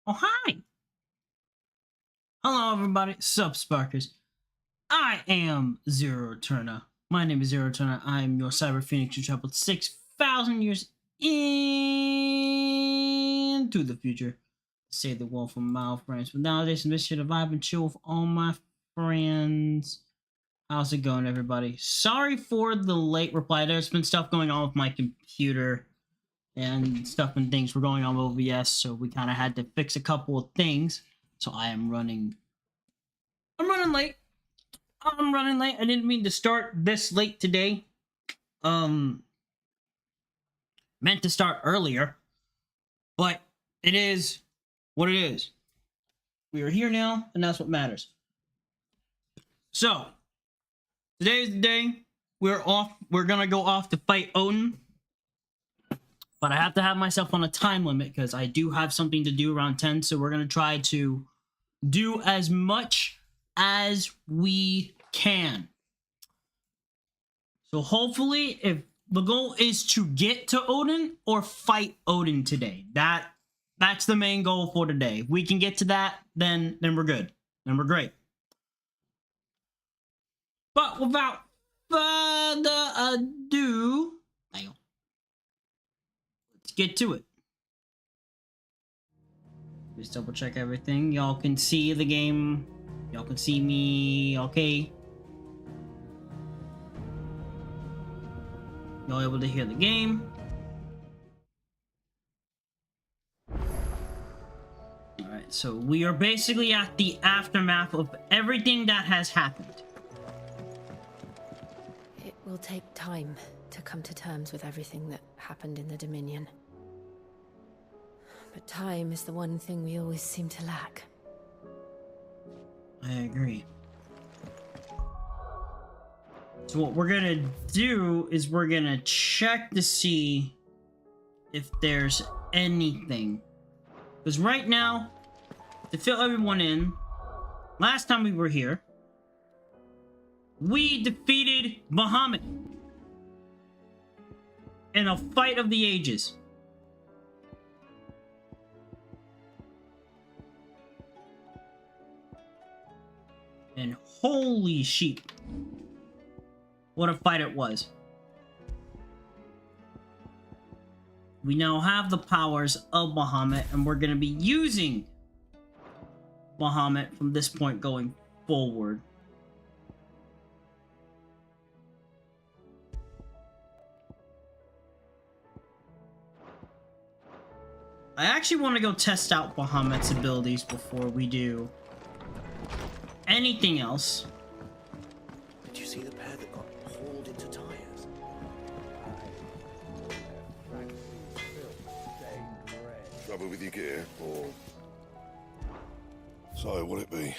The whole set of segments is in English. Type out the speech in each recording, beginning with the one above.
Oh, hi! Hello, everybody. Sup, Sparkers? I am Eterna. My name is Eterna. I am your cyber phoenix who traveled 6,000 years into the future to save the world from malframes. But nowadays, in this shit, I've been chill with all my friends. How's it going, everybody? Sorry for the late reply. There's been stuff going on with my computer and stuff and things were going on with OBS, so we kind of had to fix a couple of things. So I'm running late. I'm running late. I didn't mean to start this late today. Meant to start earlier, but it is what it is. We are here now, and that's what matters. So today is the day we're off. We're gonna go off to fight Odin, but I have to have myself on a time limit because I do have something to do around 10. So we're gonna try to do as much as we can. So hopefully, if the goal is to get to Odin or fight Odin today, that's the main goal for today. If we can get to that, then we're good. Then we're great. But without further ado, let's get to it. Just double check everything. Y'all can see the game. Y'all can see me, okay? Y'all able to hear the game? Alright, so we are basically at the aftermath of everything that has happened. It will take time to come to terms with everything that happened in the Dominion. But time is the one thing we always seem to lack. I agree. So what we're gonna do is we're gonna check to see if there's anything. Because right now, to fill everyone in, last time we were here, we defeated bahamut in a fight of the ages. And holy sheep, what a fight it was. We now have the powers of bahamut, and we're going to be using bahamut from this point going forward. I actually want to go test out bahamut's abilities before we do anything else. Did you see the pair that got hauled into tires? Trouble with your gear, or... So, what'll it be?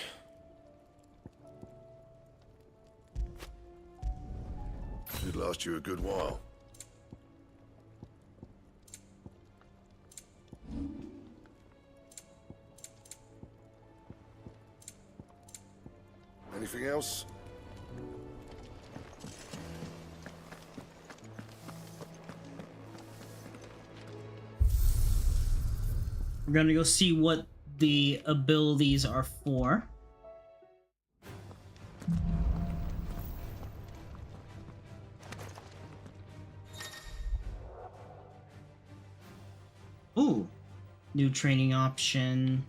Should last you a good while. Anything else? We're gonna go see what the abilities are for. Ooh, new training option.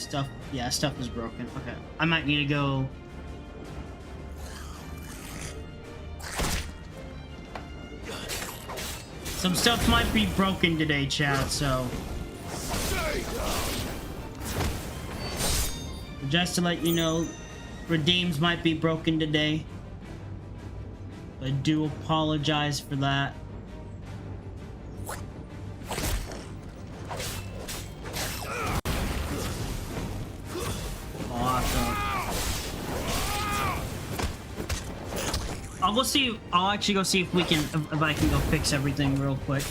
Stuff, yeah, stuff is broken. Okay, I might need to go. Some stuff might be broken today, chat, so. Just to let you know, redeems might be broken today. I do apologize for that. I'll go see. I'll actually go see if we can, if I can go fix everything real quick.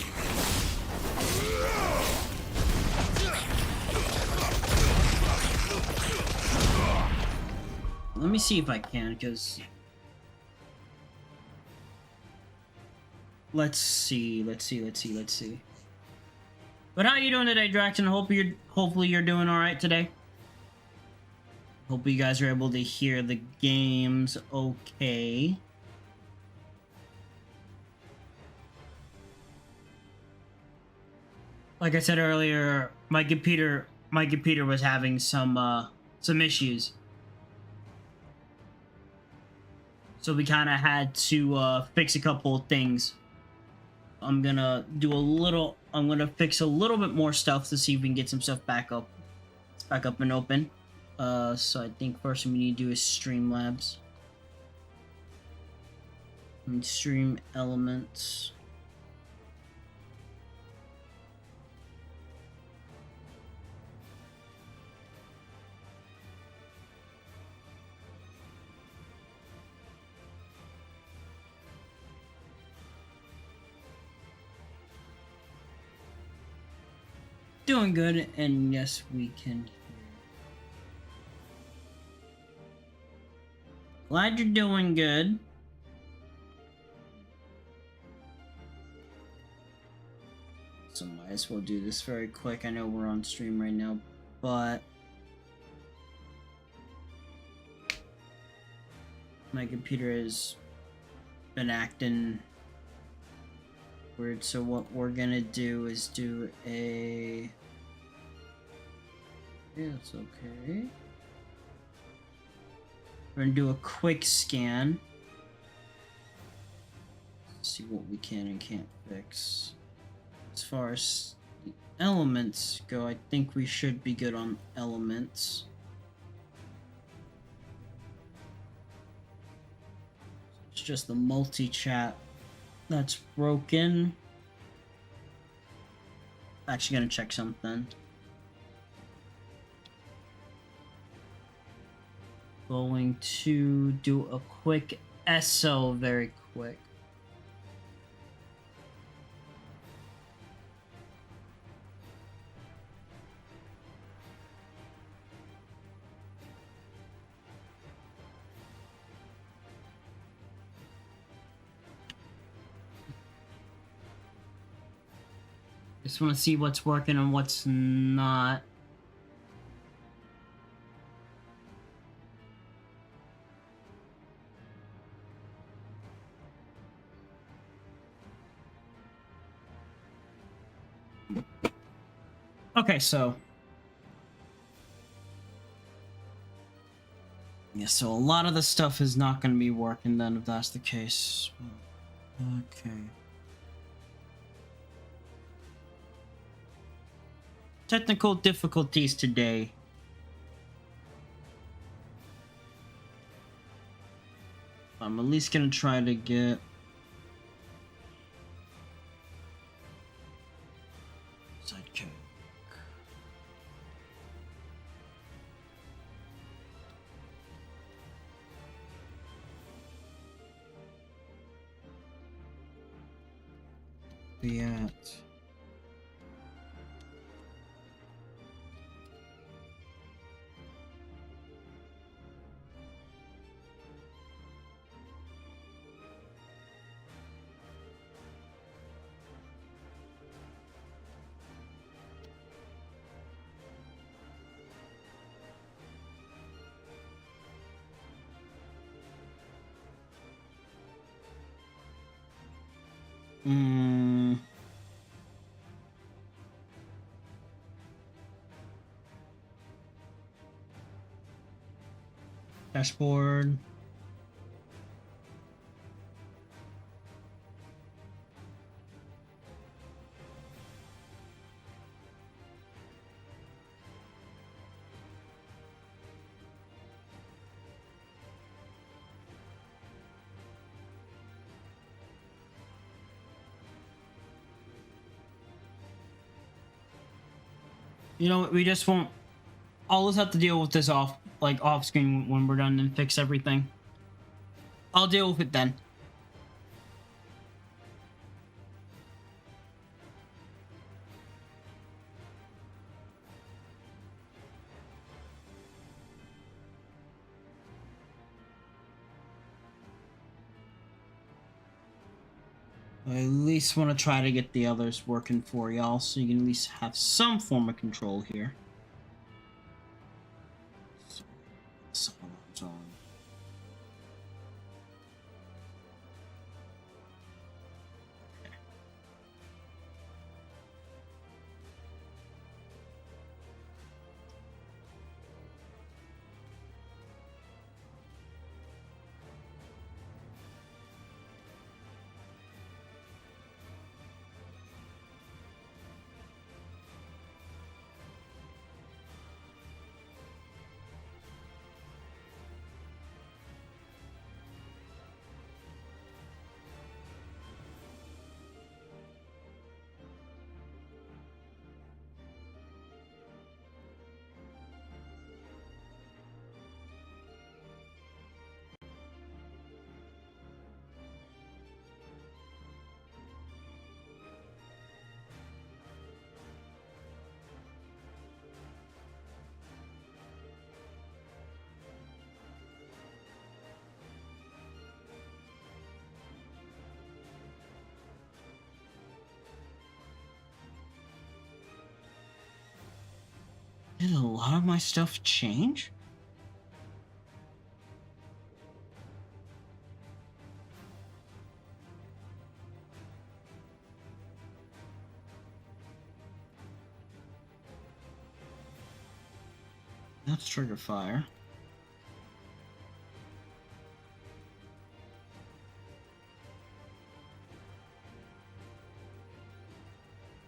Let me see if I can, because let's see. But how you doing today, Draxon? Hopefully you're doing all right today. Hope you guys are able to hear the games okay. Like I said earlier, my computer was having some issues. So we kind of had to fix a couple of things. I'm gonna fix a little bit more stuff to see if we can get some stuff back up. It's back up and open. So I think first we need to do is Streamlabs. And stream elements. Doing good, and yes, we can hear. Glad you're doing good. So might as well do this very quick. I know we're on stream right now, but my computer has been acting weird. So what we're gonna do is do a... Yeah, it's okay. We're gonna do a quick scan. See what we can and can't fix. As far as the elements go, I think we should be good on elements. It's just the multi-chat that's broken. Actually gonna check something. Going to do a quick SO very quick. Just want to see what's working and what's not. Okay, so yeah, so a lot of the stuff is not going to be working then if that's the case. Okay. Technical difficulties today. I'm at least going to try to get sidekick. Be at. Dashboard. You know what? We just won't. I'll just have to deal with this off screen when we're done and fix everything. I'll deal with it then. I at least want to try to get the others working for y'all so you can at least have some form of control here. So, on. Did a lot of my stuff change? That's trigger fire.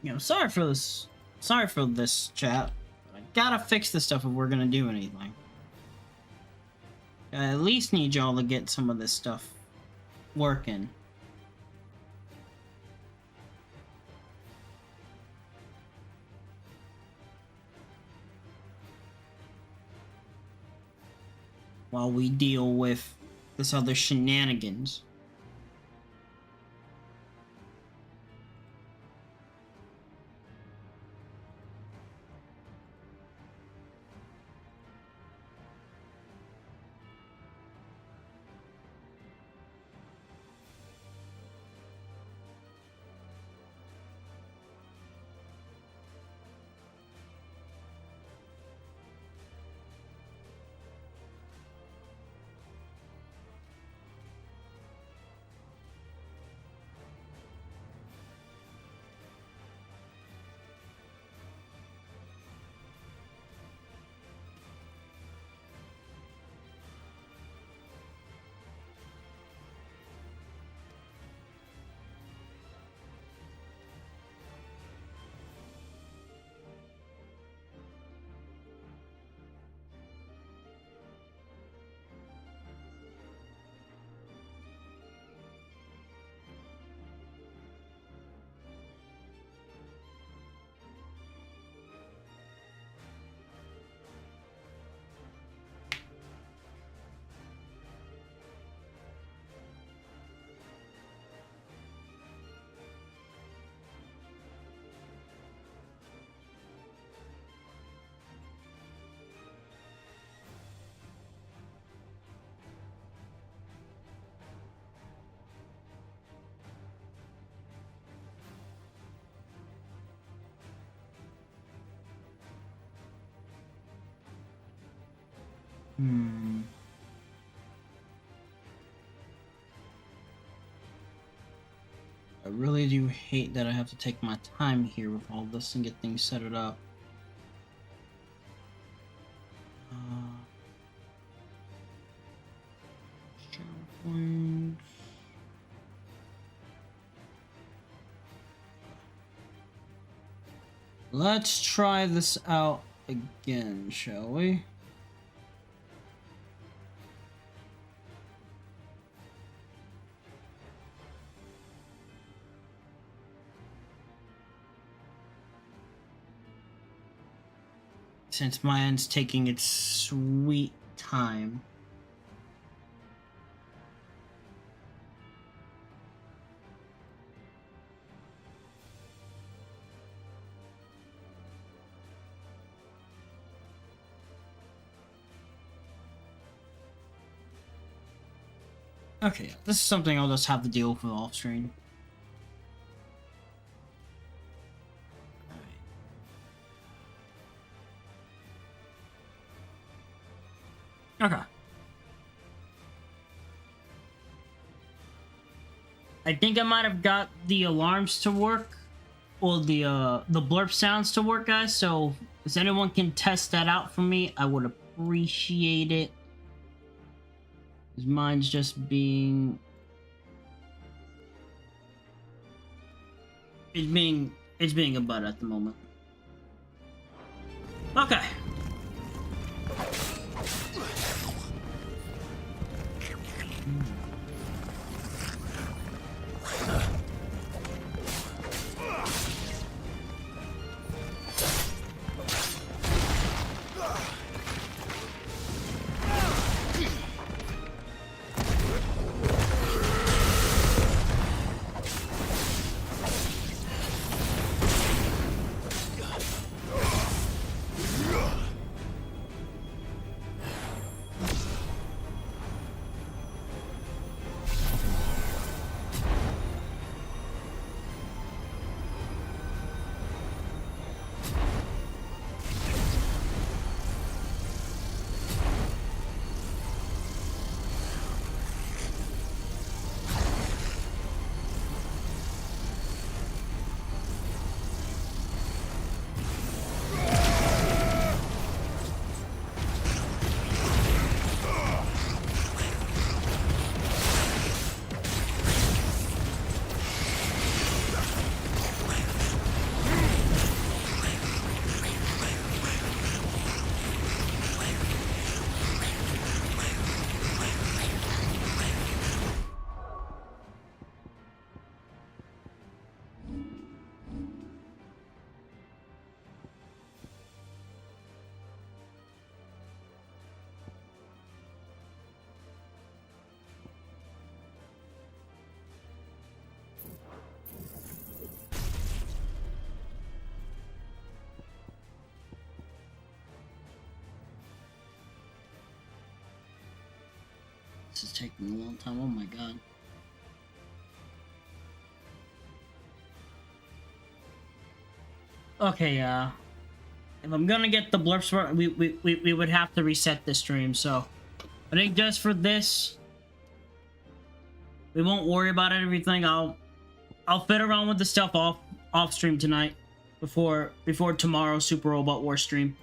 You know, sorry for this, chat. I gotta fix this stuff if we're gonna do anything. I at least need y'all to get some of this stuff working. While we deal with this other shenanigans. I really do hate that I have to take my time here with all this and get things set it up. points. Let's try this out again, shall we? Since my end's taking its sweet time. Okay, this is something I'll just have to deal with off screen. Okay. I think I might have got the alarms to work, or the blurb sounds to work, guys. So if anyone can test that out for me, I would appreciate it. 'Cause mine's just being it's being a butt at the moment. Okay. This is taking a long time. Oh my god. Okay, if I'm gonna get the blurps, we would have to reset the stream. So I think just for this, we won't worry about everything. I'll fit around with the stuff off stream tonight before tomorrow's Super Robot War stream.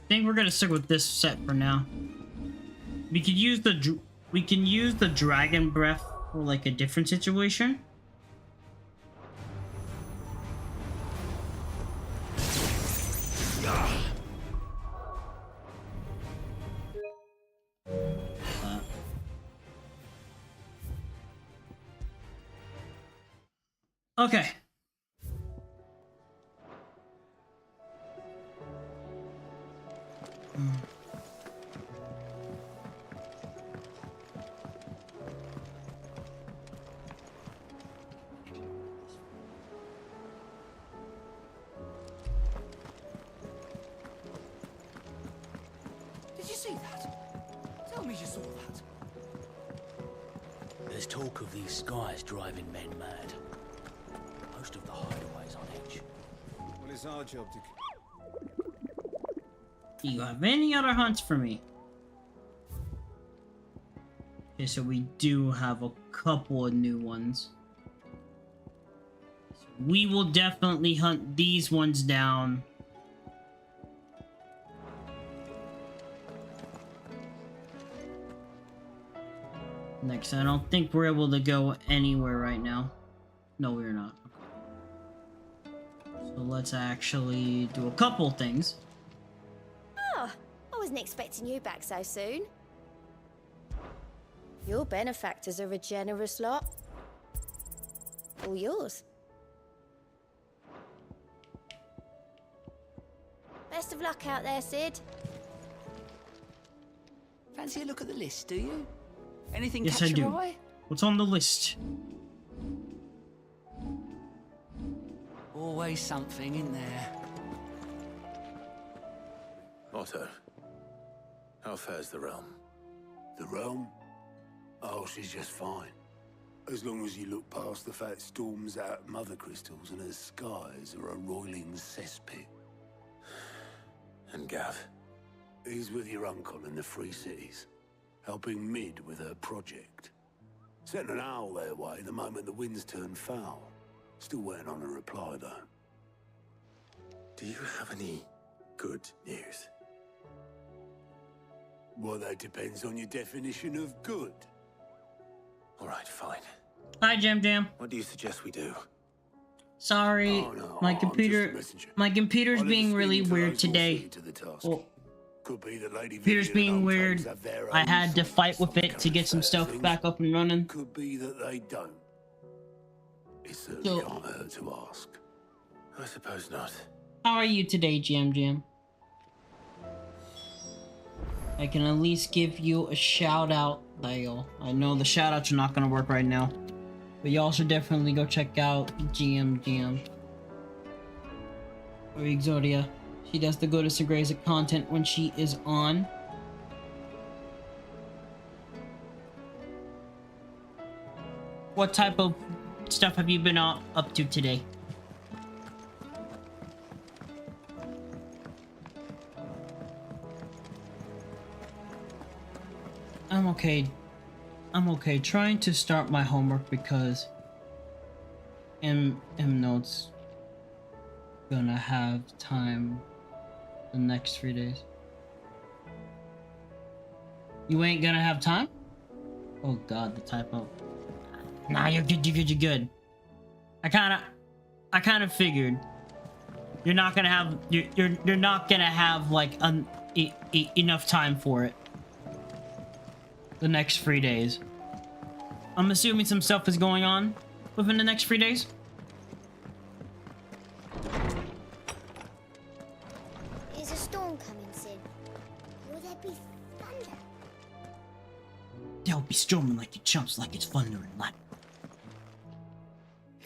I think we're gonna stick with this set for now. We could use the dragon breath for like a different situation. Okay. Did you see that? Tell me you saw that. There's talk of these skies driving men mad. Most of the hideaways on edge. Well, it's our job to... Do you have any other hunts for me? Okay, so we do have a couple of new ones. So we will definitely hunt these ones down. Next, I don't think we're able to go anywhere right now. No, we're not. So let's actually do a couple things. Oh, I wasn't expecting you back so soon. Your benefactors are a generous lot. All yours. Best of luck out there, Sid. Fancy a look at the list, do you? Anything Yes, catch I your do. eye? What's on the list? Always something in there. Otto, how fares the realm? The realm? Oh, she's just fine. As long as you look past the fat storms out mother crystals and her skies are a roiling cesspit. And Gav? He's with your uncle in the Free Cities, helping Mid with her project. Sent an owl their way the moment the winds turned foul. Still waiting on a reply, though. Do you have any good news? Well, that depends on your definition of good. All right, fine. Hi, Jam Jam. What do you suggest we do? Sorry, Oh, no, my I'm just a computer. messenger. My computer's I'll leave being the really screening to weird those who'll today. see to the task. Well, Could be that Lady computer's Vivian being and weird. Old Times have their I own had to sorts fight with of it to get some fair stuff things. back up and running. Could be that they don't. It certainly So- can't hurt to ask. I suppose not. How are you today, Jam Jam? I can at least give you a shout out, Dale. I know the shout outs are not gonna work right now, but y'all should definitely go check out GM Jam or Exodia. She does the goodest and greatest of content when she is on. What type of stuff have you been up to today? I'm okay. I'm okay. Trying to start my homework because M Notes gonna have time the next 3 days. You ain't gonna have time? Oh god, the typo. Nah, you're good, you're good, you're good. I kinda figured. You're not gonna have you're not gonna have like enough time for it. The next 3 days. I'm assuming some stuff is going on within the next 3 days. Is a storm coming, Sid? Will there be thunder? They'll be storming like you chumps, like it's thunder and lightning.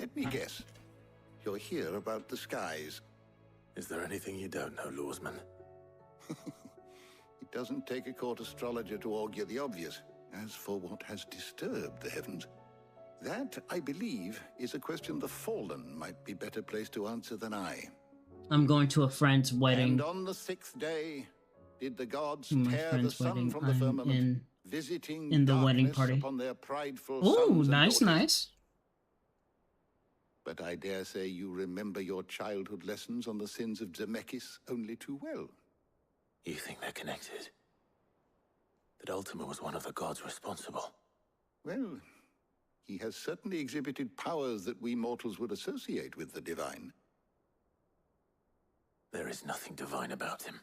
Let me guess. You're here about the skies. Is there anything you don't know, Lawsman? It doesn't take a court astrologer to augur the obvious. As for what has disturbed the heavens, that, I believe, is a question the Fallen might be better placed to answer than I. I'm going to a friend's wedding. And on the 6th day, did the gods My tear the friend's sun wedding. from the I'm firmament, visiting in the wedding darkness party. upon their prideful Oh, sons and nice, daughters? nice. But I dare say you remember your childhood lessons on the sins of Zemeckis only too well. You think they're connected? That Ultima was one of the gods responsible? Well, he has certainly exhibited powers that we mortals would associate with the divine. There is nothing divine about him.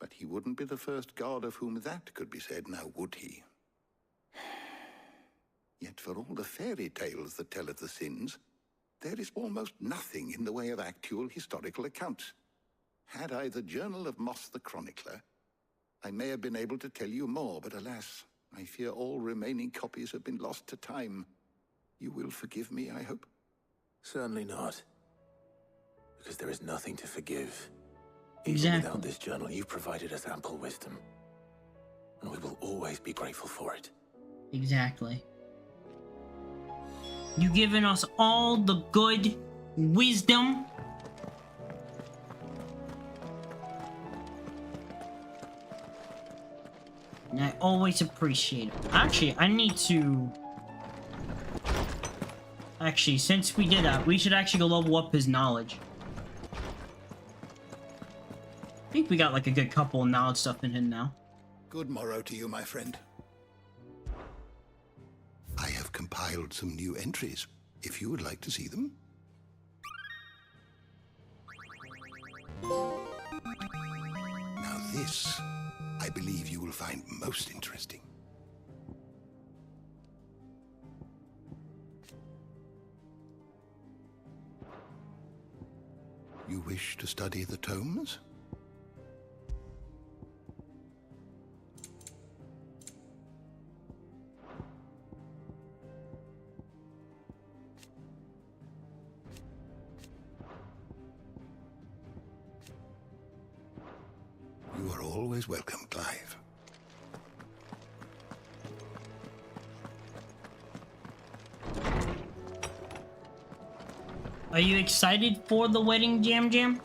But he wouldn't be the first god of whom that could be said, now would he? Yet for all the fairy tales that tell of the sins, there is almost nothing in the way of actual historical accounts. Had I the Journal of Moss the Chronicler, I may have been able to tell you more, but alas, I fear all remaining copies have been lost to time. You will forgive me, I hope? Certainly not. Because there is nothing to forgive. Exactly. Even without this journal, you've provided us ample wisdom. And we will always be grateful for it. Exactly. You've given us all the good wisdom. And I always appreciate it. Actually, I need to... Actually, since we did that, we should actually go level up his knowledge. I think we got like a good couple of knowledge stuff in him now. Good morrow to you, my friend. I have compiled some new entries, if you would like to see them. Now this, I believe you will find most interesting. You wish to study the tomes? You are always welcome, Clive. Are you excited for the wedding, Jam Jam?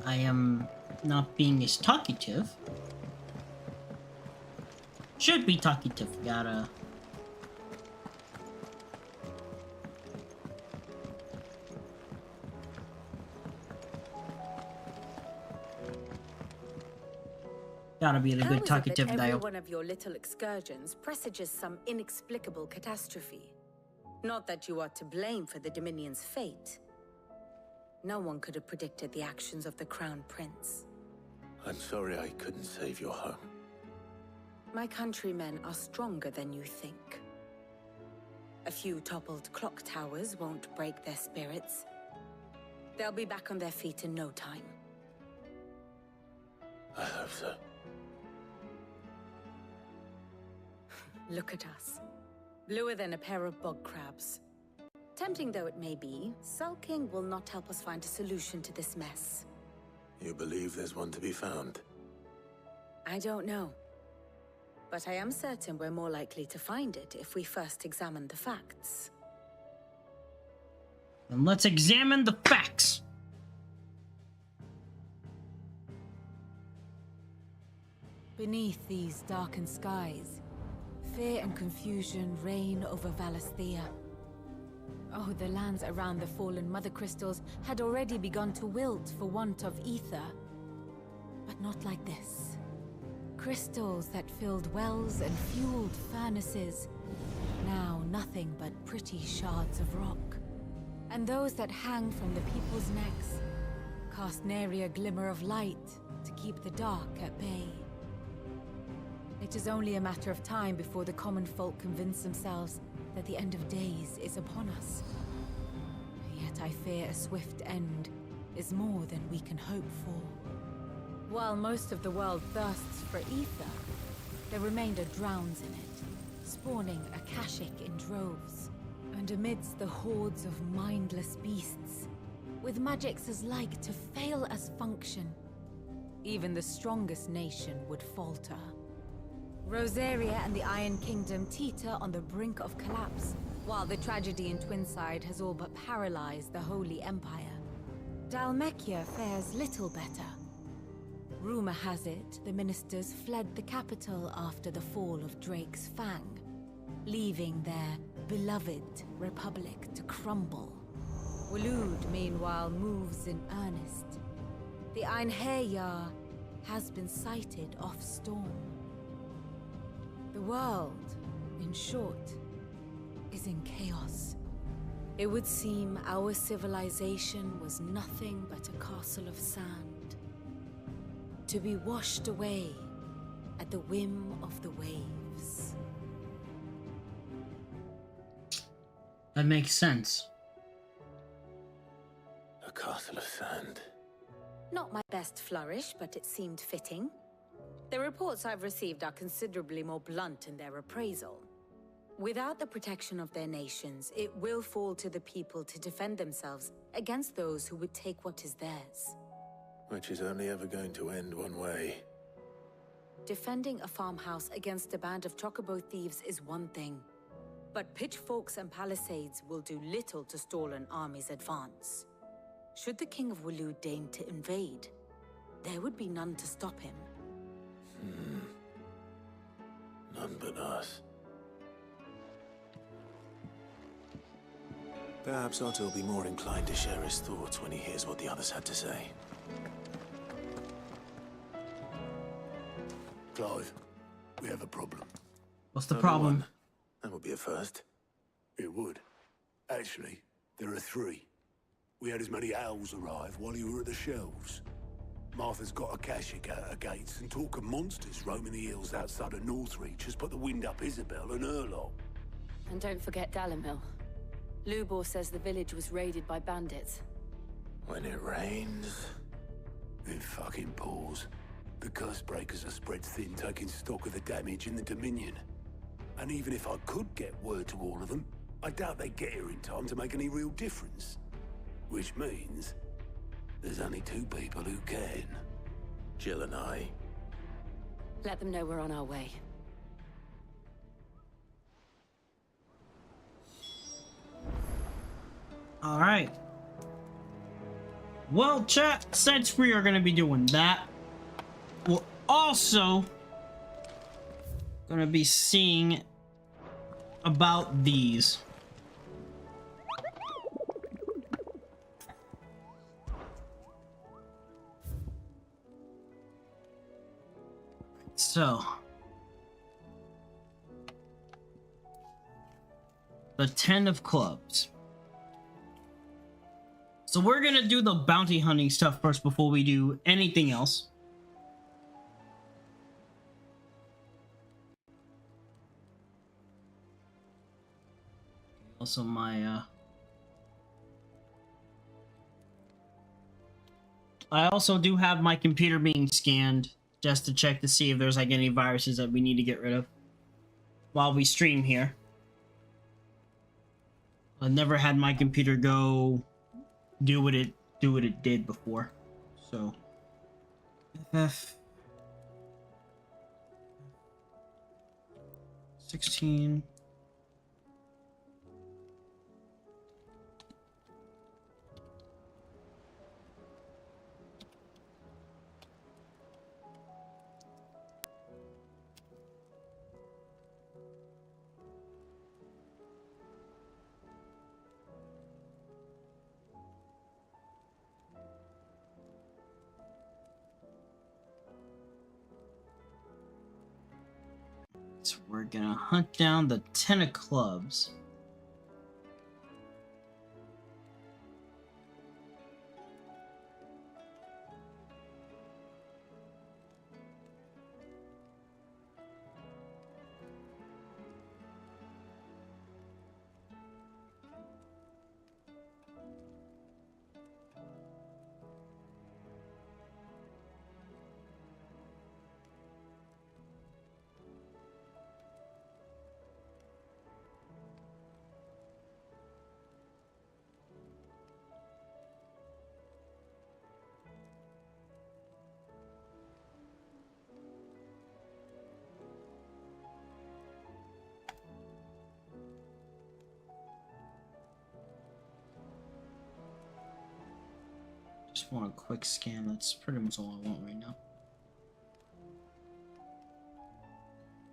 I am not being as talkative. Should be talkative, gotta... Gotta be the How good is it talkative that every dial. one of your little excursions presages some inexplicable catastrophe? Not that you are to blame for the Dominion's fate. No one could have predicted the actions of the Crown Prince. I'm sorry I couldn't save your home. My countrymen are stronger than you think. A few toppled clock towers won't break their spirits. They'll be back on their feet in no time. I hope so. Look at us. Bluer than a pair of bog crabs. Tempting though it may be, sulking will not help us find a solution to this mess. You believe there's one to be found? I don't know. But I am certain we're more likely to find it if we first examine the facts. And let's examine the facts. Beneath these darkened skies, fear and confusion reign over Valisthea. Oh, the lands around the fallen mother crystals had already begun to wilt for want of ether. But not like this. Crystals that filled wells and fueled furnaces, now nothing but pretty shards of rock. And those that hang from the people's necks cast nary a glimmer of light to keep the dark at bay. It is only a matter of time before the common folk convince themselves that the end of days is upon us. Yet I fear a swift end is more than we can hope for. While most of the world thirsts for ether, the remainder drowns in it, spawning Akashic in droves. And amidst the hordes of mindless beasts, with magics as like to fail as function, even the strongest nation would falter. Rosaria and the Iron Kingdom teeter on the brink of collapse, while the tragedy in Twinside has all but paralyzed the Holy Empire. Dalmekia fares little better. Rumor has it the ministers fled the capital after the fall of Drake's Fang, leaving their beloved republic to crumble. Waloed, meanwhile, moves in earnest. The Einherjar has been sighted off Storm. The world, in short, is in chaos. It would seem our civilization was nothing but a castle of sand, to be washed away at the whim of the waves. That makes sense. A castle of sand. Not my best flourish, but it seemed fitting. The reports I've received are considerably more blunt in their appraisal. Without the protection of their nations, it will fall to the people to defend themselves against those who would take what is theirs. Which is only ever going to end one way. Defending a farmhouse against a band of chocobo thieves is one thing, but pitchforks and palisades will do little to stall an army's advance. Should the King of Waloed deign to invade, there would be none to stop him. None but us. Perhaps Otto will be more inclined to share his thoughts when he hears what the others had to say. Clive, we have a problem. What's the Only problem? one. That would be a first. It would. Actually, there are three. We had as many owls arrive while you were at the shelves. Martha's got Akashic out her gates, and talk of monsters roaming the hills outside of Northreach has put the wind up Isabel and her lot. And don't forget Dalimil. Lubor says the village was raided by bandits. When it rains... It fucking pours. The curse breakers are spread thin, taking stock of the damage in the Dominion. And even if I could get word to all of them, I doubt they'd get here in time to make any real difference. Which means there's only two people who can. Jill and I. Let them know we're on our way. All right. Well, chat, since we are going to be doing that, we're also going to be seeing about these. So, the 10 of clubs. So we're gonna do the bounty hunting stuff first before we do anything else. Also my I also do have my computer being scanned just to check to see if there's like any viruses that we need to get rid of while we stream here. I've never had my computer go do what it did before. So FF 16. So we're gonna hunt down the 10 of clubs. want a quick scan. That's pretty much all I want right now.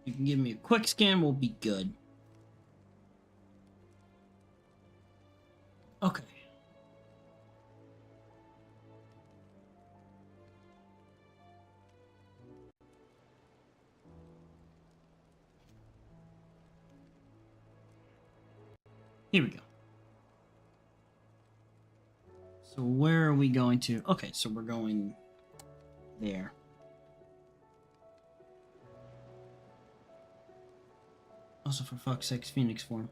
You can give me a quick scan, we'll be good. Okay. Here we go. So where are we going to? Okay, so we're going there. Also, for fuck's sake, Phoenix form.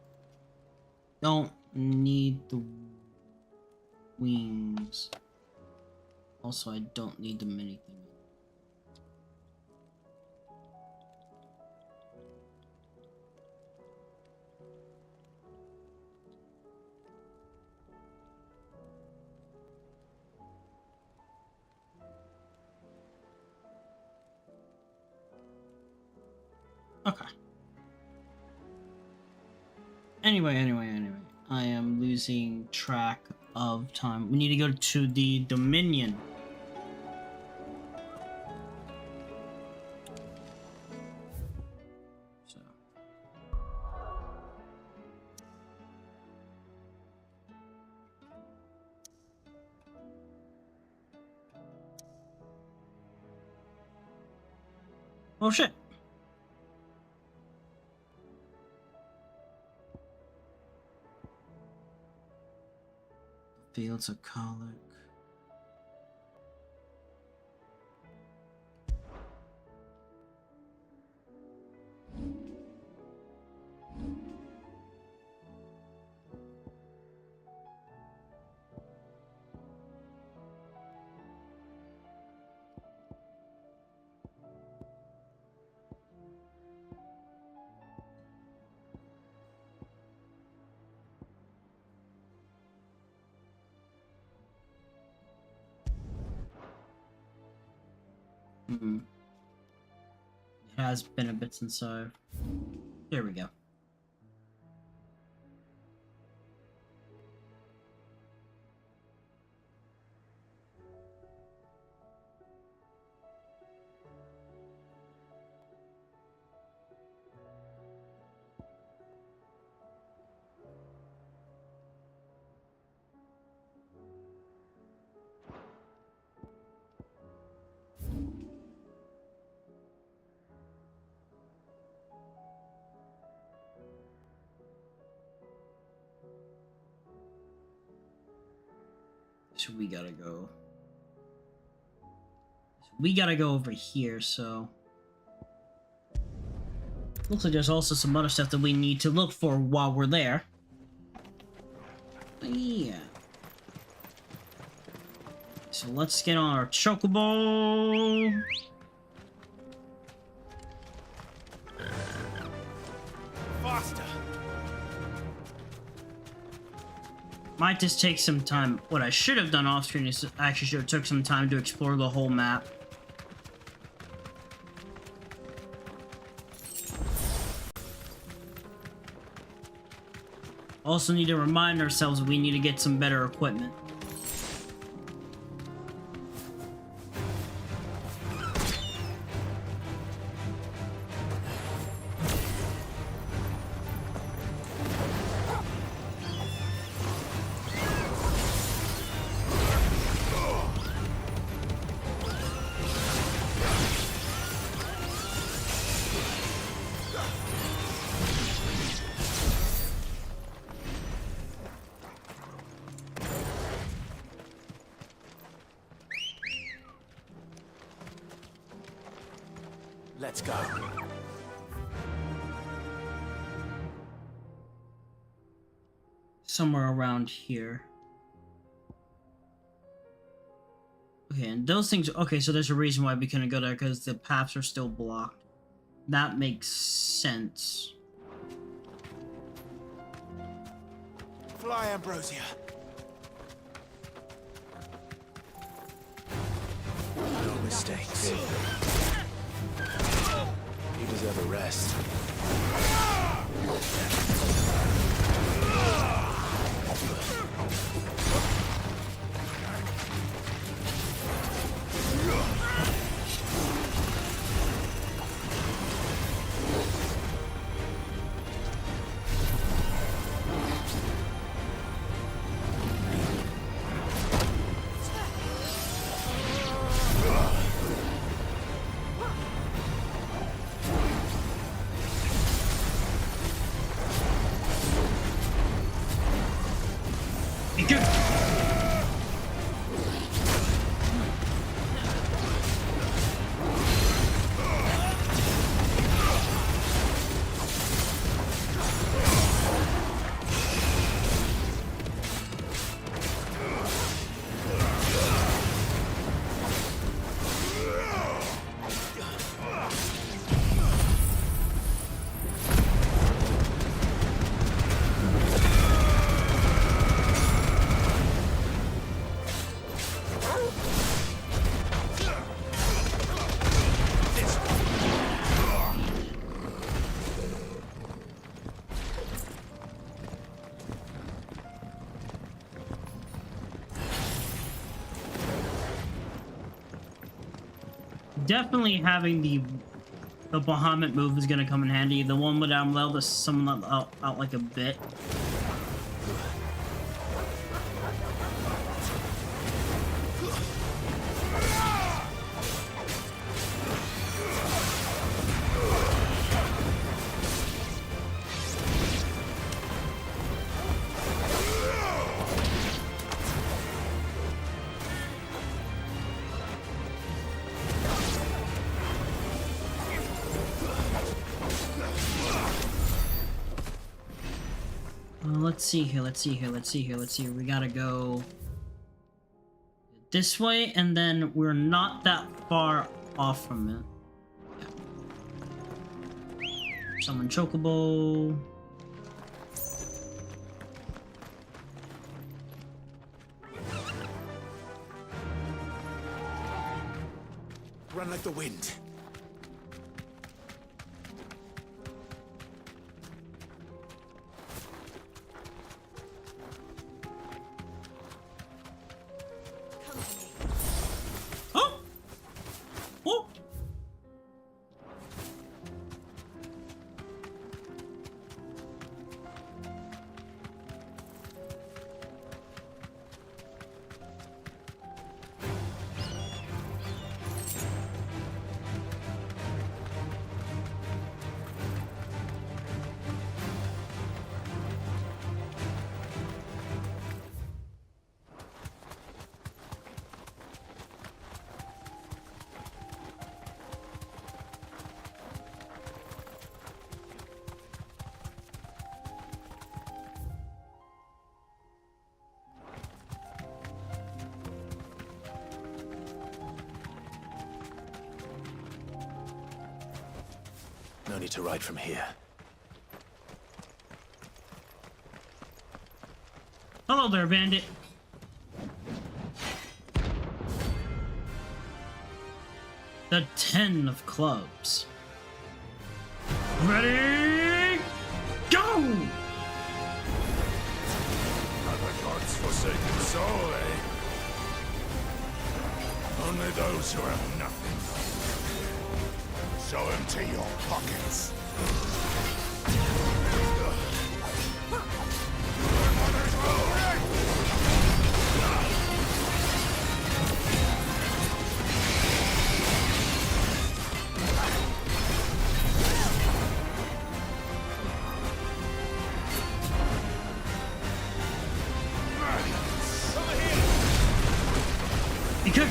Don't need the wings. Also, I don't need the mini thing. Okay. Anyway, I am losing track of time. We need to go to the Dominion. So. Oh shit. Fields of colic. It has been a bit since I've... There we go. So we gotta go. We gotta go over here, so. Looks like there's also some other stuff that we need to look for while we're there. But yeah. So let's get on our chocobo. Faster! Might just take some time. What I should have done off screen is actually should have took some time to explore the whole map. Also need to remind ourselves we need to get some better equipment. Let's go. Somewhere around here. Okay, and those things... Okay, so there's a reason why we couldn't go there, because the paths are still blocked. That makes sense. Fly, Ambrosia. No mistakes. You deserve a rest. Be good. Definitely having the bahamut move is gonna come in handy. The one with allow to summon out like a bit. Let's see here. We gotta go this way, and then we're not that far off from it. Yeah. Summon Chocobo. Run like the wind. No need to ride from here. Hello there, bandit. The 10 of clubs. Ready? Go! Are the gods forsaken soul, eh? Only those who have nothing. Show empty your pockets. Be good.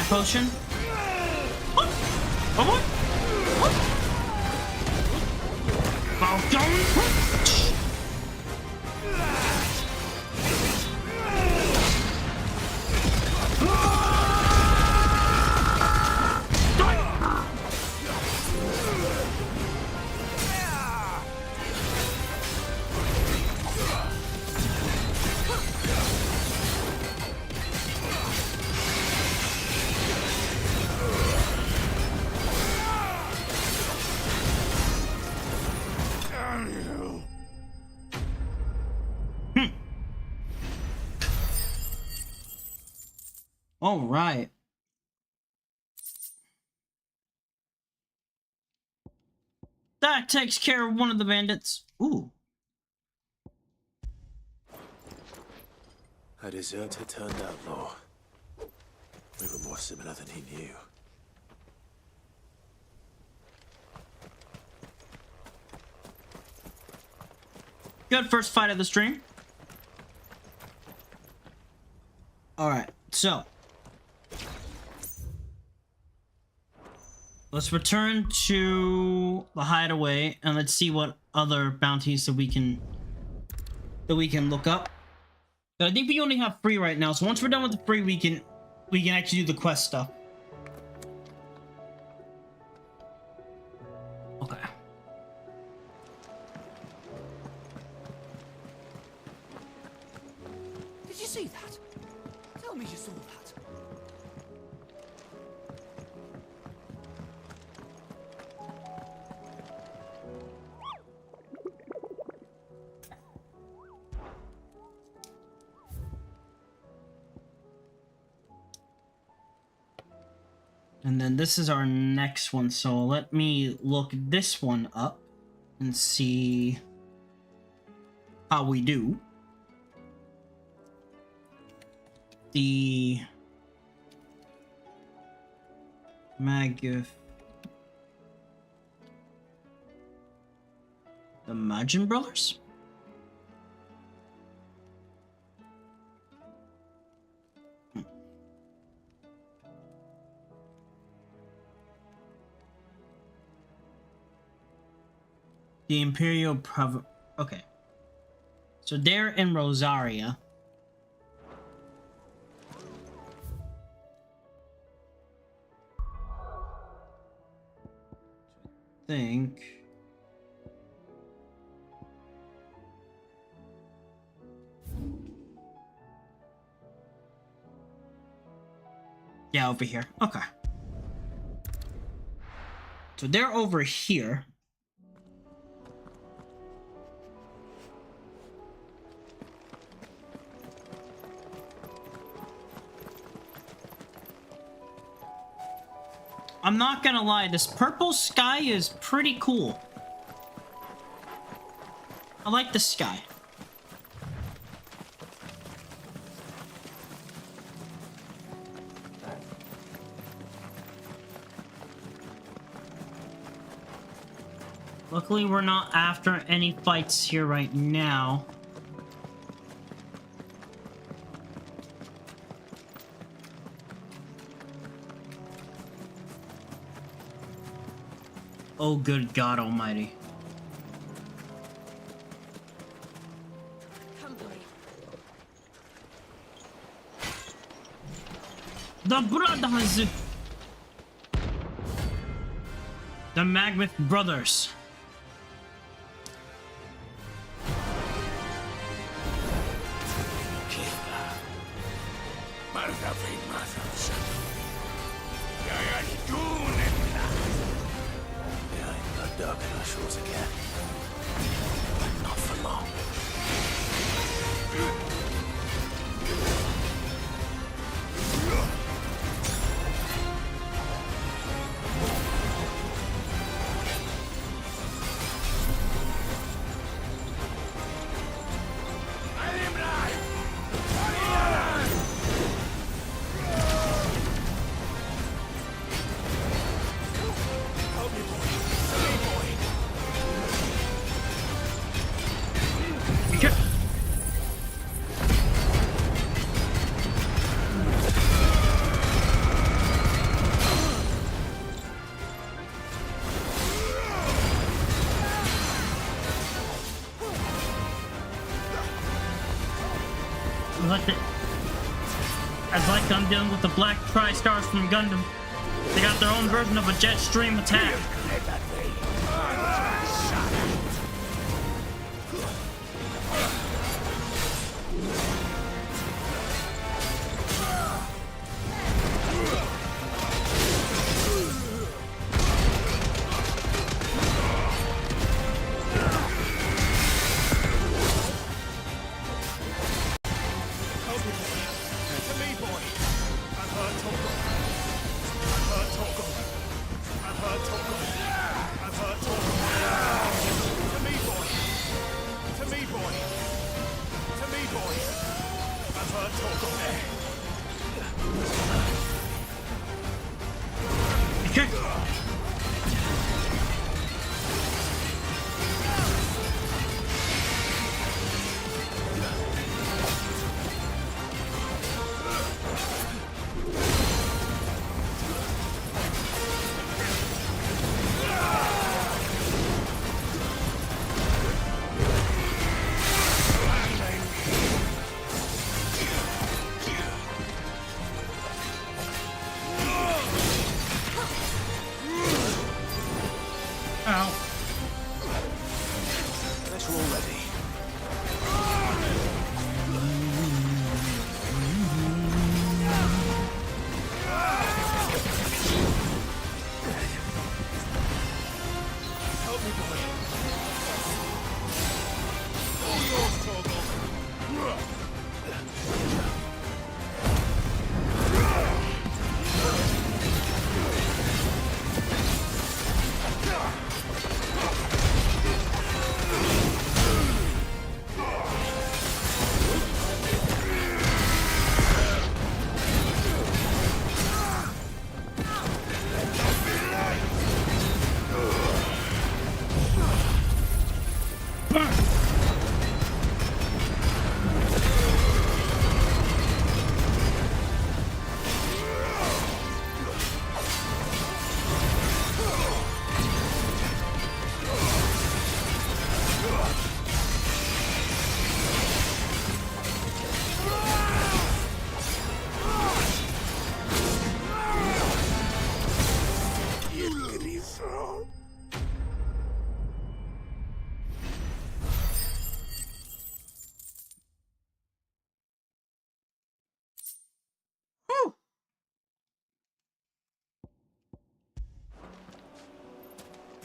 potion. Oh, what? Falcon. All right. That takes care of one of the bandits. Ooh. A deserter turned outlaw. We were more similar than he knew. Good first fight of the stream. Alright, so. Let's return to the hideaway and let's see what other bounties that we can look up. But I think we only have free right now, so once we're done with the free, we can actually do the quest stuff. Okay. Did you see that? Tell me you saw that. And then this is our next one, so let me look this one up and see how we do. The the Magin Brothers? The Imperial okay. So they're in Rosaria. I think. Yeah, over here. Okay. So they're over here. I'm not gonna lie, this purple sky is pretty cool. I like the sky. Luckily, we're not after any fights here right now. Oh, good God Almighty. The brothers! The Magmith brothers. Dark in our shores again. But not for long. It's like I'm dealing with the black tri-stars from Gundam. They got their own version of a jet stream attack.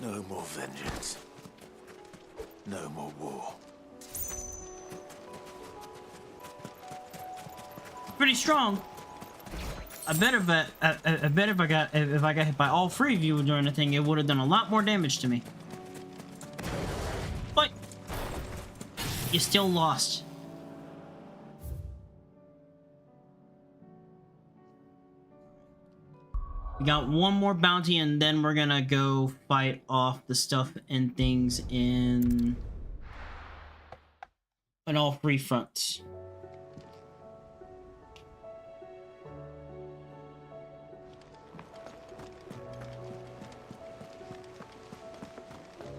No more vengeance. No more war. Pretty strong. I bet if I got hit by all three of you during the thing, it would have done a lot more damage to me. But you still lost. We got one more bounty, and then we're gonna go fight off the stuff and things on all three fronts.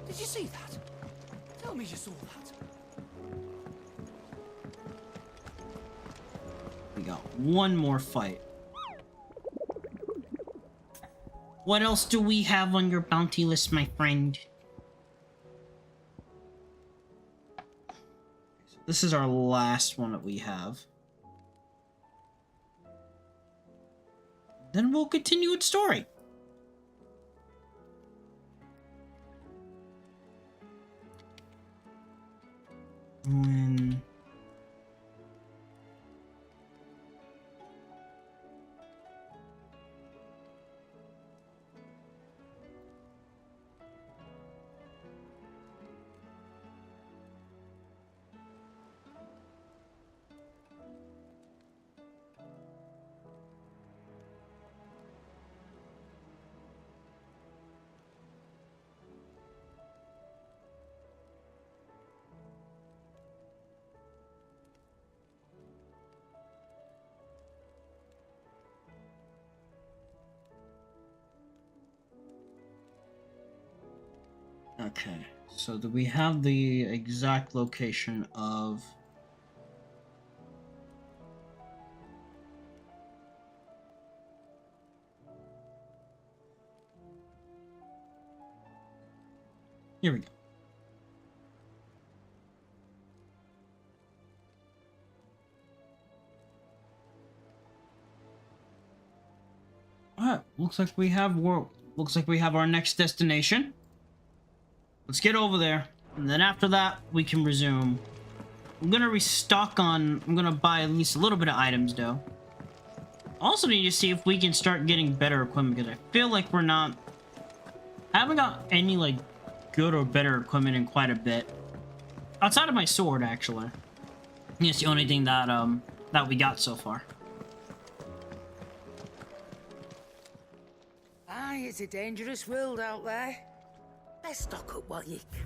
Did you see that? Tell me you saw that. We got one more fight. What else do we have on your bounty list, my friend? This is our last one that we have. Then we'll continue its story. Okay, so do we have the exact location of Here we go. Alright, looks like we have our next destination. Let's get over there, and then after that we can resume. I'm gonna I'm gonna buy at least a little bit of items though. Also need to see if we can start getting better equipment, because I feel like I haven't got any like good or better equipment in quite a bit. Outside of my sword, actually. It's the only thing that that we got so far. Aye, it's a dangerous world out there. Let's stock up while you can.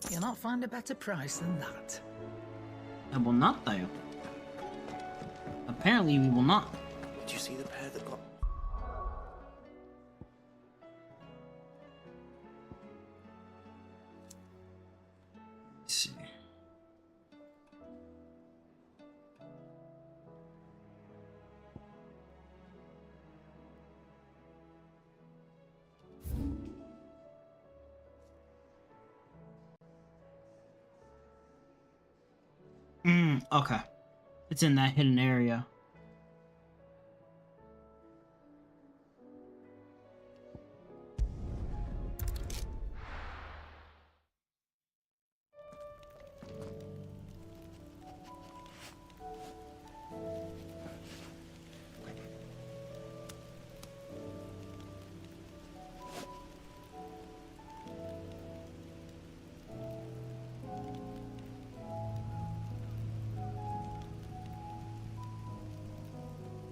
You'll not find a better price than that. I will not, though. Apparently, we will not. Did you see the pair that got... Let's see. Okay. It's in that hidden area.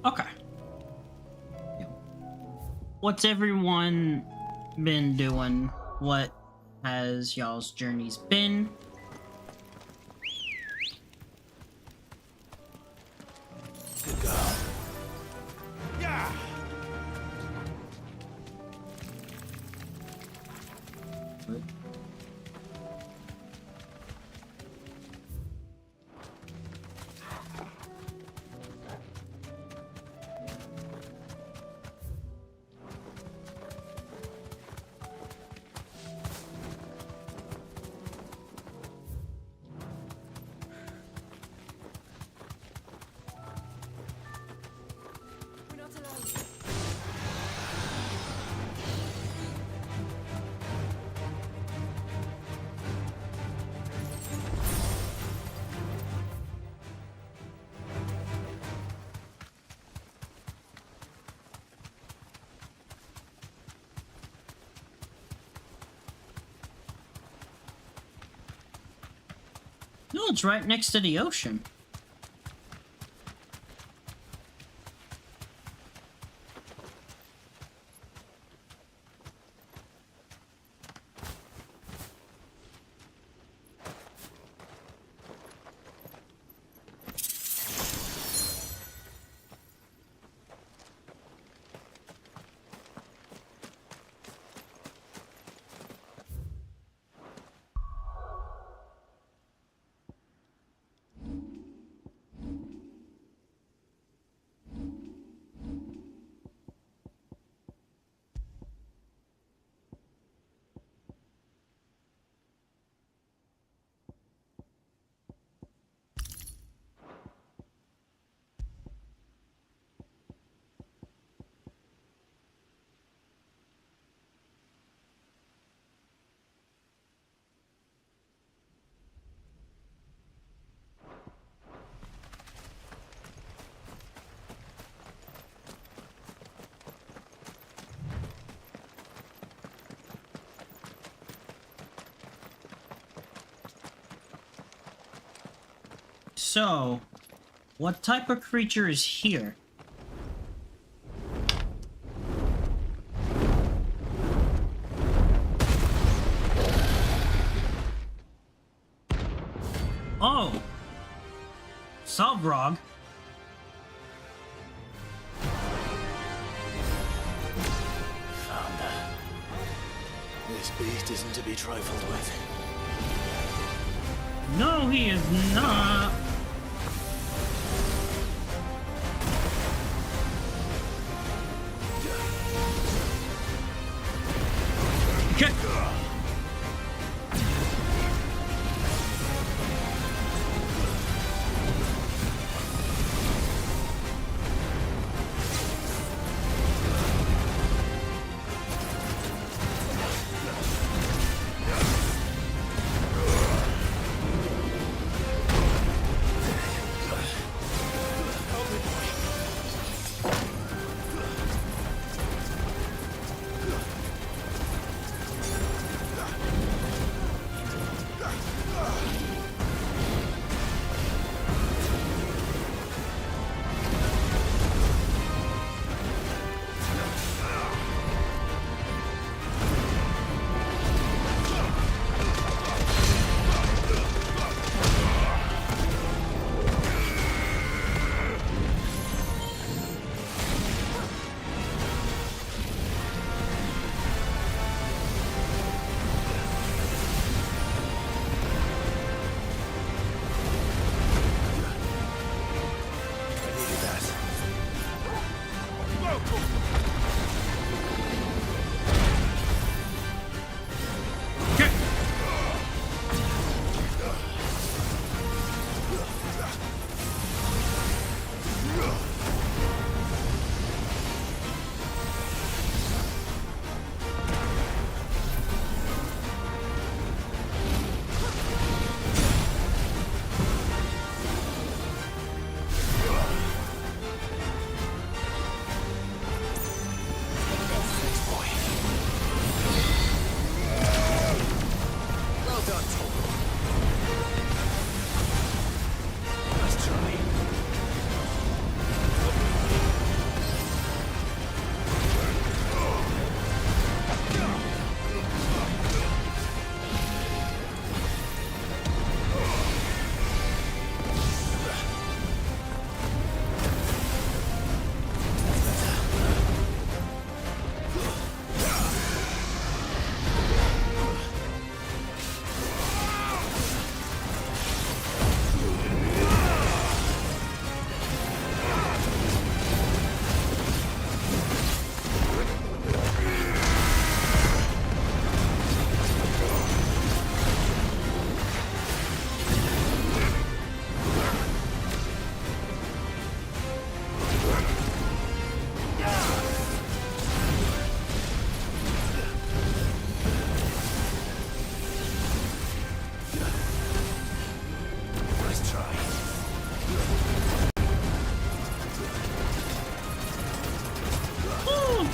Okay. What's everyone been doing? What has y'all's journeys been? Good girl. Yeah. What? No, it's right next to the ocean. So, what type of creature is here? Oh! Sovrog. Found This beast isn't to be trifled with. No, he is not. Okay.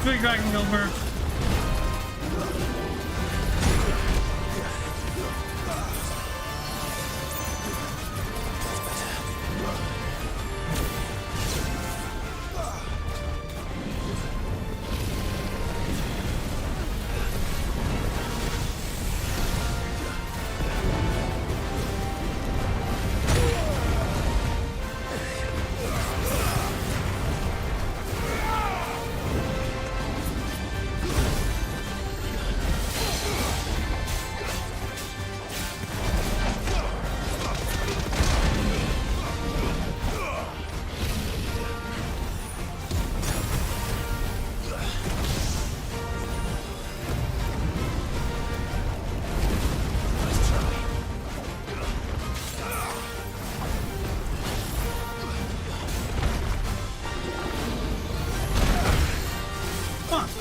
Big Dragon Gilbert.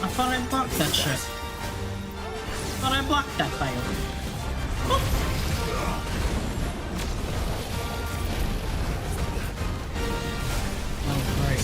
I thought I blocked that shit. Thought I blocked that fire. Oh, great.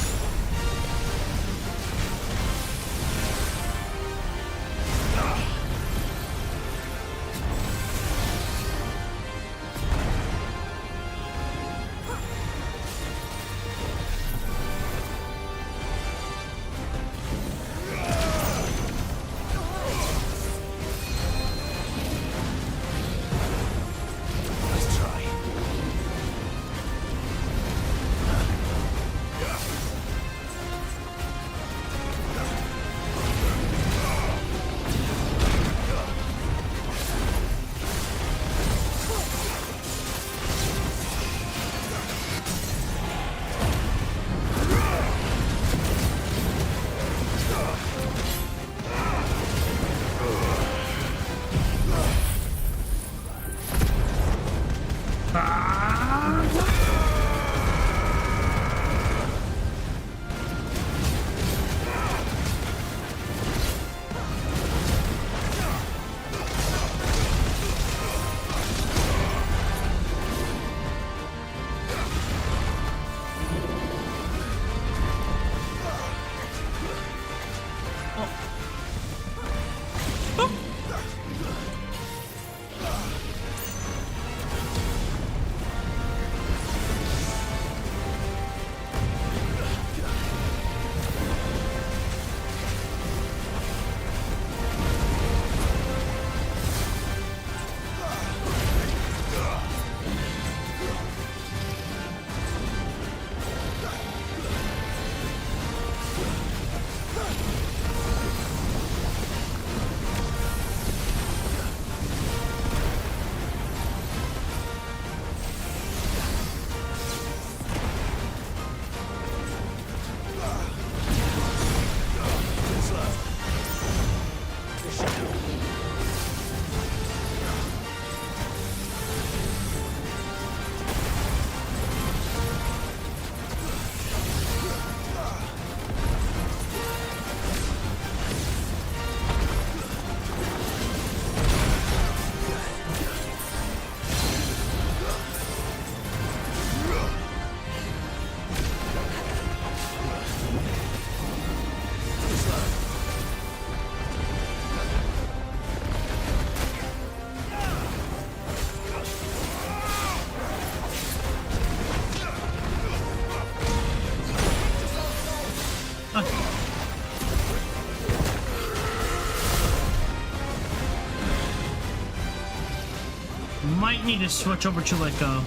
Might need to switch over to like a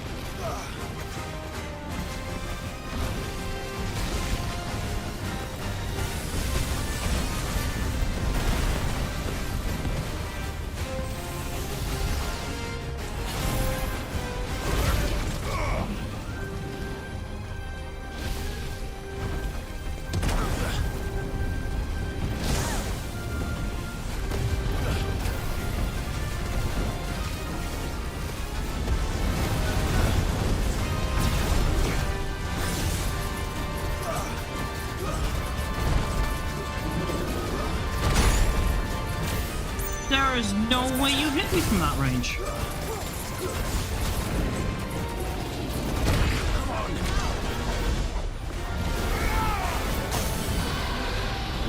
there is no way you hit me from that range.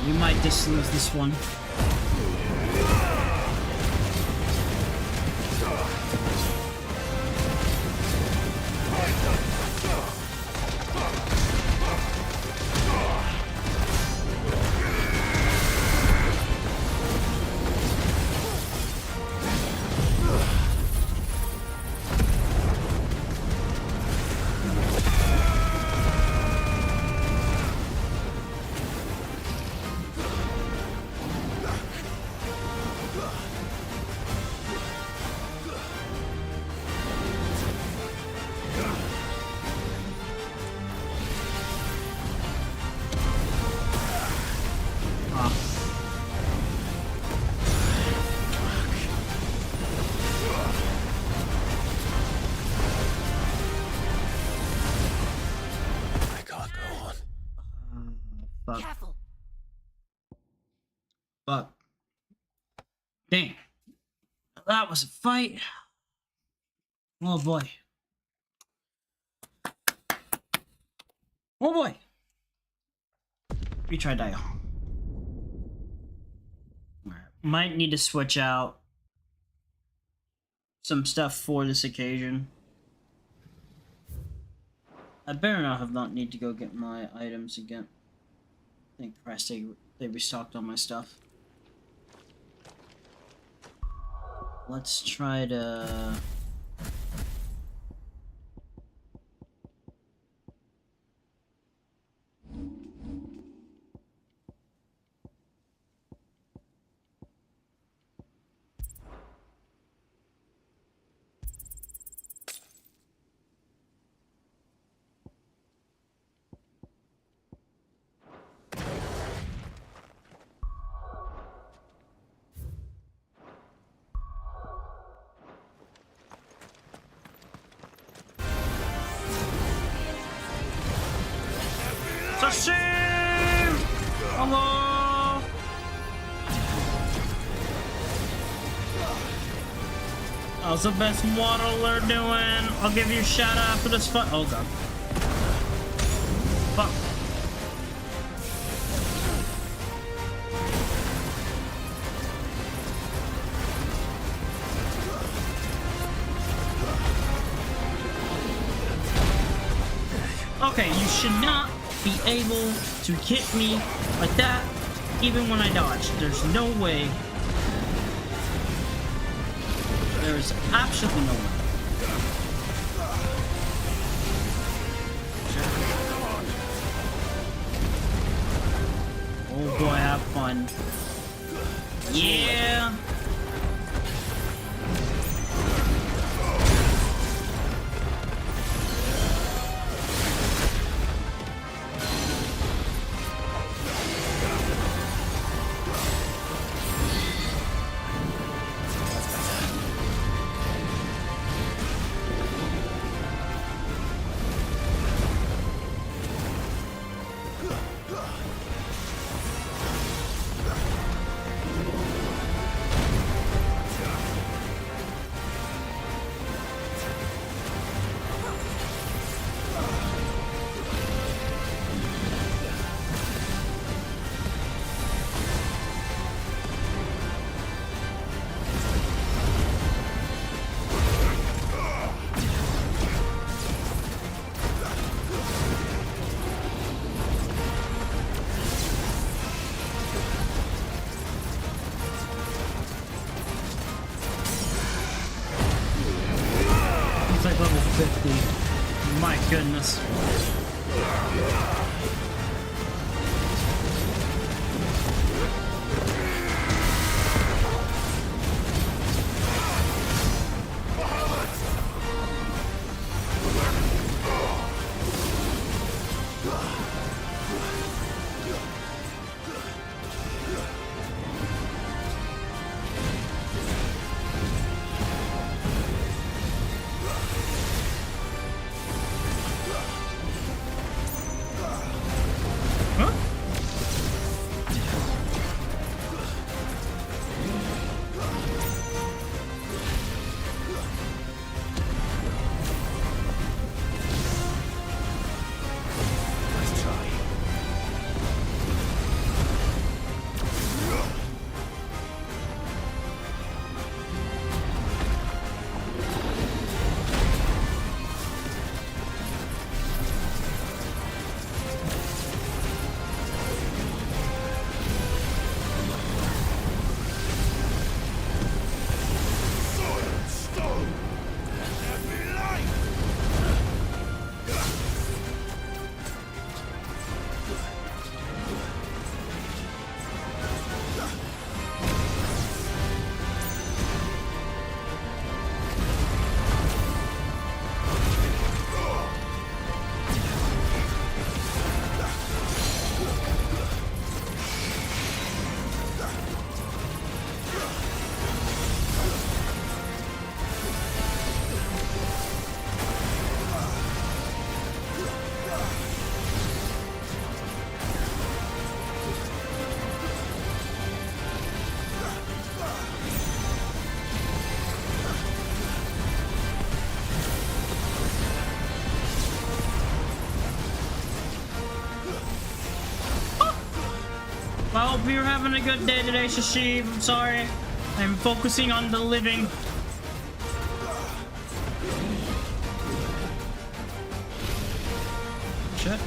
We might just lose this one. Fuck. Dang. That was a fight. Oh boy. Oh boy. Retry dial. Alright. Might need to switch out some stuff for this occasion. I better not need to go get my items again. I think Christ they restocked all my stuff. Let's try to... Sashim! Hello! How's the best waddler doing? I'll give you a shout out after this fight. Oh god. Fuck. Okay, you should not be able to hit me like that, even when I dodge. There's no way. There's absolutely no way. Oh boy, have fun. Yeah! Like level 50. My goodness. I hope you're having a good day today, Shashib. I'm sorry. I'm focusing on the living. Shit.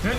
Okay.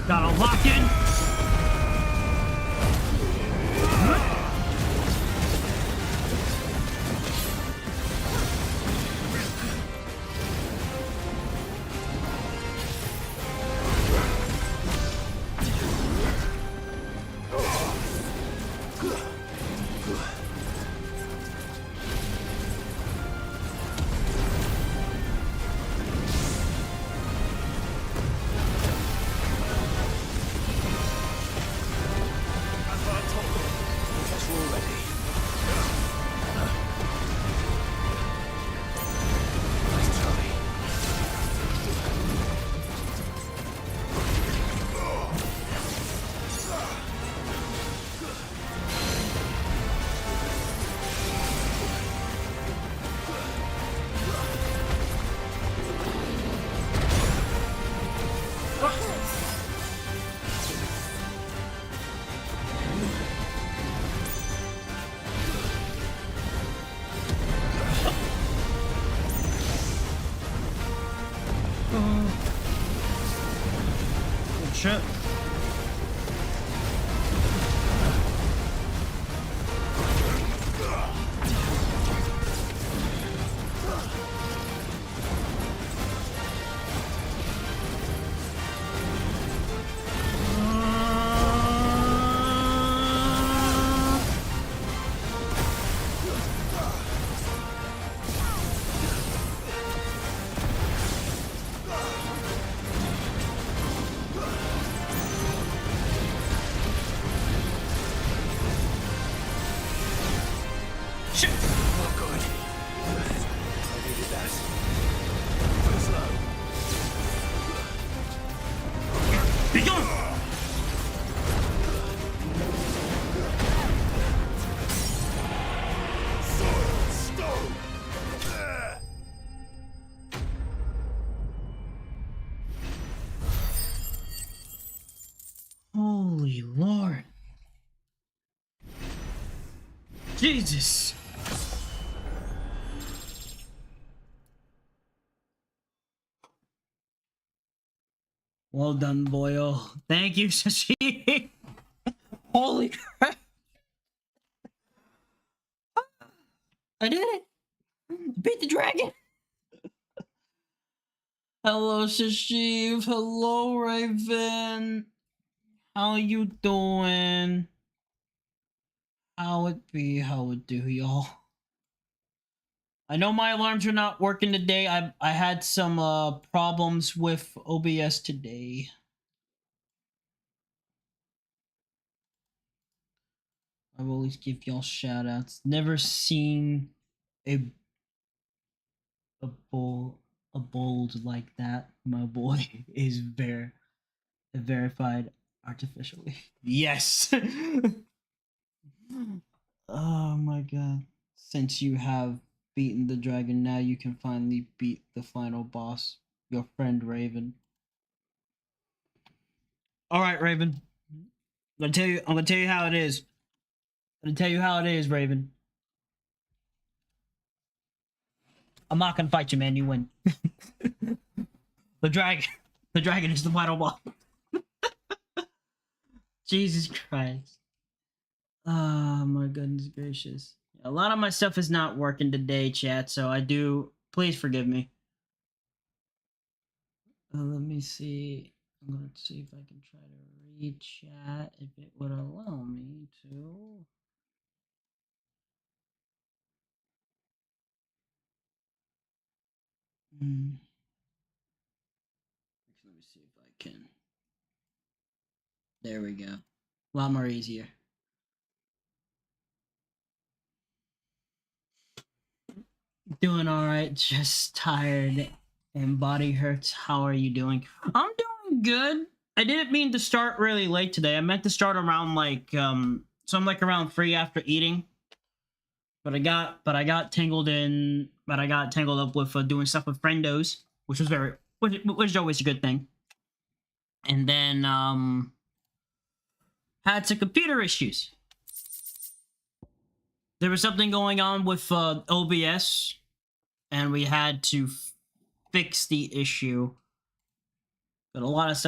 Got a lock in. Shit. Holy Lord. Jesus. Well done, Boyle. Thank you, Sashi. Holy crap. I did it. Beat the dragon. Hello, Sashiv. Hello, Raven. How you doing? How it be? How it do, y'all? I know my alarms are not working today. I had some problems with OBS today. I will always give y'all shout outs. Never seen a bull a bold like that. My boy is verified artificially. Yes. Oh my god. Since you have beaten the dragon, now you can finally beat the final boss, your friend Raven. Alright, Raven. I'm gonna tell you how it is. I'm gonna tell you how it is, Raven. I'm not gonna fight you, man. You win. The dragon is the final boss. Jesus Christ. Oh my goodness gracious. A lot of my stuff is not working today, chat, so please forgive me. Let me see. I'm gonna see if I can try to read chat if it would allow me to. Let me see if I can. There we go. A lot more easier. Doing alright, just tired and body hurts. How are you doing? I'm doing good. I didn't mean to start really late today. I meant to start around like so I'm like around 3 after eating. But I got tangled up with doing stuff with friendos, which is always a good thing. And then had some computer issues. There was something going on with OBS, and we had to fix the issue. But a lot of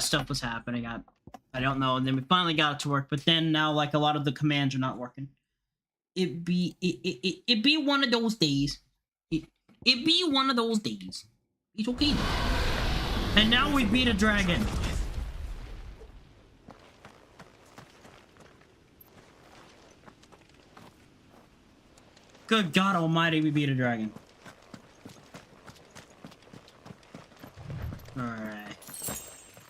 stuff was happening. I don't know. And then we finally got it to work. But then now, like, a lot of the commands are not working. It be one of those days. It be one of those days. It's okay. And now we beat a dragon. Good God Almighty, we beat a dragon. Alright.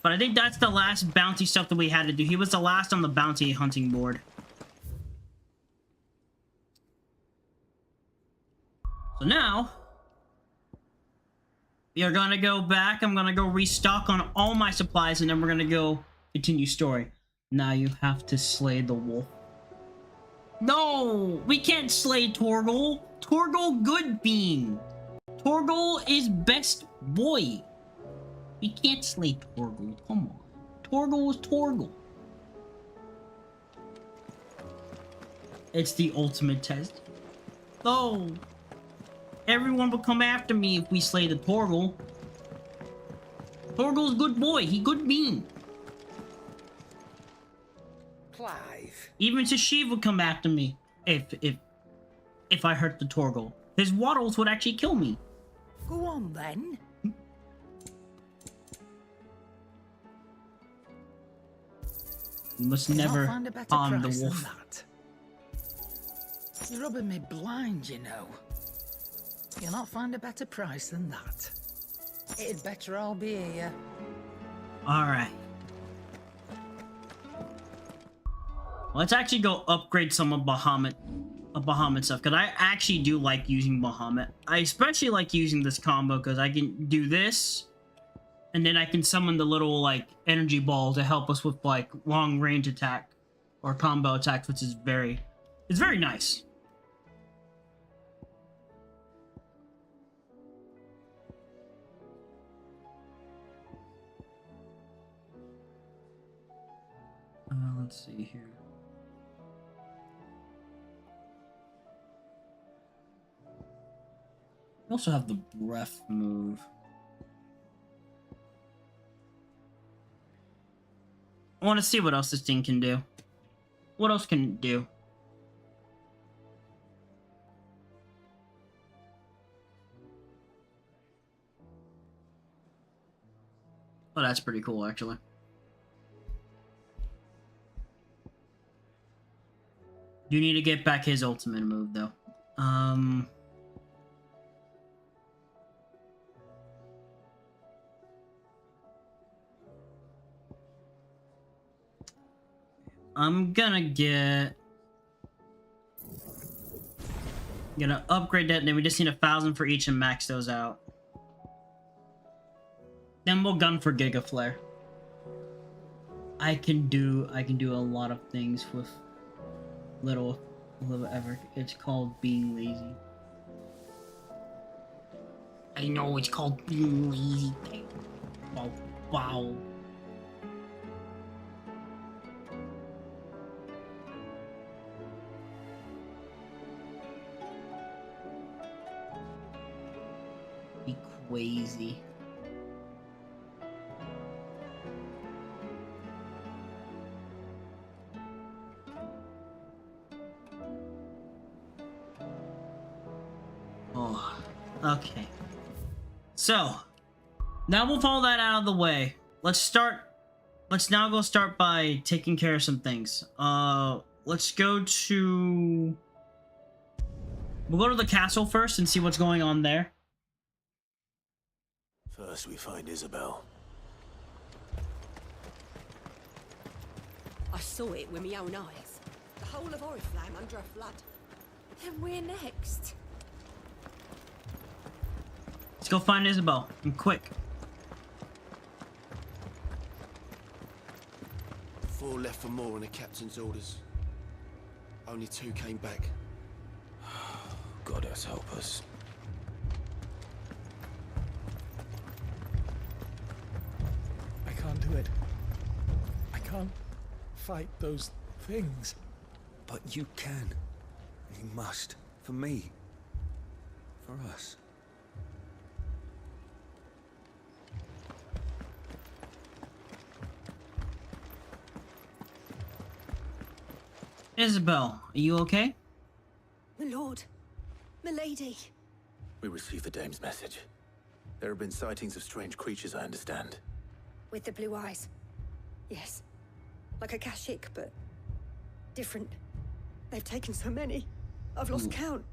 But I think that's the last bounty stuff that we had to do. He was the last on the bounty hunting board. So now, we are gonna go back. I'm gonna go restock on all my supplies, and then we're gonna go continue story. Now you have to slay the wolf. No! We can't slay Torgal! Torgal good being! Torgal is best boy! We can't slay Torgal, come on. Torgal is Torgal. It's the ultimate test. No! Everyone will come after me if we slay the Torgal. Torgal's good boy, he good being. Clive. Even Tashiv would come after me if I hurt the Torgal. His waddles would actually kill me. Go on then. You must never harm the wolf. You're rubbing me blind, you know. You'll not find a better price than that. It'd better all be here. Alright. Let's actually go upgrade some of Bahamut stuff, because I actually do like using Bahamut. I especially like using this combo, because I can do this, and then I can summon the little, like, energy ball to help us with, like, long-range attack, or combo attacks, which is it's very nice. Let's see here. We also have the breath move. I want to see what else this thing can do. What else can it do? Oh, that's pretty cool, actually. You need to get back his ultimate move, though. I'm gonna upgrade that, and then we just need 1,000 for each and max those out. Then we'll gun for Giga Flare. I can do a lot of things with little effort. It's called being lazy. I know it's called being lazy. Wow, wow. Be crazy. Oh, okay. So, now we'll follow that out of the way. Let's now go start by taking care of some things. Let's go to... We'll go to the castle first and see what's going on there. First we find Isabel. I saw it with my own eyes. The whole of Oriflame under a flood. And we're next. Let's go find Isabel, and quick. 4 left for more on the captain's orders. Only 2 came back. Goddess help us. I can't do it. I can't fight those things. But you can. You must. For me. For us. Isabel, are you okay? My lord. My lady. We received the dame's message. There have been sightings of strange creatures, I understand. With the blue eyes. Yes. Like a Kashik, but different. They've taken so many. I've lost count.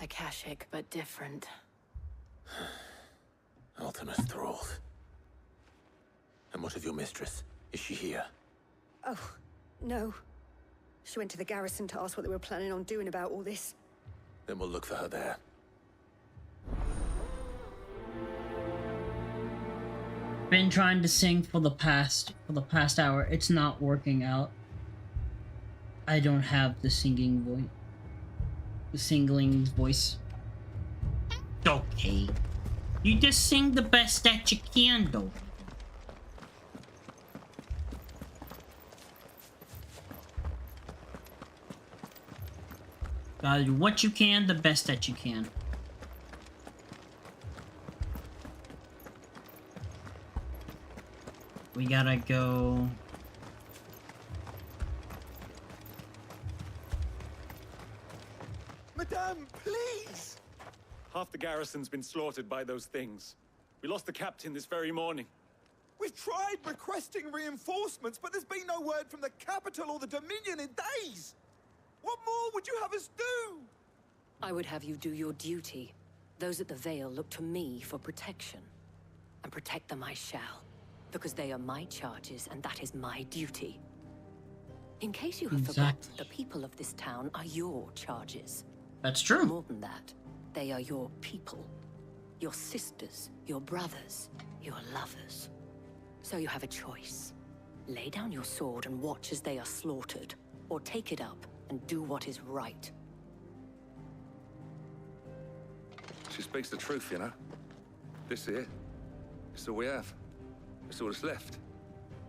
Akashic, but different. Ultima's thralls. And what of your mistress? Is she here? Oh, no. She went to the garrison to ask what they were planning on doing about all this. Then we'll look for her there. Been trying to sing for the past hour. It's not working out. I don't have the singing voice. The singling voice. Okay. You just sing the best that you can, though. Gotta do what you can, the best that you can. We gotta go... Madame, please! Half the garrison's been slaughtered by those things. We lost the captain this very morning. We've tried requesting reinforcements, but there's been no word from the capital or the Dominion in days! What more would you have us do? I would have you do your duty. Those at the Vale look to me for protection. And protect them I shall. Because they are my charges, and that is my duty. In case you have forgotten, the people of this town are your charges. That's true. More than that, they are your people. Your sisters, your brothers, your lovers. So you have a choice. Lay down your sword and watch as they are slaughtered, or take it up and do what is right. She speaks the truth, you know. This here, it's all we have. It's all that's left.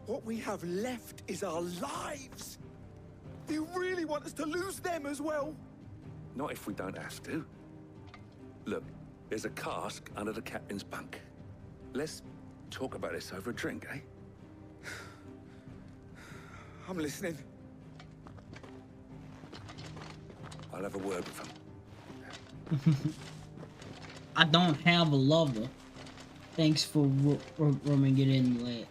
What we have left is our lives! Do you really want us to lose them as well? Not if we don't have to. Look, there's a cask under the captain's bunk. Let's talk about this over a drink, eh? I'm listening. I'll have a word with him. I don't have a lover. Thanks for rubbing it in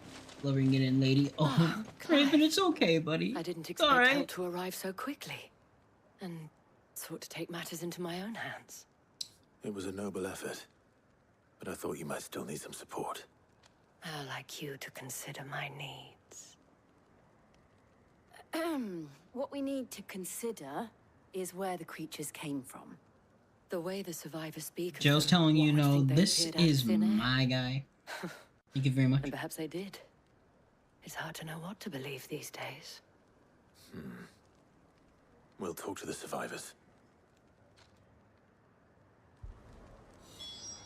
Loving it in, lady. Oh, Raven, it's okay, buddy. I didn't It's all expect right. help to arrive so quickly, and sought to take matters into my own hands. It was a noble effort, but I thought you might still need some support. How like you to consider my needs. What we need to consider is where the creatures came from. The way the survivors speak of Joe's them, telling you, one would no, think they this appeared out of is thin air. my guy. Thank you very much. And perhaps they did. It's hard to know what to believe these days. We'll talk to the survivors.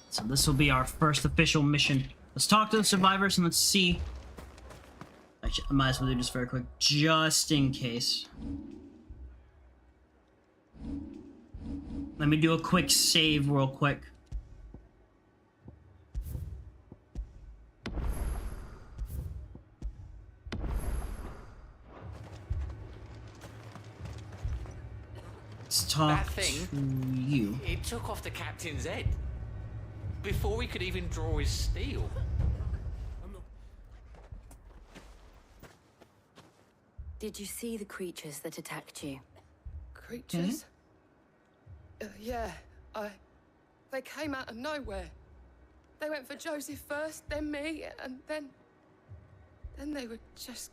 So this will be our first official mission. Let's talk to the survivors and let's see. Actually, I might as well do this very quick, just in case. Let me do a quick save real quick. Let's talk That thing, to you. It took off the captain's head. Before we could even draw his steel. Did you see the creatures that attacked you? Creatures? Yeah, they came out of nowhere. They went for Joseph first, then me, and then they were just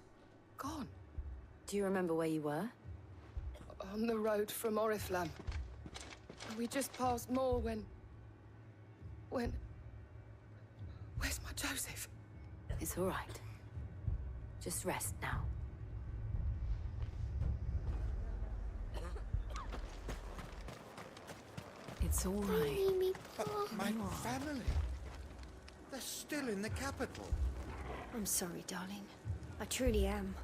gone. Do you remember where you were? On the road from Oriflamme. We just passed more when... Where's my Joseph? It's all right. Just rest now. It's all right. But my family, they're still in the capital. I'm sorry, darling. I truly am.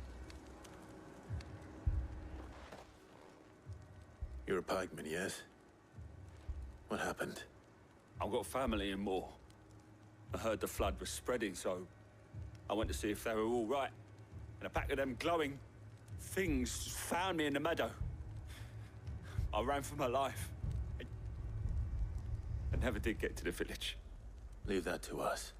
You're a pikeman, yes? What happened? I've got family in Moor. I heard the flood was spreading, so I went to see if they were all right. And a pack of them glowing things found me in the meadow. I ran for my life. I never did get to the village. Leave that to us.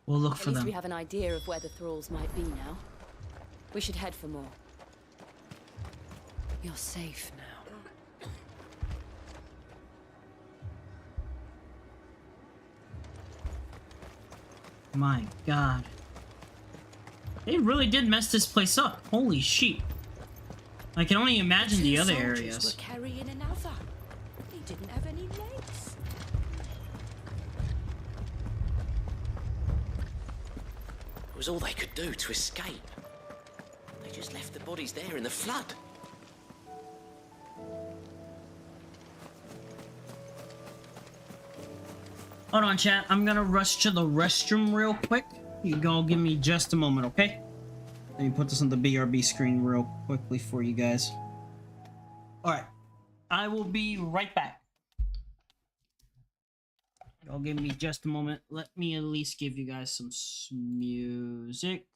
We'll look for At least them. we have an idea of where the thralls might be now. We should head for more. You're safe now. My God. They really did mess this place up. Holy shit. I can only imagine the other areas. Were carrying another. They didn't have any legs. It was all they could do to escape. They just left the bodies there in the flood. Hold on, chat. I'm gonna rush to the restroom real quick. You go give me just a moment, okay? Let me put this on the BRB screen real quickly for you guys. Alright. I will be right back. Y'all give me just a moment. Let me at least give you guys some music.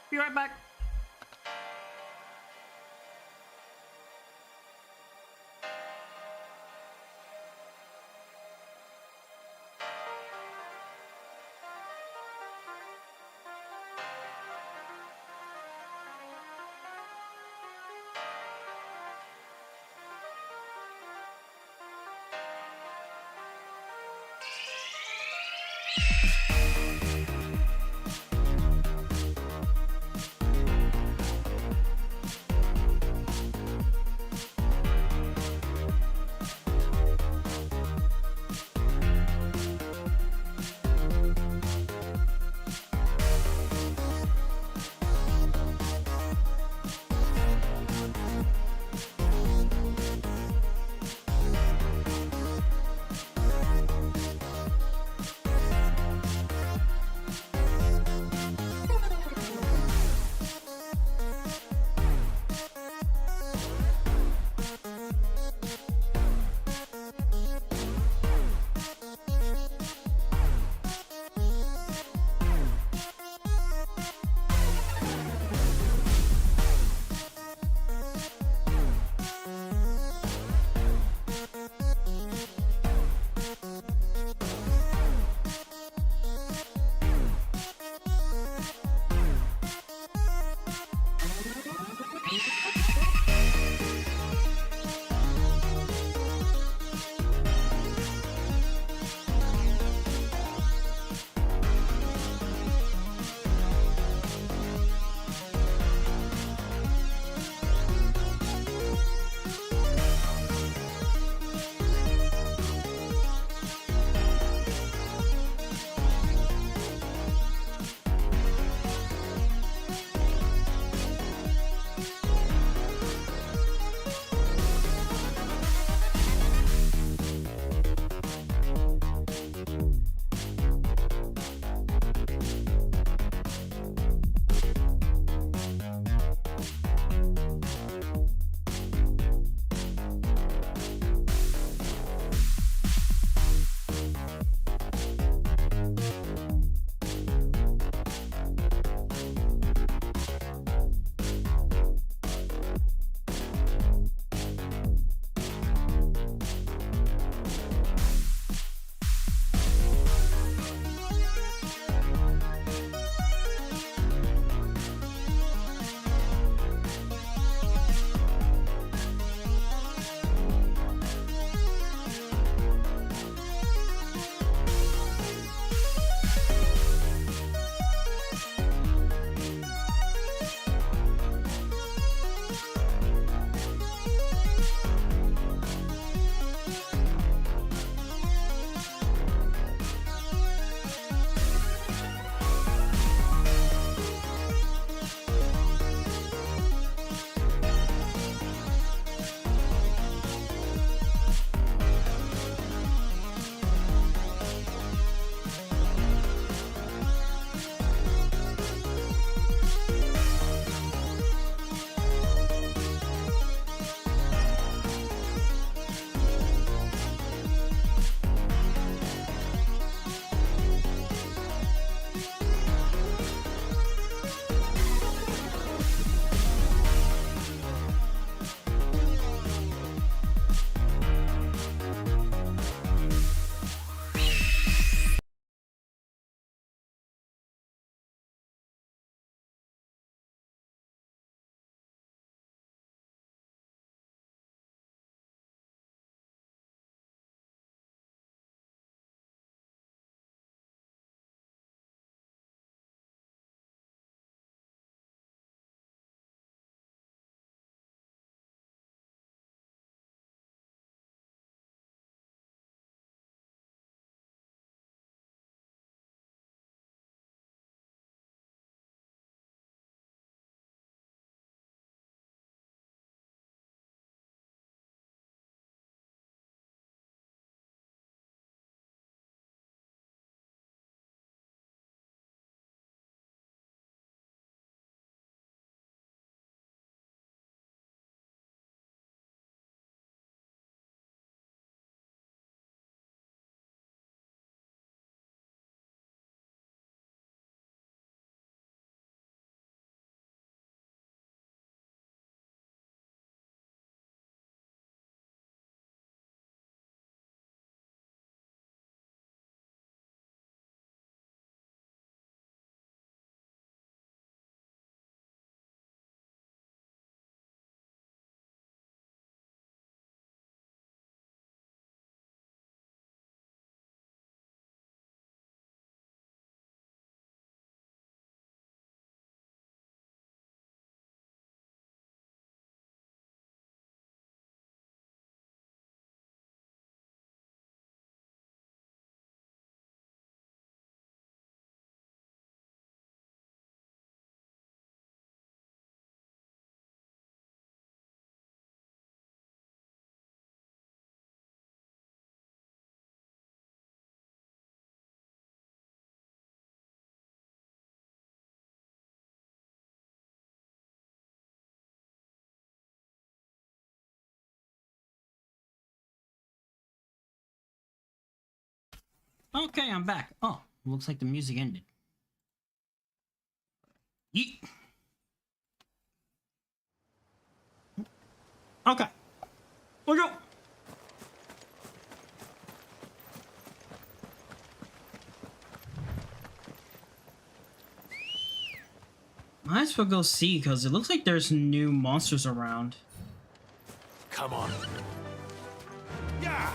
Be right back. Okay, I'm back. Oh, looks like the music ended. Yeet. Okay. We'll go. Might as well go see, because it looks like there's new monsters around. Come on. Yeah.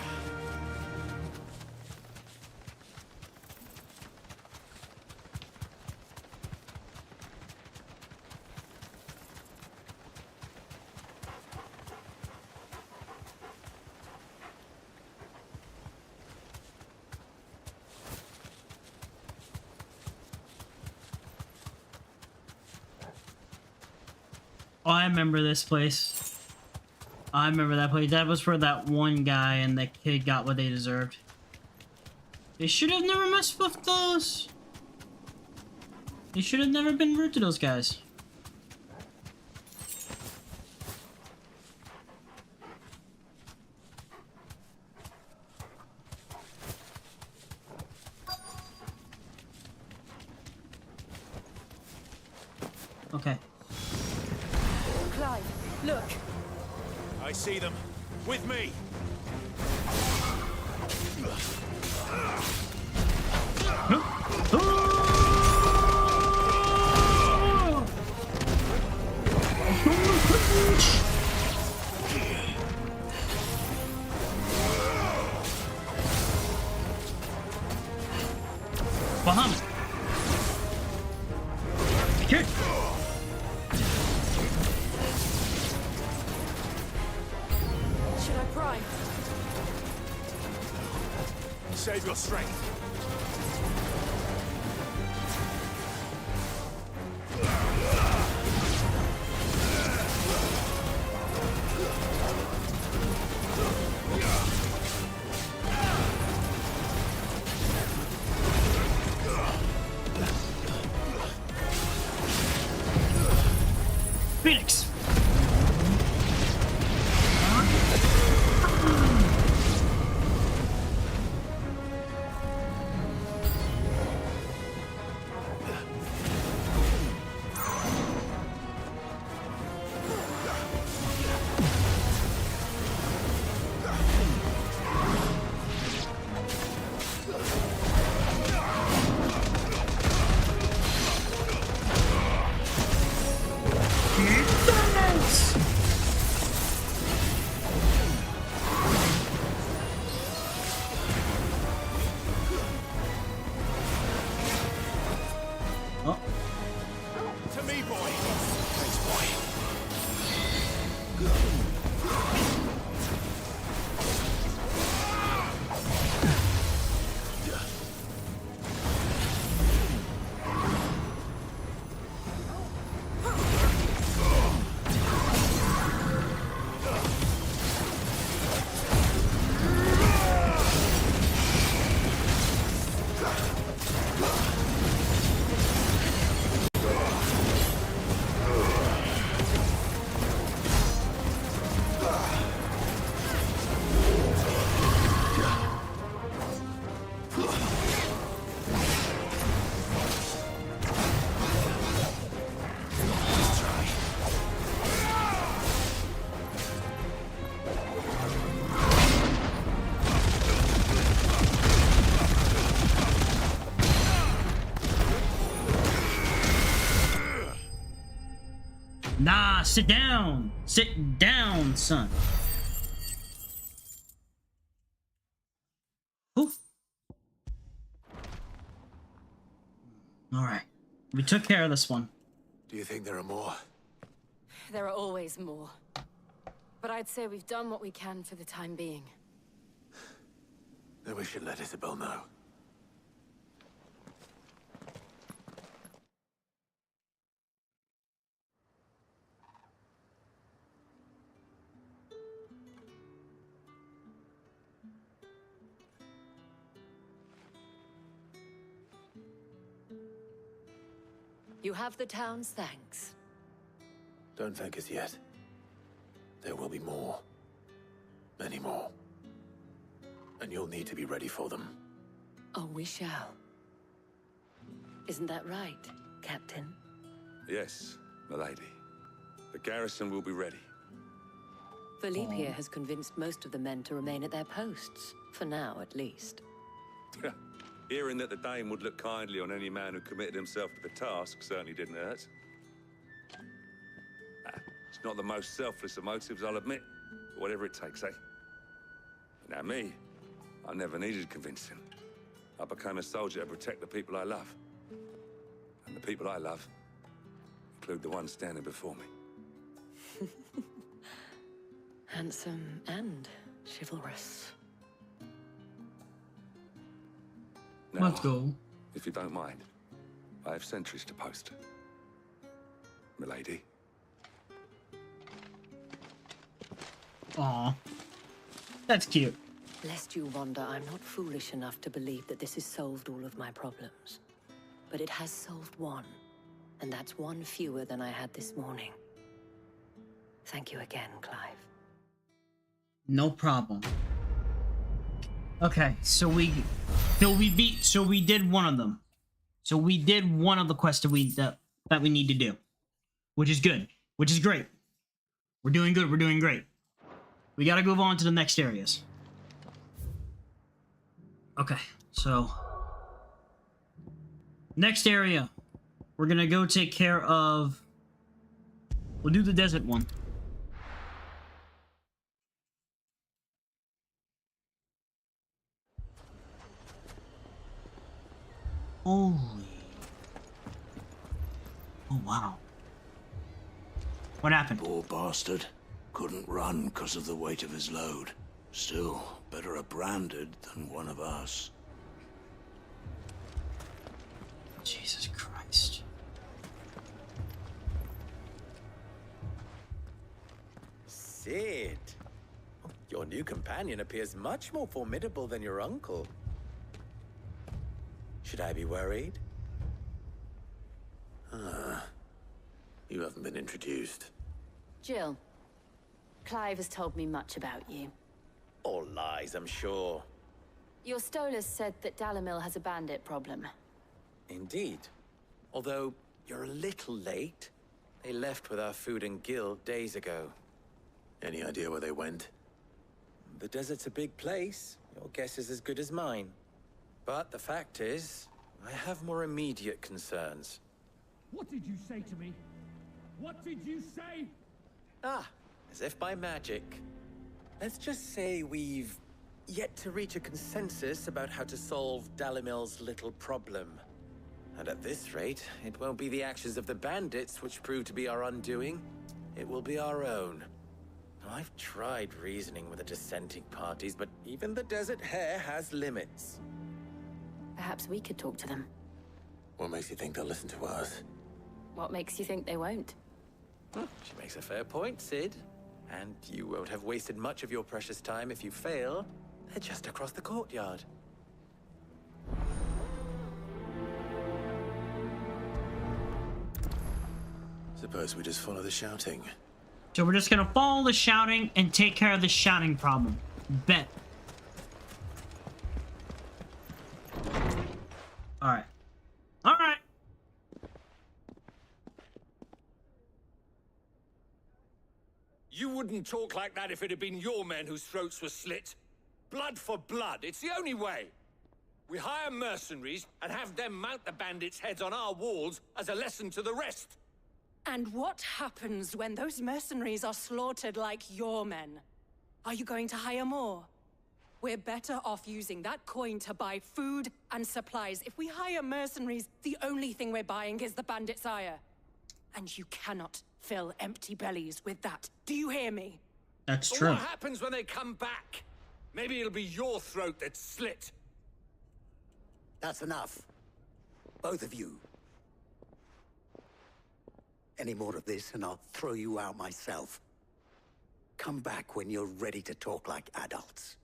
Oh, I remember this place. I remember that place. That was where that one guy and the kid got what they deserved. They should have never messed with those. They should have never been rude to those guys. Okay. Clive, look. I see them. With me. Bahamut. Okay. Should I prime? Save your strength. Phoenix. To me, boy. Thanks, boy. Nah, sit down. Sit down, son. Oof. All right. We took care of this one. Do you think there are more? There are always more. But I'd say we've done what we can for the time being. Then we should let Isabel know. You have the town's thanks. Don't thank us yet. There will be more. Many more. And you'll need to be ready for them. Oh, we shall. Isn't that right, Captain? Yes, milady. The garrison will be ready. Philippe here has convinced most of the men to remain at their posts. For now, at least. Hearing that the Dane would look kindly on any man who committed himself to the task certainly didn't hurt. It's not the most selfless of motives, I'll admit. But whatever it takes, eh? Now me, I never needed convincing. I became a soldier to protect the people I love. And the people I love include the ones standing before me. Handsome and chivalrous. Now, Let's go. if you don't mind, I have sentries to post. Milady. Aw. That's cute. Lest you wonder, I'm not foolish enough to believe that this has solved all of my problems. But it has solved one. And that's one fewer than I had this morning. Thank you again, Clive. No problem. Okay, so we did one of them. So we did one of the quests that we need to do. Which is good. Which is great. We're doing good, we're doing great. We gotta move on to the next areas. Okay, so next area. We're gonna go take care of, we'll do the desert one. Holy. Oh, wow. What happened? Poor bastard. Couldn't run because of the weight of his load. Still, better a branded than one of us. Jesus Christ. Sid. Your new companion appears much more formidable than your uncle. Should I be worried? You haven't been introduced. Jill, Clive has told me much about you. All lies, I'm sure. Your Stolas said that Dalimil has a bandit problem. Indeed. Although, you're a little late. They left with our food and guild days ago. Any idea where they went? The desert's a big place. Your guess is as good as mine. But the fact is, I have more immediate concerns. What did you say to me? What did you say? Ah, as if by magic. Let's just say we've yet to reach a consensus about how to solve Dalimil's little problem. And at this rate, it won't be the actions of the bandits which prove to be our undoing. It will be our own. I've tried reasoning with the dissenting parties, but even the Desert Hare has limits. Perhaps we could talk to them. What makes you think they'll listen to us? What makes you think they won't? She makes a fair point, Sid. And you won't have wasted much of your precious time if you fail. They're just across the courtyard. Suppose we just follow the shouting. So we're just gonna follow the shouting and take care of the shouting problem. Bet. Alright. Alright. You wouldn't talk like that if it had been your men whose throats were slit. Blood for blood, it's the only way. We hire mercenaries and have them mount the bandits' heads on our walls as a lesson to the rest. And what happens when those mercenaries are slaughtered like your men? Are you going to hire more? We're better off using that coin to buy food and supplies. If we hire mercenaries, the only thing we're buying is the bandits' ire. And you cannot fill empty bellies with that. Do you hear me? That's But true. what happens when they come back? Maybe it'll be your throat that's slit. That's enough. Both of you. Any more of this and I'll throw you out myself. Come back when you're ready to talk like adults.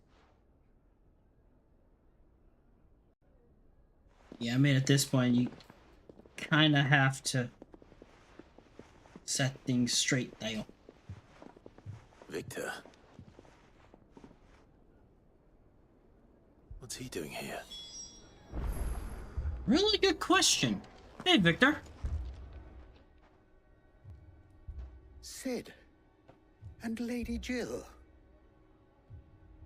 Yeah, I mean, at this point, you kind of have to set things straight, Dale. Victor. What's he doing here? Really good question. Hey, Victor. Sid. And Lady Jill.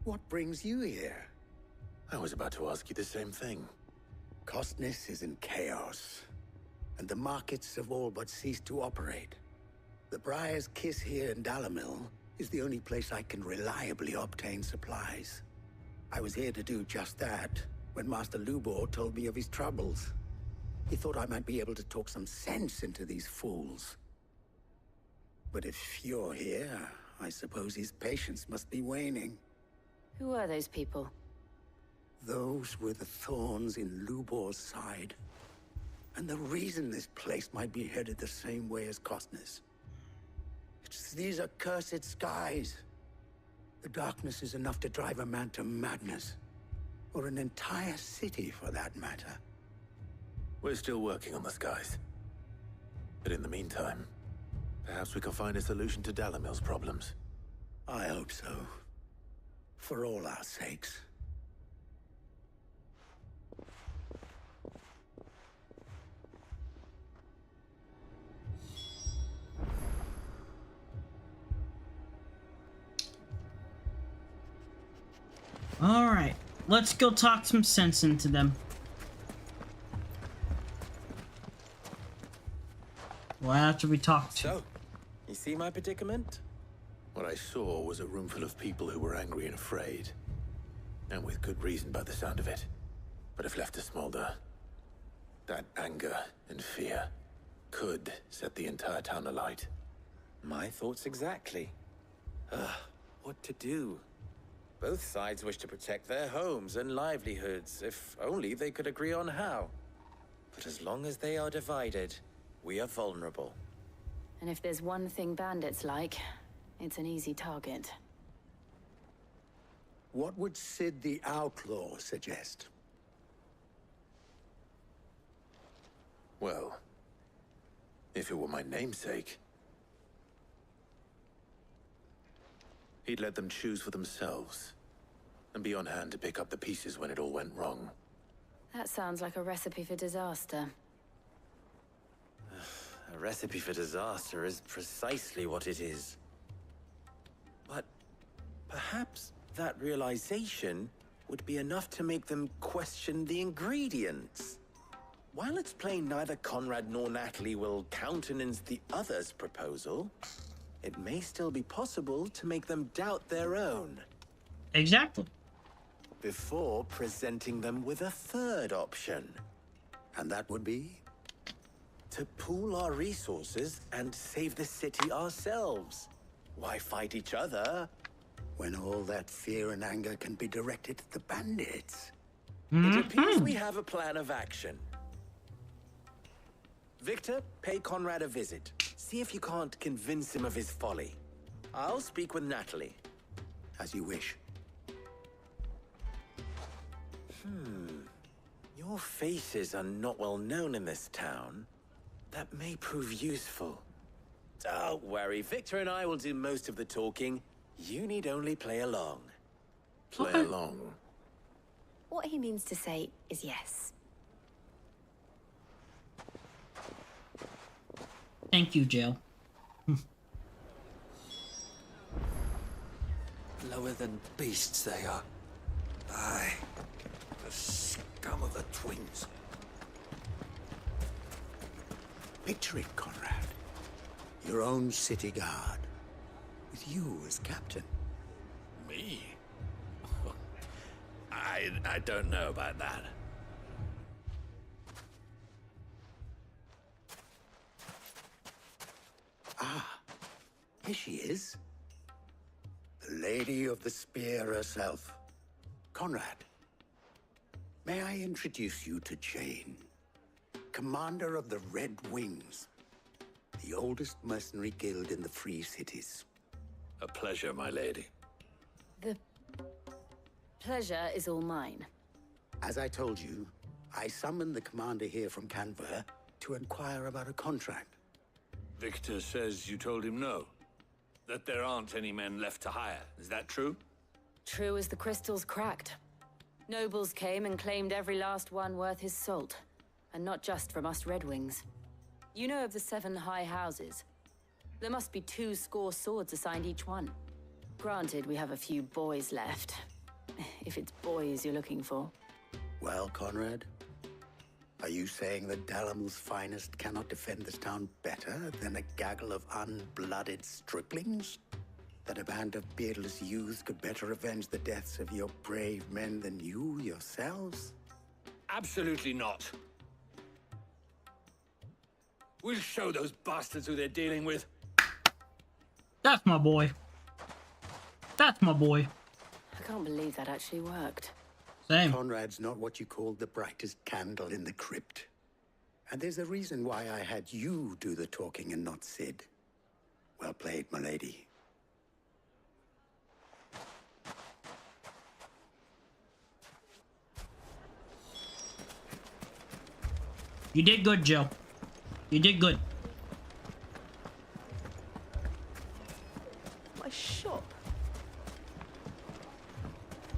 What brings you here? I was about to ask you the same thing. Costness is in chaos, and the markets have all but ceased to operate. The Briar's Kiss here in Dalimil is the only place I can reliably obtain supplies. I was here to do just that when Master Lubor told me of his troubles. He thought I might be able to talk some sense into these fools. But if you're here, I suppose his patience must be waning. Who are those people? Those were the thorns in Lubor's side. And the reason this place might be headed the same way as Costness. It's these accursed skies. The darkness is enough to drive a man to madness. Or an entire city, for that matter. We're still working on the skies. But in the meantime, perhaps we can find a solution to Dalimil's problems. I hope so. For all our sakes. Alright, let's go talk some sense into them. Well, after we talk to... So, you see my predicament? What I saw was a room full of people who were angry and afraid. And with good reason by the sound of it. But if left to smolder, that anger and fear could set the entire town alight. My thoughts exactly. What to do? Both sides wish to protect their homes and livelihoods, if only they could agree on how. But as long as they are divided, we are vulnerable. And if there's one thing bandits like, it's an easy target. What would Sid the Outlaw suggest? Well, if it were my namesake, he'd let them choose for themselves, and be on hand to pick up the pieces when it all went wrong. That sounds like a recipe for disaster. A recipe for disaster is precisely what it is. But perhaps that realization would be enough to make them question the ingredients. While it's plain neither Conrad nor Natalie will countenance the other's proposal, it may still be possible to make them doubt their own. Exactly. Before presenting them with a third option. And that would be? To pool our resources and save the city ourselves. Why fight each other? When all that fear and anger can be directed at the bandits. It appears we have a plan of action. Victor, pay Conrad a visit. See if you can't convince him of his folly. I'll speak with Natalie. As you wish. Your faces are not well known in this town. That may prove useful. Don't worry, Victor and I will do most of the talking. You need only play along. Play along? What he means to say is yes. Thank you, Jill. Lower than beasts they are. Aye. The scum of the twins. Picture it, Conrad. Your own city guard. With you as captain. Me? I don't know about that. Ah, here she is. The Lady of the Spear herself. Conrad, may I introduce you to Jane, commander of the Red Wings, the oldest mercenary guild in the Free Cities. A pleasure, my lady. The pleasure is all mine. As I told you, I summoned the commander here from Canver to inquire about a contract. Victor says you told him no. That there aren't any men left to hire. Is that true? True as the crystals cracked. Nobles came and claimed every last one worth his salt. And not just from us Red Wings. You know of the 7 high houses? There must be 2 score swords assigned each one. Granted, we have a few boys left. If it's boys you're looking for. Well, Conrad, are you saying that Dalamil's finest cannot defend this town better than a gaggle of unblooded striplings? That a band of beardless youths could better avenge the deaths of your brave men than you yourselves? Absolutely not. We'll show those bastards who they're dealing with. That's my boy. That's my boy. I can't believe that actually worked. Same. Conrad's not what you called the brightest candle in the crypt. And there's a reason why I had you do the talking and not Sid. Well played, my lady. You did good, Joe. You did good. My shop?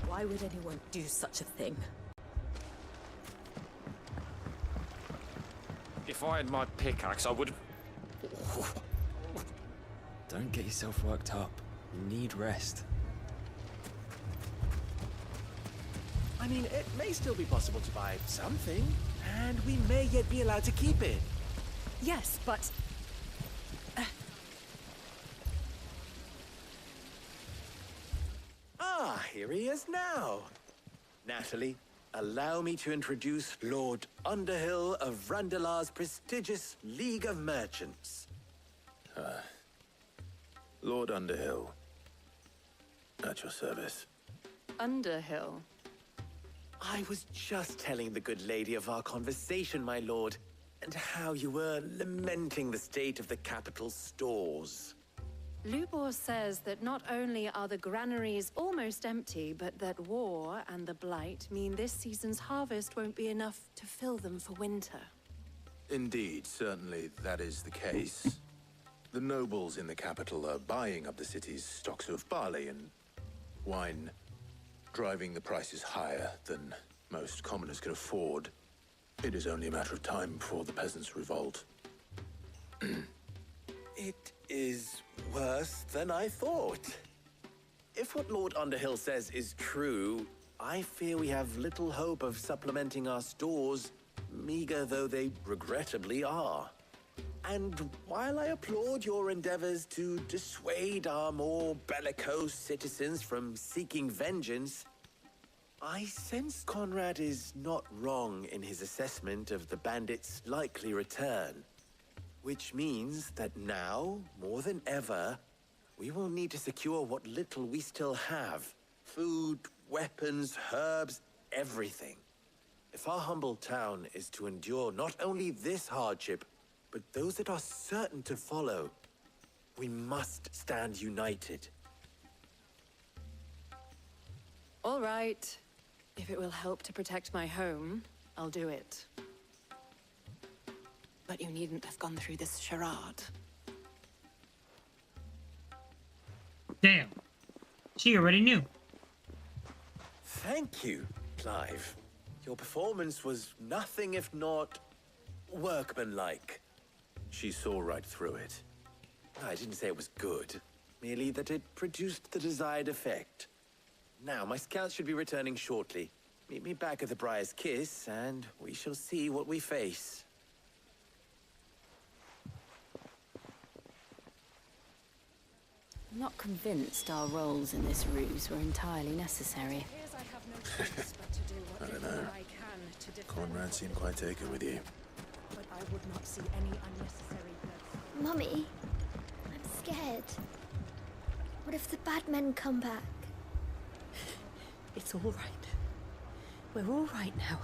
Why would anyone do such a thing? If I had my pickaxe, I would have... Don't get yourself worked up. You need rest. I mean, it may still be possible to buy something, and we may yet be allowed to keep it. Yes, but... Ah, here he is now. Natalie, allow me to introduce Lord Underhill of Randalar's prestigious League of Merchants. Lord Underhill. At your service. Underhill? I was just telling the good lady of our conversation, my lord, and how you were lamenting the state of the capital's stores. Lubor says that not only are the granaries almost empty, but that war and the Blight mean this season's harvest won't be enough to fill them for winter. Indeed, certainly that is the case. The nobles in the capital are buying up the city's stocks of barley and wine, driving the prices higher than most commoners can afford. It is only a matter of time before the peasants revolt. It is worse than I thought. If what Lord Underhill says is true, I fear we have little hope of supplementing our stores, meager though they regrettably are. And while I applaud your endeavors to dissuade our more bellicose citizens from seeking vengeance, I sense Conrad is not wrong in his assessment of the bandits' likely return. Which means that now, more than ever, we will need to secure what little we still have. Food, weapons, herbs, everything. If our humble town is to endure not only this hardship, but those that are certain to follow, we must stand united. All right. If it will help to protect my home, I'll do it. But you needn't have gone through this charade. Damn. She already knew. Thank you, Clive. Your performance was nothing if not workmanlike. She saw right through it. I didn't say it was good, merely that it produced the desired effect. Now, my scouts should be returning shortly. Meet me back at the Briar's Kiss, and we shall see what we face. I'm not convinced our roles in this ruse were entirely necessary. I don't know. Conrad seemed quite taken with you. But I would not see any unnecessary blood. Mummy, I'm scared. What if the bad men come back? It's all right. We're all right now.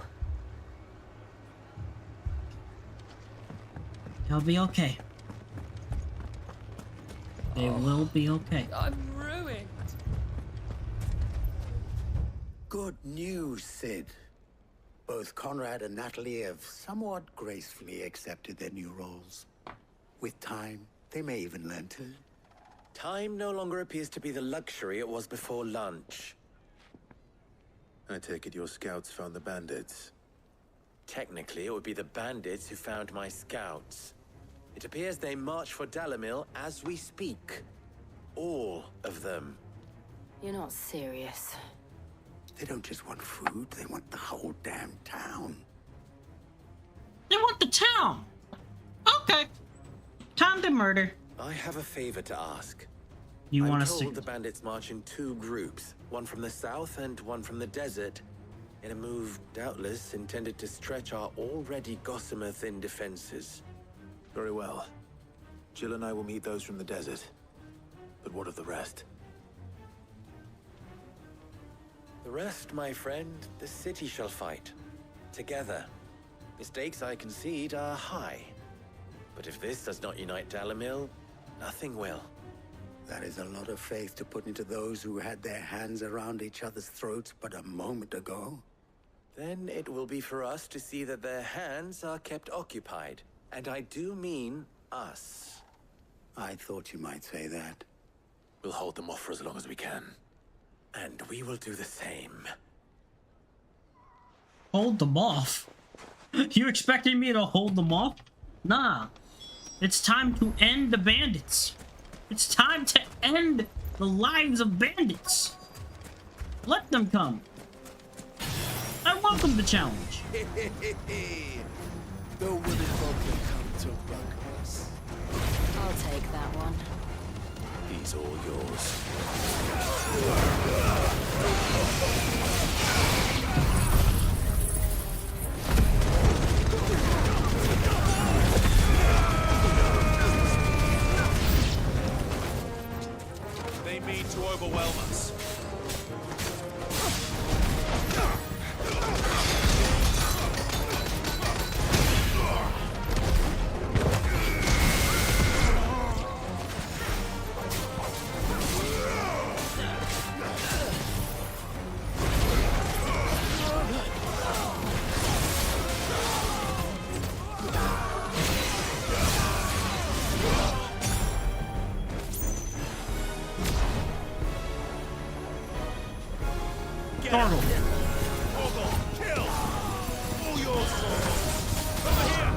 They'll be okay. They will be okay. I'm ruined. Good news, Sid. Both Conrad and Natalie have somewhat gracefully accepted their new roles. With time, they may even learn to. Time no longer appears to be the luxury it was before lunch. I take it your scouts found the bandits. Technically, it would be the bandits who found my scouts. It appears they march for Dalamil as we speak. All of them. You're not serious. They don't just want food, they want the whole damn town. They want the town! Okay. Time to murder. I have a favor to ask. You want I'm us to... told the bandits march in 2 groups, one from the south and one from the desert, in a move doubtless intended to stretch our already gossamer-thin defenses. Very well. Jill and I will meet those from the desert. But what of the rest? The rest, my friend, the city shall fight. Together. The stakes, I concede, are high. But if this does not unite Dalamil, nothing will. That is a lot of faith to put into those who had their hands around each other's throats but a moment ago. Then it will be for us to see that their hands are kept occupied. And I do mean us. I thought you might say that. We'll hold them off for as long as we can. And we will do the same. Hold them off? You expecting me to hold them off? Nah. It's time to end the bandits. It's time to end the lives of bandits. Let them come. I welcome the challenge. The women folk have come to bug us. I'll take that one. He's all yours. They mean to overwhelm us. Startled. Kill! All yours, over here!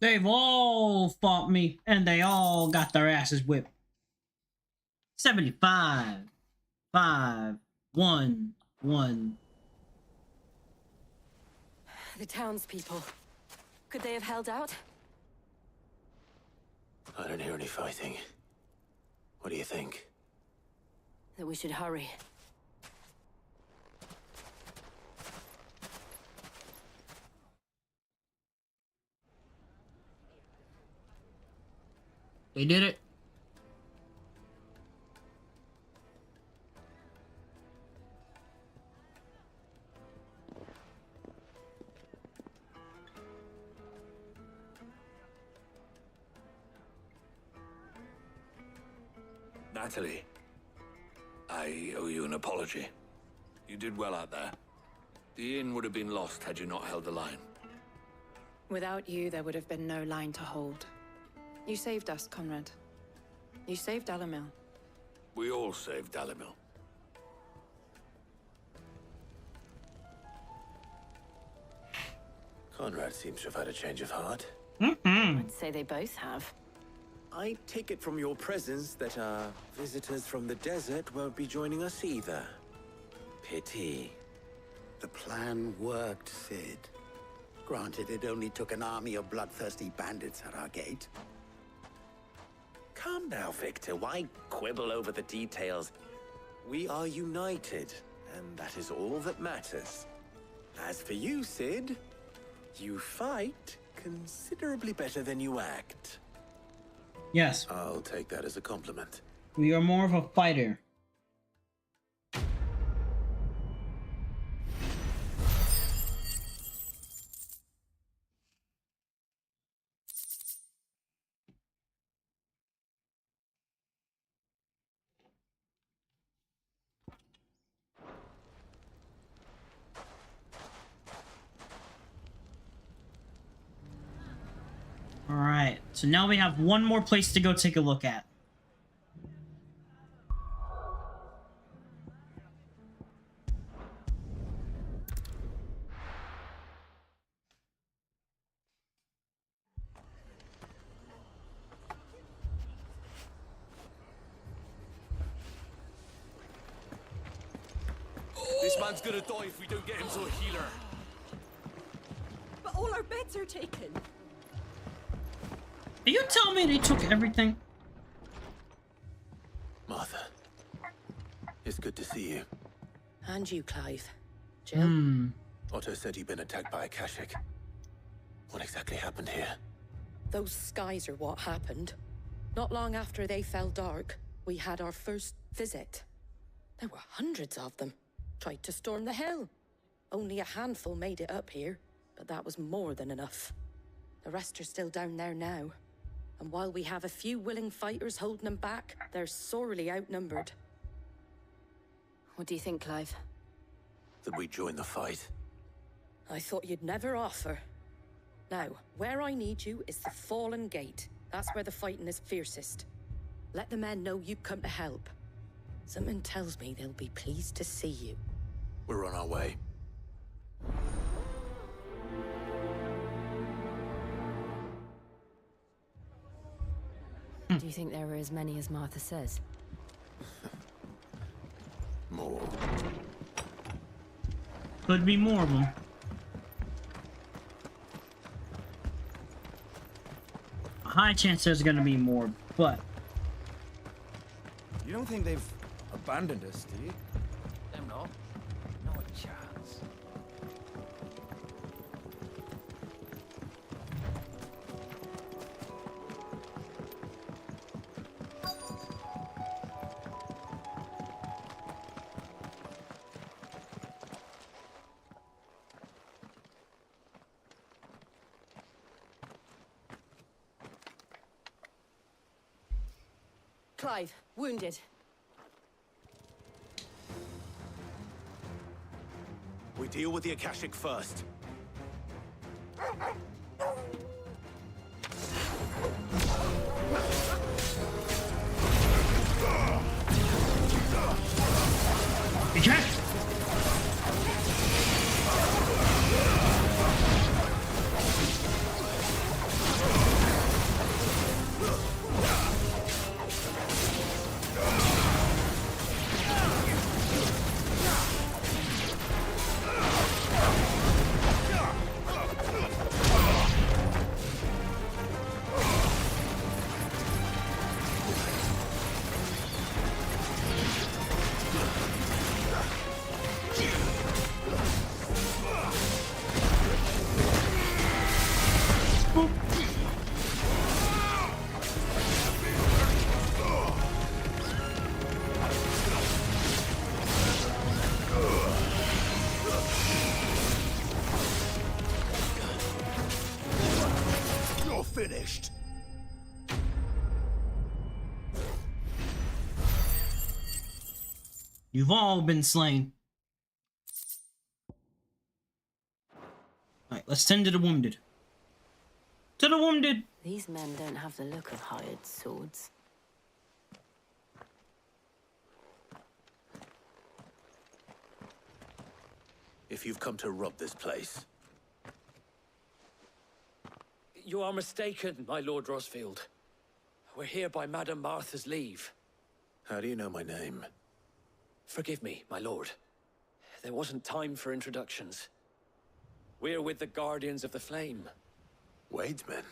They've all fought me, and they all got their asses whipped. 75, 5, 1, 1. The townspeople. Could they have held out? I don't hear any fighting. What do you think? That we should hurry. They did it. Natalie, I owe you an apology. You did well out there. The inn would have been lost had you not held the line. Without you, there would have been no line to hold. You saved us, Conrad. You saved Dalamil. We all saved Dalamil. Conrad seems to have had a change of heart. I'd say they both have. I take it from your presence that our visitors from the desert won't be joining us either. Pity. The plan worked, Sid. Granted, it only took an army of bloodthirsty bandits at our gate. Calm now, Victor. Why quibble over the details? We are united, and that is all that matters. As for you, Sid, you fight considerably better than you act. Yes. I'll take that as a compliment. We are more of a fighter. Alright, so now we have one more place to go take a look at. This man's gonna die if we don't get him to a healer. But all our beds are taken. Are you telling me they took everything? Martha, it's good to see you. And you, Clive. Jill? Otto said you'd been attacked by a Kashik. What exactly happened here? Those skies are what happened. Not long after they fell dark, we had our first visit. There were hundreds of them. Tried to storm the hill. Only a handful made it up here, but that was more than enough. The rest are still down there now. And while we have a few willing fighters holding them back, they're sorely outnumbered. What do you think, Clive? That we join the fight? I thought you'd never offer. Now, where I need you is the Fallen Gate. That's where the fighting is fiercest. Let the men know you come to help. Something tells me they'll be pleased to see you. We're on our way. Do you think there were as many as Martha says? More. Could be more of them. A high chance there's gonna be more, but... You don't think they've abandoned us, do you? Them not. Not a chance. Clive, wounded. We deal with the Akashic first. Eject! Finished. You've all been slain. Alright, let's tend to the wounded. To the wounded! These men don't have the look of hired swords. If you've come to rob this place, You are mistaken, my Lord Rosfield. We're here by Madame Martha's leave. How do you know my name? Forgive me, my lord. There wasn't time for introductions. We're with the Guardians of the Flame. Wade's men?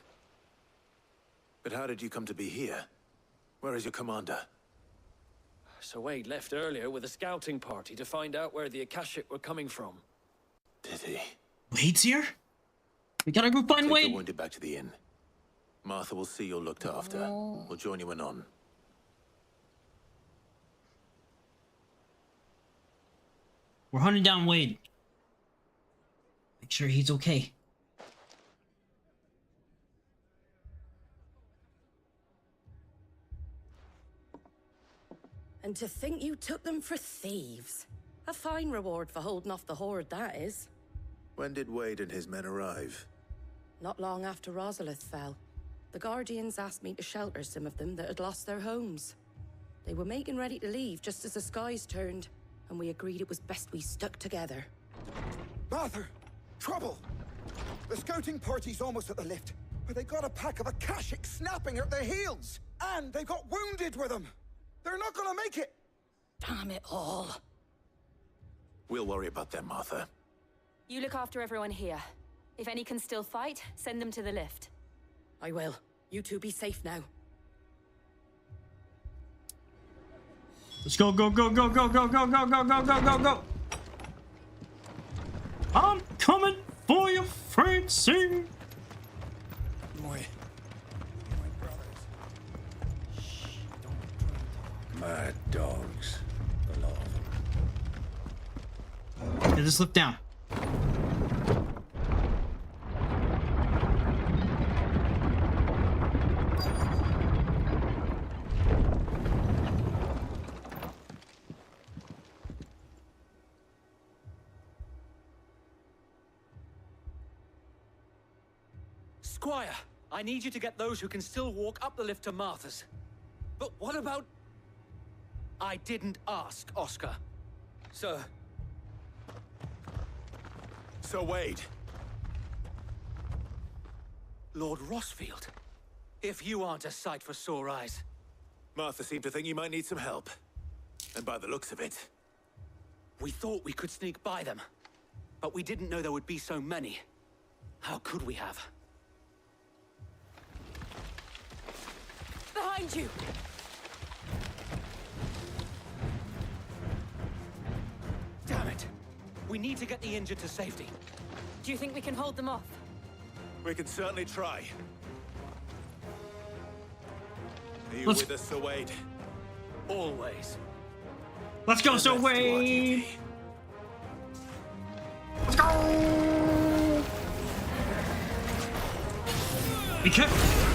But how did you come to be here? Where is your commander? Sir Wade left earlier with a scouting party to find out where the Akashic were coming from. Did he? Wade's here? We gotta go find Take Wade. the wounded back to the inn. Martha will see you're looked after. We'll join you anon. We're hunting down Wade. Make sure he's okay. And to think you took them for thieves. A fine reward for holding off the horde, that is. When did Wade and his men arrive? Not long after Rosalith fell. The Guardians asked me to shelter some of them that had lost their homes. They were making ready to leave just as the skies turned, and we agreed it was best we stuck together. Martha! Trouble! The scouting party's almost at the lift, but they got a pack of Akashic snapping at their heels! And they got wounded with them! They're not gonna make it! Damn it all. We'll worry about them, Martha. You look after everyone here. If any can still fight, send them to the lift. I will. You two be safe now. Let's go, go, go, go, go, go, go, go, go, go, go, go, go. I'm coming for you, Francie. Mad dogs. A lot of them. Okay, just slip down. Squire, I need you to get those who can still walk up the lift to Martha's. But what about... I didn't ask, Oscar. Sir. Sir Wade. Lord Rosfield. If you aren't a sight for sore eyes. Martha seemed to think you might need some help. And by the looks of it... We thought we could sneak by them. But we didn't know there would be so many. How could we have? Behind you! Damn it! We need to get the injured to safety. Do you think we can hold them off? We can certainly try. Are you Let's- with us, Sir Wade? Always. Let's go, Sir Wade. Let's go. Be careful.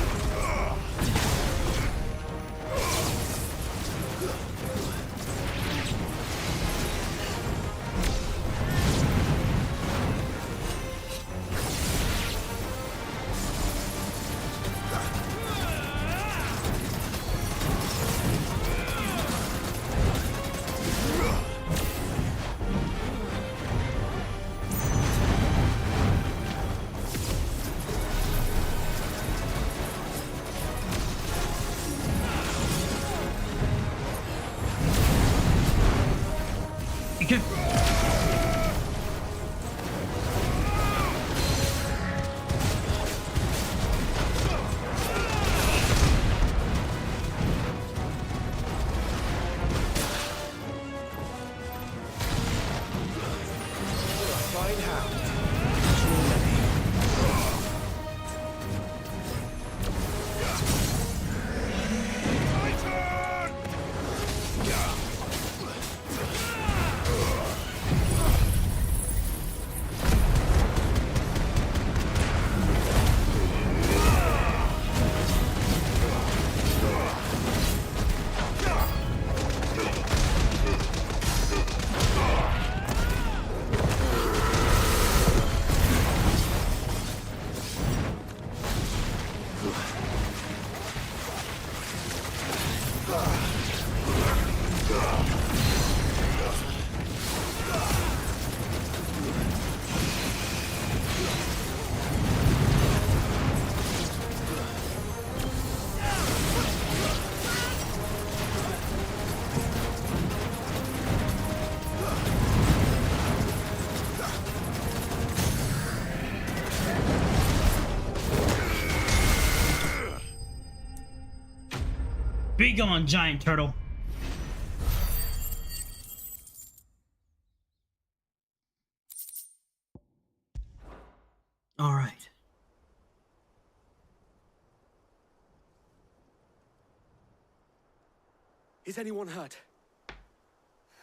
Be gone, giant turtle. All right. Is anyone hurt?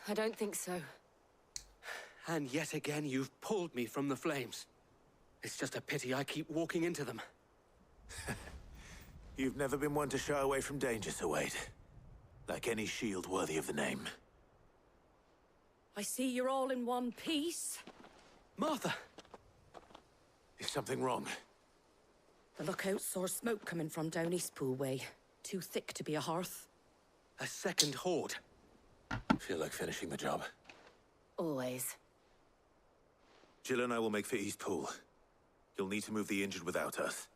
I don't think so. And yet again, you've pulled me from the flames. It's just a pity I keep walking into them. You've never been one to shy away from danger, Sir Wade. Like any shield worthy of the name. I see you're all in one piece. Martha! Is something wrong? The lookout saw smoke coming from down Eastpool way. Too thick to be a hearth. A second horde. Feel like finishing the job. Always. Jill and I will make for Eastpool. You'll need to move the injured without us.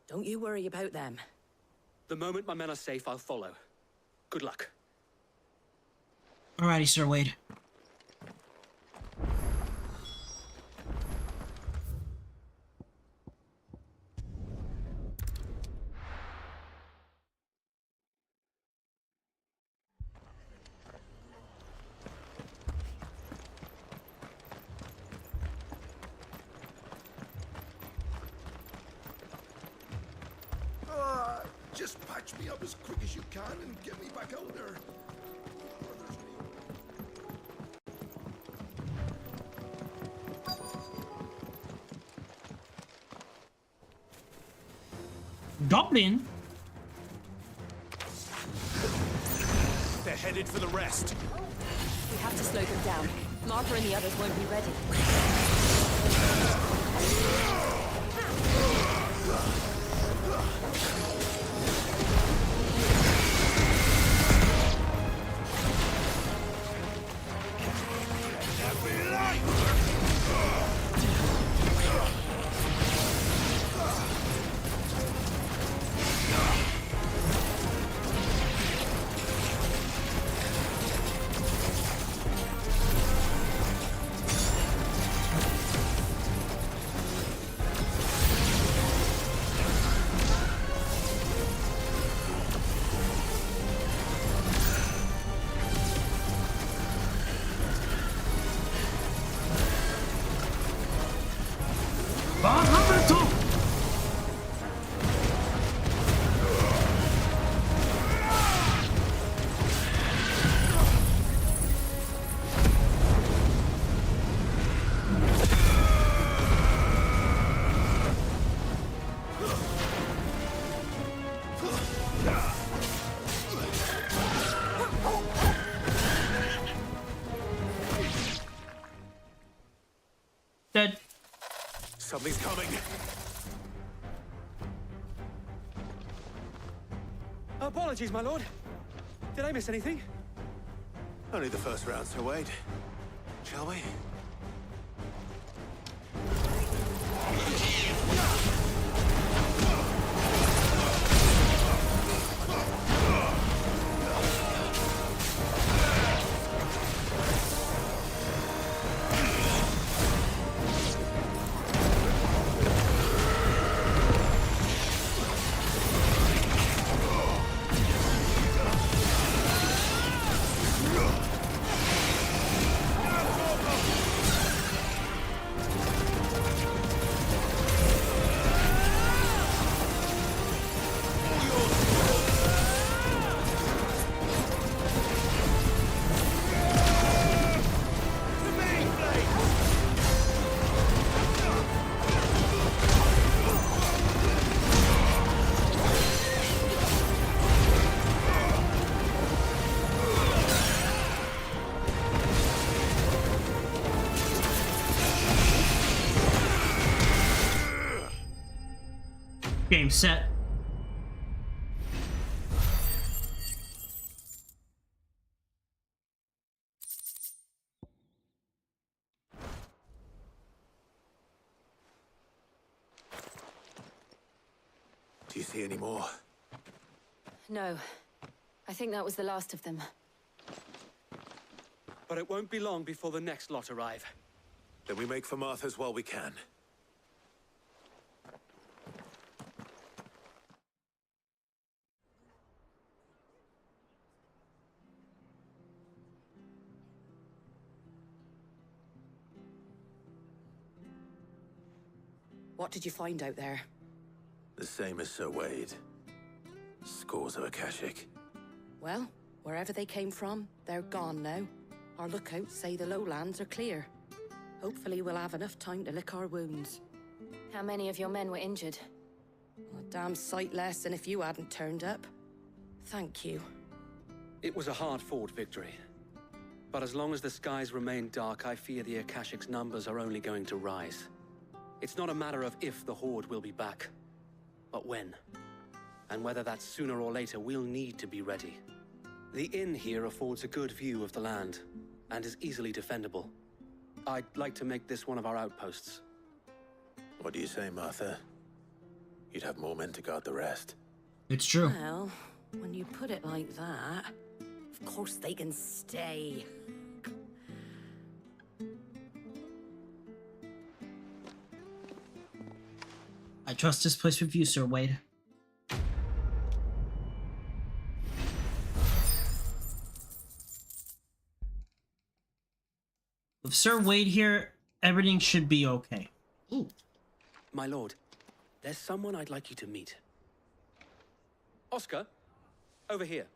Don't you worry about them. The moment my men are safe, I'll follow. Good luck. Alrighty, Sir Wade. Just patch me up as quick as you can and get me back out there. Goblin? They're headed for the rest. We have to slow them down. Martha and the others won't be ready. Dead. Something's coming. Apologies, my lord. Did I miss anything? Only the first round, Sir Wade. Shall we? Game set. Do you see any more? No. I think that was the last of them. But it won't be long before the next lot arrive. Then we make for Martha's while we can. What did you find out there? The same as Sir Wade. Scores of Akashic. Well, wherever they came from, they're gone now. Our lookouts say the lowlands are clear. Hopefully we'll have enough time to lick our wounds. How many of your men were injured? A damn sight less than if you hadn't turned up. Thank you. It was a hard-fought victory. But as long as the skies remain dark, I fear the Akashic's numbers are only going to rise. It's not a matter of if the Horde will be back, but when. And whether that's sooner or later, we'll need to be ready. The inn here affords a good view of the land, and is easily defendable. I'd like to make this one of our outposts. What do you say, Martha? You'd have more men to guard the rest. It's true. Well, when you put it like that, of course they can stay. I trust this place with you, Sir Wade. With Sir Wade here, everything should be okay. Ooh. My lord, there's someone I'd like you to meet. Oscar, over here.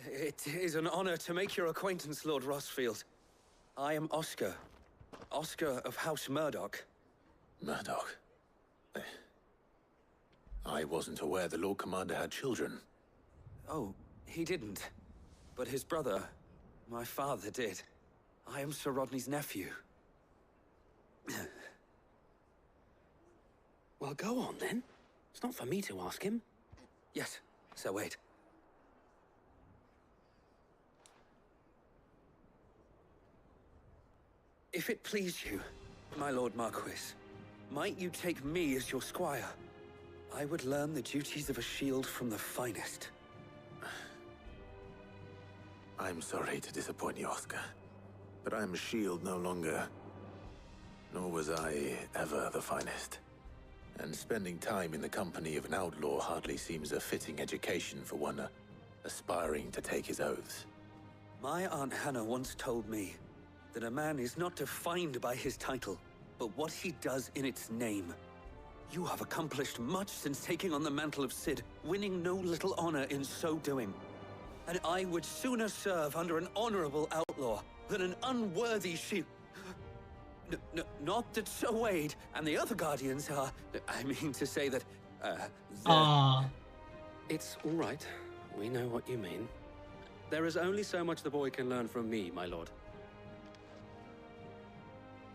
It is an honor to make your acquaintance, Lord Rossfield. I am Oscar. Oscar of House Murdoch. Murdoch? I wasn't aware the Lord Commander had children. Oh, he didn't. But his brother, my father, did. I am Sir Rodney's nephew. Well, go on then. It's not for me to ask him. Yes, Sir Wade. If it please you, my Lord Marquis, might you take me as your squire? I would learn the duties of a shield from the finest. I'm sorry to disappoint you, Oscar, but I'm a shield no longer. Nor was I ever the finest. And spending time in the company of an outlaw hardly seems a fitting education for one aspiring to take his oaths. My Aunt Hannah once told me that a man is not defined by his title, but what he does in its name. You have accomplished much since taking on the mantle of Cid, winning no little honor in so doing. And I would sooner serve under an honorable outlaw than an unworthy shield. Not that Sir Wade and the other Guardians are... I mean to say that... It's all right. We know what you mean. There is only so much the boy can learn from me, my lord.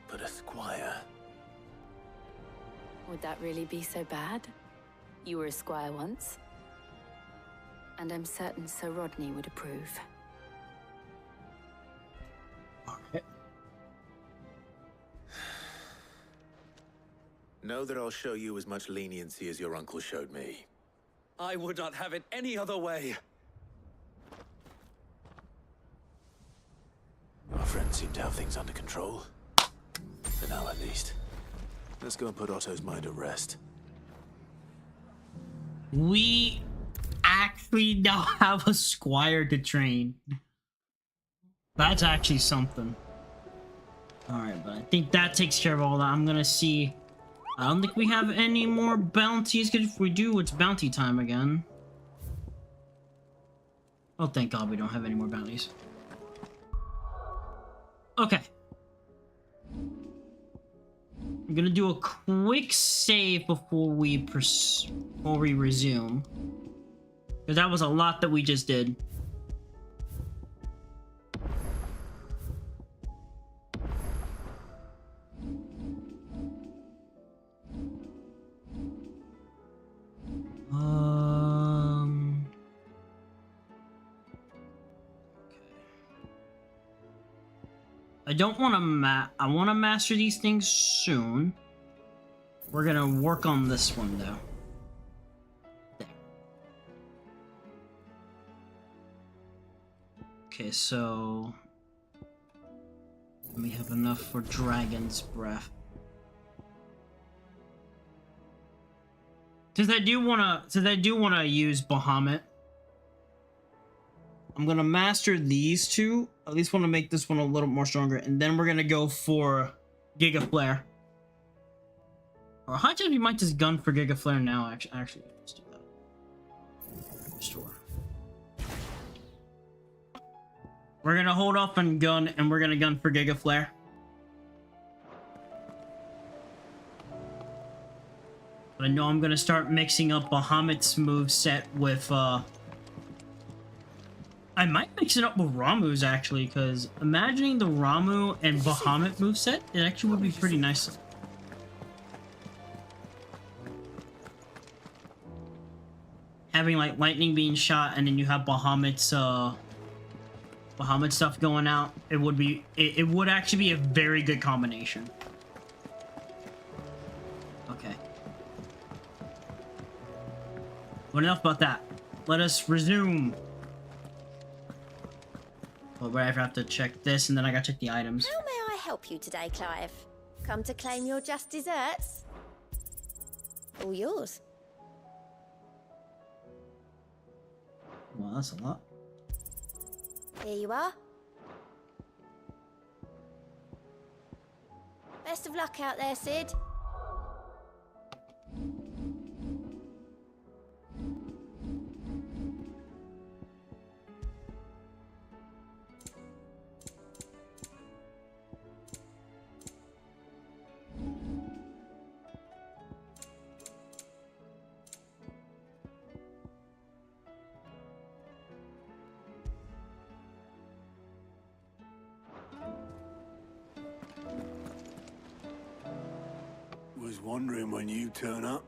But a squire... Would that really be so bad? You were a squire once. And I'm certain Sir Rodney would approve. Alright. Know that I'll show you as much leniency as your uncle showed me. I would not have it any other way. Our friends seem to have things under control. For now, at least. Let's go and put Otto's mind at rest. We actually now have a squire to train. That's actually something. Alright, but I think that takes care of all that. I'm gonna see. I don't think we have any more bounties, because if we do, it's bounty time again. Oh, thank God we don't have any more bounties. Okay. I'm gonna do a quick save before we resume. Because that was a lot that we just did. I don't want to I want to master these things soon. We're gonna work on this one though. There. Okay, so we have enough for Dragon's Breath. Since I do wanna use bahamut. I'm gonna master these two. At least want to make this one a little more stronger, and then we're gonna go for Giga Flare. Or how chance we might just gun for Giga Flare now. Actually, let's do that. Restore. We're gonna hold off on gun, and we're gonna gun for Giga Flare. But I know I'm gonna start mixing up Bahamut's moveset with I might mix it up with Ramu's actually, because imagining the Ramu and Bahamut moveset, it actually would be pretty nice. Having like lightning being shot and then you have Bahamut's Bahamut stuff going out, it would actually be a very good combination. Okay. But enough about that. Let us resume. Well, I have to check this, and then I gotta check the items. How may I help you today, Clive? Come to claim your just desserts? All yours. Well, that's a lot. Here you are. Best of luck out there, Sid. Was wondering when you turn up.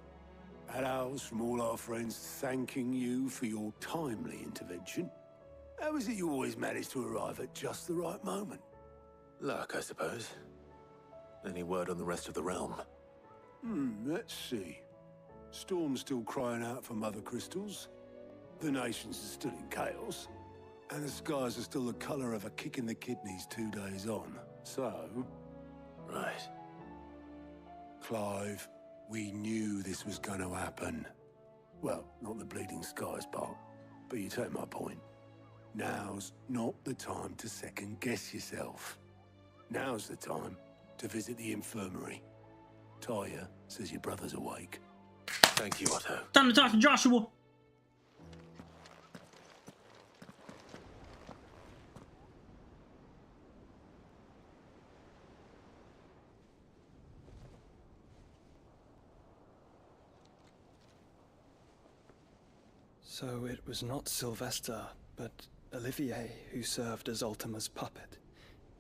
Had owls from all our friends thanking you for your timely intervention. How is it you always manage to arrive at just the right moment? Luck, I suppose. Any word on the rest of the realm? Let's see. Storm's still crying out for mother crystals. The nations are still in chaos. And the skies are still the color of a kick in the kidneys 2 days on. So... Right. Clive, we knew this was going to happen. Well, not the bleeding skies part, but you take my point. Now's not the time to second-guess yourself. Now's the time to visit the infirmary. Talia says your brother's awake. Thank you, Otto. Time to talk to Joshua. So it was not Sylvester, but Olivier who served as Ultima's puppet.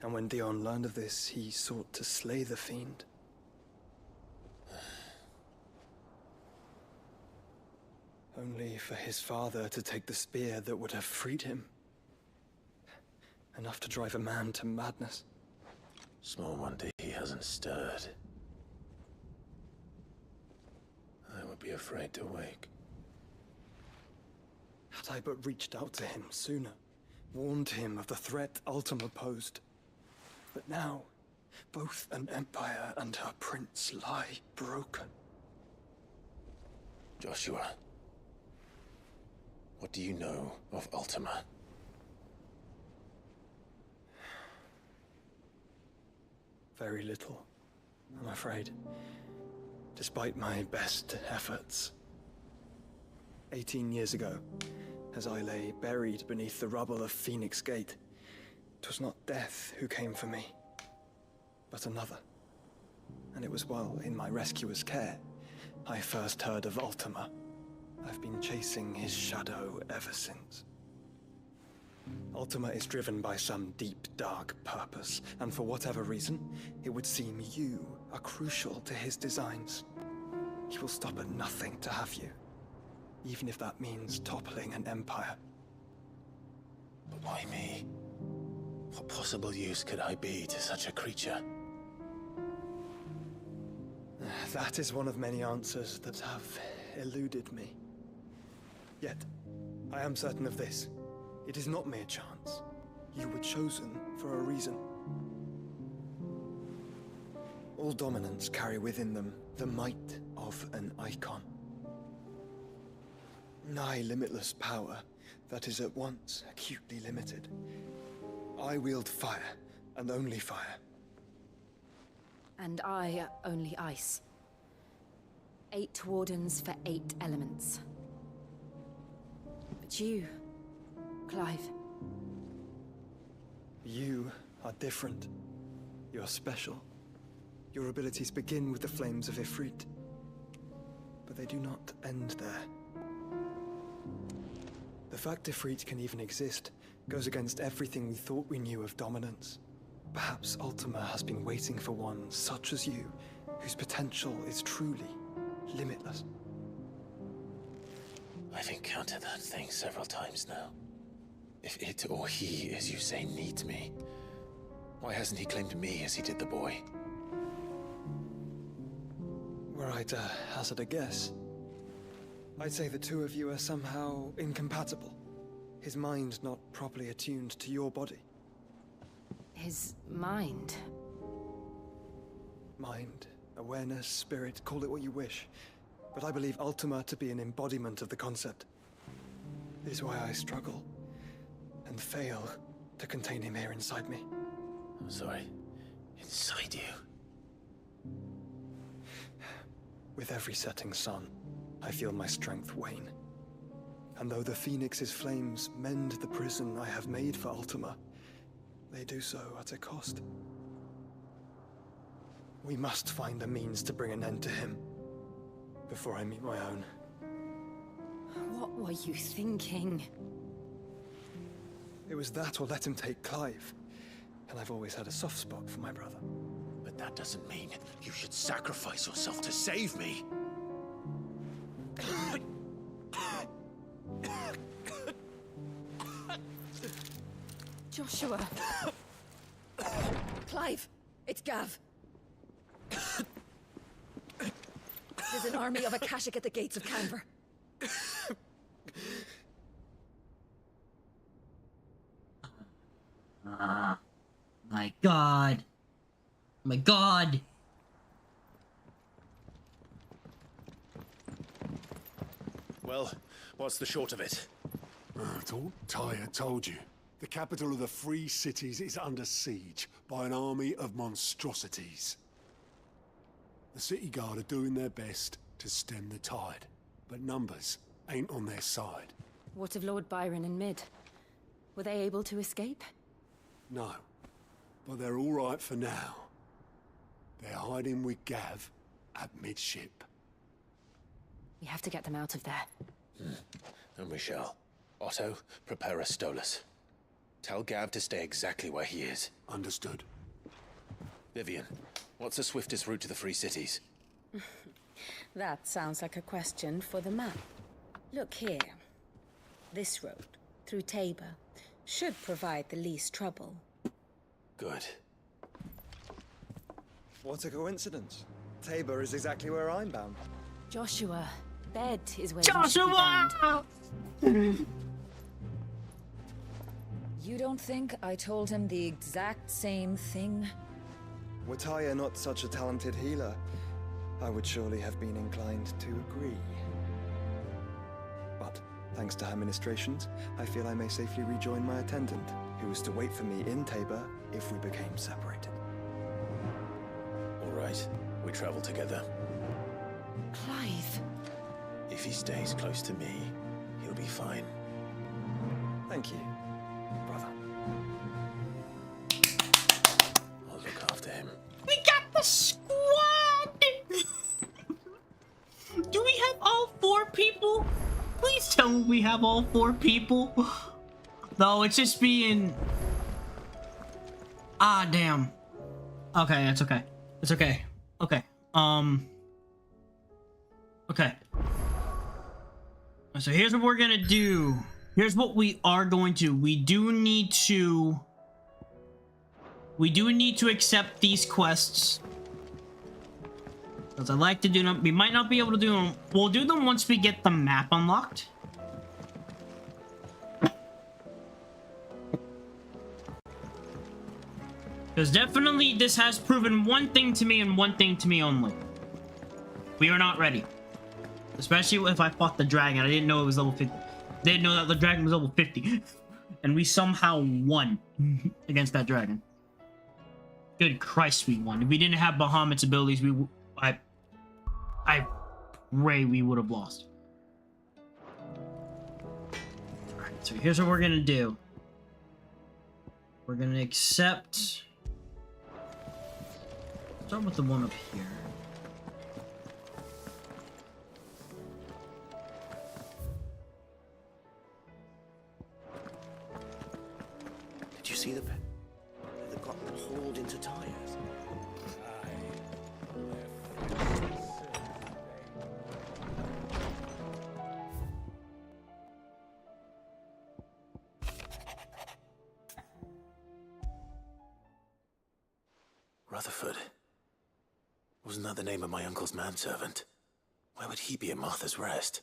And when Dion learned of this, he sought to slay the fiend. Only for his father to take the spear that would have freed him. Enough to drive a man to madness. Small wonder he hasn't stirred. I would be afraid to wake. Had I but reached out to him sooner, warned him of the threat Ultima posed. But now, both an empire and her prince lie broken. Joshua, what do you know of Ultima? Very little, I'm afraid. Despite my best efforts. 18 years ago, as I lay buried beneath the rubble of Phoenix Gate, 'twas not death who came for me, but another. And it was while in my rescuer's care, I first heard of Ultima. I've been chasing his shadow ever since. Ultima is driven by some deep, dark purpose, and for whatever reason, it would seem you are crucial to his designs. He will stop at nothing to have you. Even if that means toppling an empire. But why me? What possible use could I be to such a creature? That is one of many answers that have eluded me. Yet, I am certain of this. It is not mere chance. You were chosen for a reason. All dominants carry within them the might of an icon. Nigh limitless power, that is at once acutely limited. I wield fire, and only fire. And I only ice. 8 wardens for 8 elements. But you, Clive. You are different. You're special. Your abilities begin with the flames of Ifrit. But they do not end there. The fact Ifrit can even exist goes against everything we thought we knew of dominance. Perhaps Ultima has been waiting for one such as you, whose potential is truly limitless. I've encountered that thing several times now. If it or he, as you say, needs me, why hasn't he claimed me as he did the boy? Were I to hazard a guess, I'd say the two of you are somehow incompatible. His mind not properly attuned to your body. His mind? Mind, awareness, spirit, call it what you wish. But I believe Ultima to be an embodiment of the concept. This is why I struggle and fail to contain him here inside me. I'm sorry. Inside you? With every setting sun, I feel my strength wane. And though the Phoenix's flames mend the prison I have made for Ultima, they do so at a cost. We must find a means to bring an end to him before I meet my own. What were you thinking? It was that or let him take Clive. And I've always had a soft spot for my brother. But that doesn't mean you should sacrifice yourself to save me. Joshua. Clive, it's Gav. There's an army of Akashic at the gates of Canver. My God. My God. Well, what's the short of it? I thought Tyre told you. The capital of the Free Cities is under siege by an army of monstrosities. The city guard are doing their best to stem the tide, but numbers ain't on their side. What of Lord Byron and Mid? Were they able to escape? No, but they're all right for now. They're hiding with Gav at midship. We have to get them out of there. And we shall. Otto, prepare a Stolas. Tell Gav to stay exactly where he is. Understood. Vivian, what's the swiftest route to the Free Cities? That sounds like a question for the map. Look here. This road, through Tabor, should provide the least trouble. Good. What a coincidence. Tabor is exactly where I'm bound. Joshua, bed is where Joshua! You don't think I told him the exact same thing? Were Tyre not such a talented healer, I would surely have been inclined to agree. But, thanks to her ministrations, I feel I may safely rejoin my attendant, who was to wait for me in Tabor if we became separated. All right, we travel together. Clive. If he stays close to me, he'll be fine. Thank you, brother. I'll look after him. We got the squad! Do we have all 4 people? Please tell me we have all 4 people. No, it's just being... Ah, damn. Okay, it's okay. It's okay. Okay. Okay. So here's what we're gonna do. Here's what we are going to. We do need to accept these quests. Because I like to do them. We might not be able to do them. We'll do them once we get the map unlocked. Because definitely this has proven one thing to me and one thing to me only. We are not ready. Especially if I fought the dragon. I didn't know it was level 50. They didn't know that the dragon was level 50. And we somehow won against that dragon. Good Christ, we won. If we didn't have Bahamut's abilities, I pray we would have lost. Alright, so here's what we're gonna do. We're gonna accept... Start with the one up here. Did you see the pet? They got hauled into tires. Rutherford. Wasn't that the name of my uncle's manservant? Why would he be at Martha's Rest?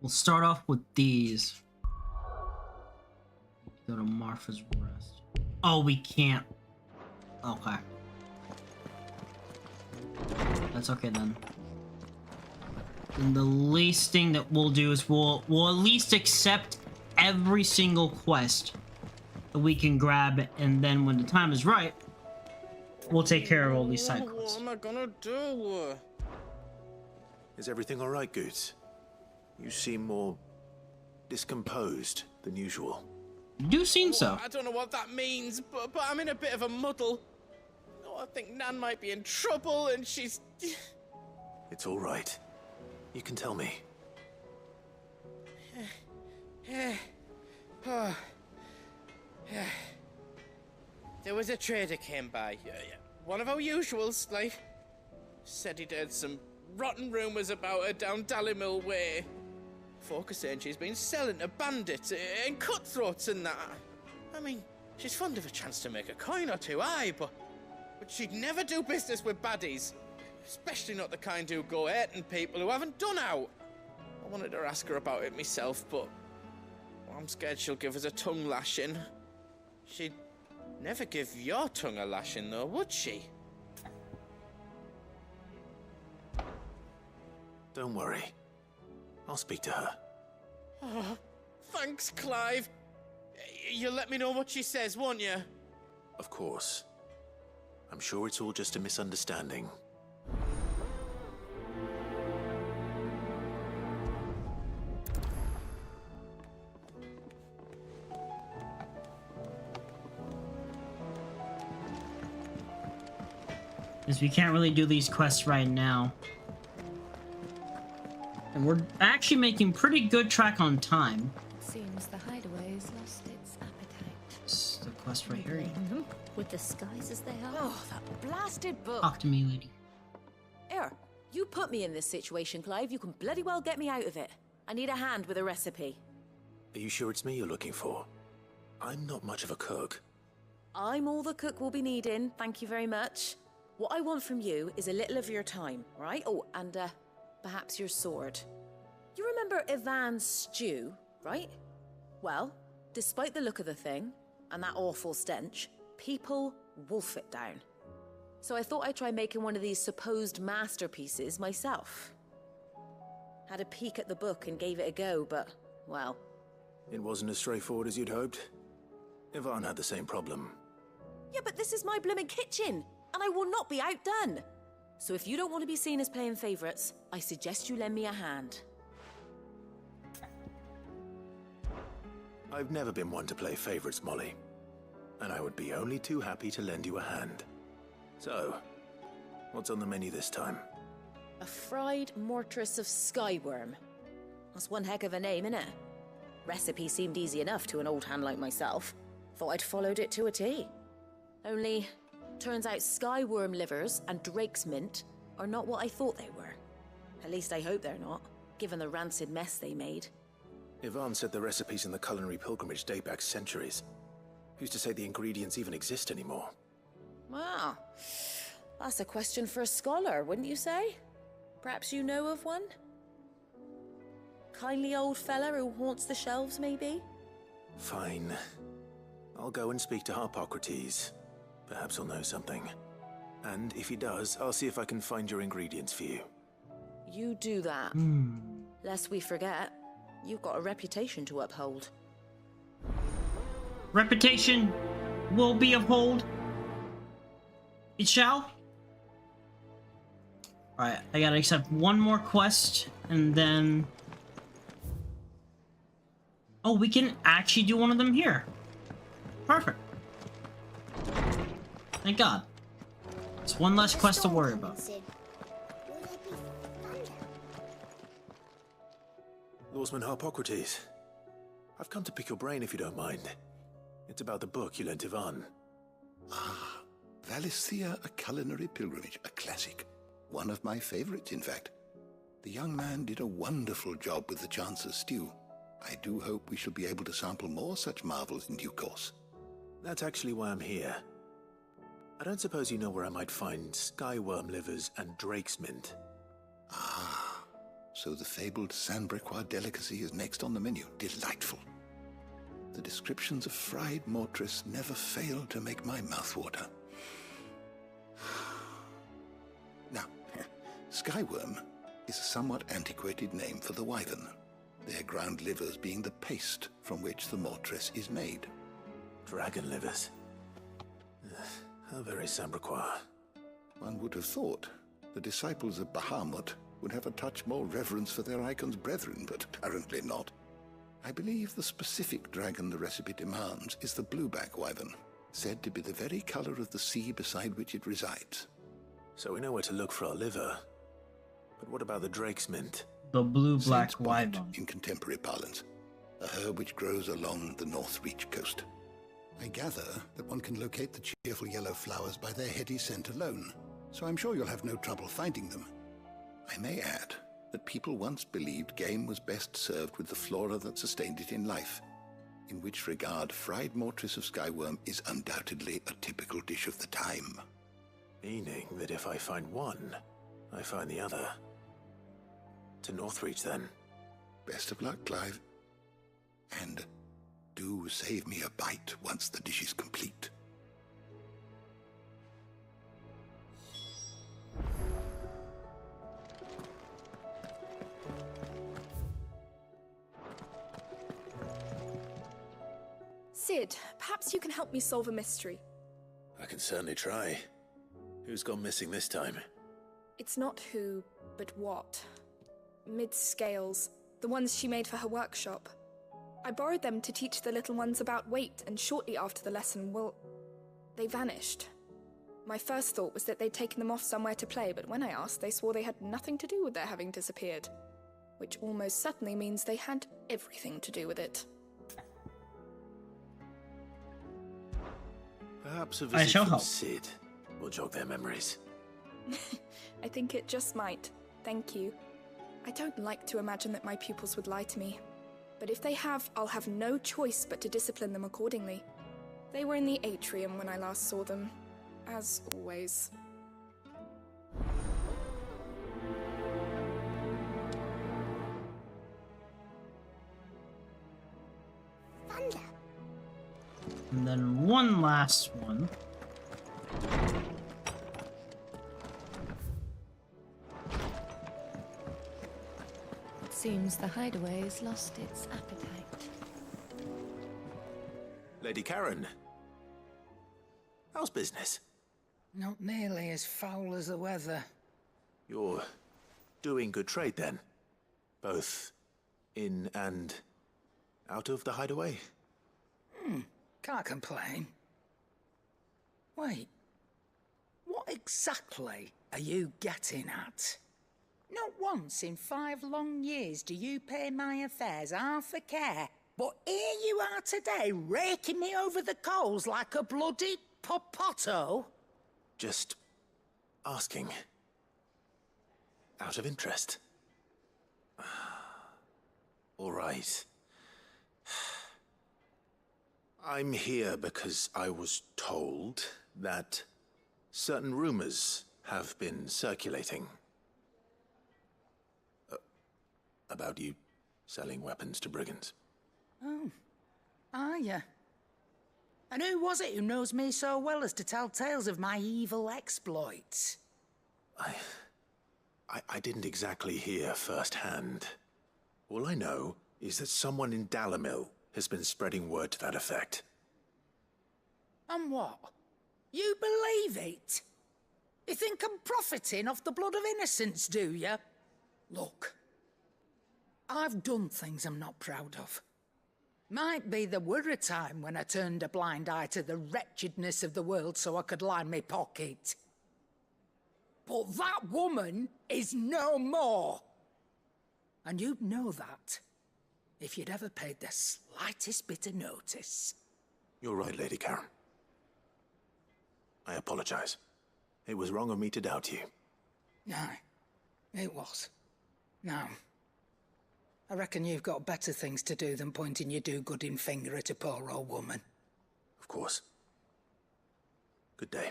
We'll start off with these. Go to Martha's Rest. Oh, we can't. Okay. That's okay then. And the least thing that we'll do is we'll at least accept every single quest that we can grab, and then when the time is right, we'll take care of all these side quests. What am I gonna do? Is everything all right, Goots? You seem more discomposed than usual. You do seem so. I don't know what that means, but I'm in a bit of a muddle. Oh, I think Nan might be in trouble, and she's... It's all right. You can tell me. There was a trader came by. One of our usuals, like. Said he'd heard some rotten rumours about her down Dalimil Way. Folk are saying she's been selling to bandits and cutthroats and that. I mean, she's fond of a chance to make a coin or two, aye, but she'd never do business with baddies. Especially not the kind who go hurting people who haven't done out. I wanted to ask her about it myself, but I'm scared she'll give us a tongue lashing. She'd never give your tongue a lashing, though, would she? Don't worry. I'll speak to her. Oh, thanks, Clive. You'll let me know what she says, won't you? Of course. I'm sure it's all just a misunderstanding. Because we can't really do these quests right now. And we're actually making pretty good track on time. Seems the hideaway's lost its appetite. It's the quest right here. With the skies as they are. Oh, that blasted book. Talk to me, lady. Here, you put me in this situation, Clive. You can bloody well get me out of it. I need a hand with a recipe. Are you sure it's me you're looking for? I'm not much of a cook. I'm all the cook will be needing, thank you very much. What I want from you is a little of your time, right? Oh, and perhaps your sword. You remember Ivan's stew, right? Well, despite the look of the thing, and that awful stench, people wolf it down. So I thought I'd try making one of these supposed masterpieces myself. Had a peek at the book and gave it a go, but, well... It wasn't as straightforward as you'd hoped. Ivan had the same problem. Yeah, but this is my blooming kitchen, and I will not be outdone. So if you don't want to be seen as playing favourites, I suggest you lend me a hand. I've never been one to play favourites, Molly. And I would be only too happy to lend you a hand. So, what's on the menu this time? A fried mortress of skyworm. That's one heck of a name, innit? Recipe seemed easy enough to an old hand like myself. Thought I'd followed it to a T. Only, turns out skyworm livers and drake's mint are not what I thought they were. At least I hope they're not, given the rancid mess they made. Ivan said the recipes in the culinary pilgrimage date back centuries. Who's to say the ingredients even exist anymore? Wow. That's a question for a scholar, wouldn't you say? Perhaps you know of one? Kindly old fella who haunts the shelves, maybe? Fine. I'll go and speak to Harpocrates. Perhaps he'll know something. And if he does, I'll see if I can find your ingredients for you. You do that. Lest we forget, you've got a reputation to uphold. Reputation will be uphold. It shall. Alright, I gotta accept one more quest, and then... Oh, we can actually do one of them here. Perfect. Thank God. It's one less quest to worry about. Lawsman Harpocrates, I've come to pick your brain if you don't mind. It's about the book you lent Ivan. Ah, Valisthea, A Culinary Pilgrimage, a classic. One of my favorites, in fact. The young man did a wonderful job with the Chance's stew. I do hope we shall be able to sample more such marvels in due course. That's actually why I'm here. I don't suppose you know where I might find skyworm livers and drake's mint. Ah, so the fabled Sandbrequois delicacy is next on the menu. Delightful. The descriptions of fried mortress never fail to make my mouth water. Now, skyworm is a somewhat antiquated name for the wyvern, their ground livers being the paste from which the mortress is made. Dragon livers. How very Sandbrequois. One would have thought the disciples of Bahamut would have a touch more reverence for their icon's brethren, but apparently not. I believe the specific dragon the recipe demands is the blueback wyvern, said to be the very color of the sea beside which it resides. So we know where to look for our liver. But what about the drake's mint? The blue-black wyvern. In contemporary parlance, a herb which grows along the North Reach coast. I gather that one can locate the cheerful yellow flowers by their heady scent alone, so I'm sure you'll have no trouble finding them. I may add that people once believed game was best served with the flora that sustained it in life, in which regard fried mortress of skyworm is undoubtedly a typical dish of the time. Meaning that if I find one, I find the other. To Northreach, then. Best of luck, Clive. And do save me a bite once the dish is complete. Sid, perhaps you can help me solve a mystery. I can certainly try. Who's gone missing this time? It's not who, but what. Mid-scales, the ones she made for her workshop. I borrowed them to teach the little ones about weight, and shortly after the lesson, well, they vanished. My first thought was that they'd taken them off somewhere to play, but when I asked, they swore they had nothing to do with their having disappeared. Which almost certainly means they had everything to do with it. Perhaps a visit from Sid will jog their memories. I think it just might. Thank you. I don't like to imagine that my pupils would lie to me. But if they have, I'll have no choice but to discipline them accordingly. They were in the atrium when I last saw them, as always. And then one last one. It seems the hideaway has lost its appetite. Lady Karen, how's business? Not nearly as foul as the weather. You're doing good trade then? Both in and out of the hideaway? Can't complain. Wait, what exactly are you getting at? Not once in 5 long years do you pay my affairs half a care, but here you are today, raking me over the coals like a bloody popoto? Just asking. Out of interest. All right. I'm here because I was told that certain rumors have been circulating. About you selling weapons to brigands. Oh, are ya? And who was it who knows me so well as to tell tales of my evil exploits? I didn't exactly hear firsthand. All I know is that someone in Dalamil has been spreading word to that effect. And what? You believe it? You think I'm profiting off the blood of innocents, do you? Look, I've done things I'm not proud of. Might be there were a time when I turned a blind eye to the wretchedness of the world so I could line my pocket. But that woman is no more. And you'd know that if you'd ever paid the slightest bit of notice. You're right, Lady Karen. I apologize. It was wrong of me to doubt you. No, it was. Now, I reckon you've got better things to do than pointing your do-gooding finger at a poor old woman. Of course. Good day.